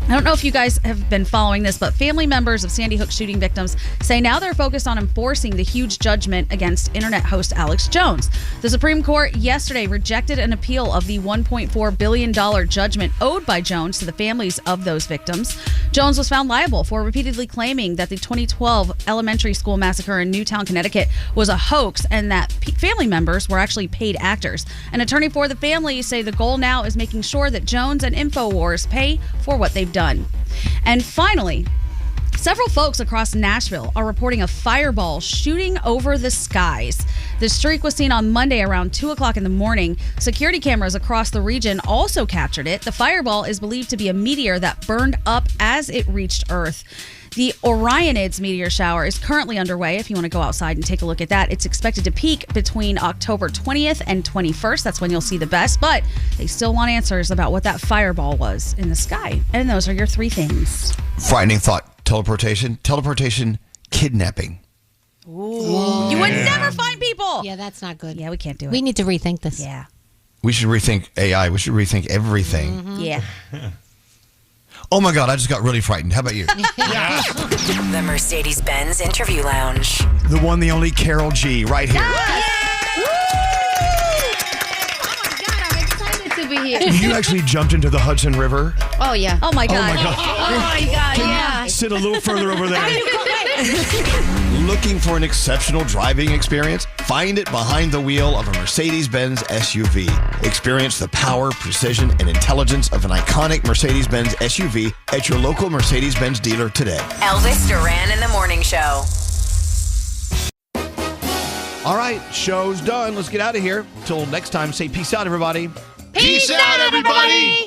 I don't know if you guys have been following this, but family members of Sandy Hook shooting victims say now they're focused on enforcing the huge judgment against internet host Alex Jones. The Supreme Court yesterday rejected an appeal of the $1.4 billion judgment owed by Jones to the families of those victims. Jones was found liable for repeatedly claiming that the 2012 elementary school massacre in Newtown, Connecticut was a hoax and that family members were actually paid actors. An attorney for the family say the goal now is making sure that Jones and InfoWars pay for what they've done. And finally, several folks across Nashville are reporting a fireball shooting over the skies. The streak was seen on Monday around 2 o'clock in the morning. Security cameras across the region also captured it. The fireball is believed to be a meteor that burned up as it reached Earth. The Orionids meteor shower is currently underway if you want to go outside and take a look at that. It's expected to peak between October 20th and 21st. That's when you'll see the best, but they still want answers about what that fireball was in the sky. And those are your three things. Frightening thought. Teleportation, kidnapping. Ooh. You would never find people. Yeah, that's not good. Yeah, we can't do it. We need to rethink this. Yeah. We should rethink AI. We should rethink everything. Mm-hmm. Yeah. Oh my God, I just got really frightened. How about you? The Mercedes-Benz Interview Lounge. The one, the only Carol G right here. To be here. You actually jumped into the Hudson River. Oh, yeah. Oh, my God. Oh, my God. Oh, my God, yeah. Sit a little further over there. Looking for an exceptional driving experience? Find it behind the wheel of a Mercedes-Benz SUV. Experience the power, precision, and intelligence of an iconic Mercedes-Benz SUV at your local Mercedes-Benz dealer today. Elvis Duran in the Morning Show. All right, show's done. Let's get out of here. Till next time, say peace out, everybody. Peace out, everybody.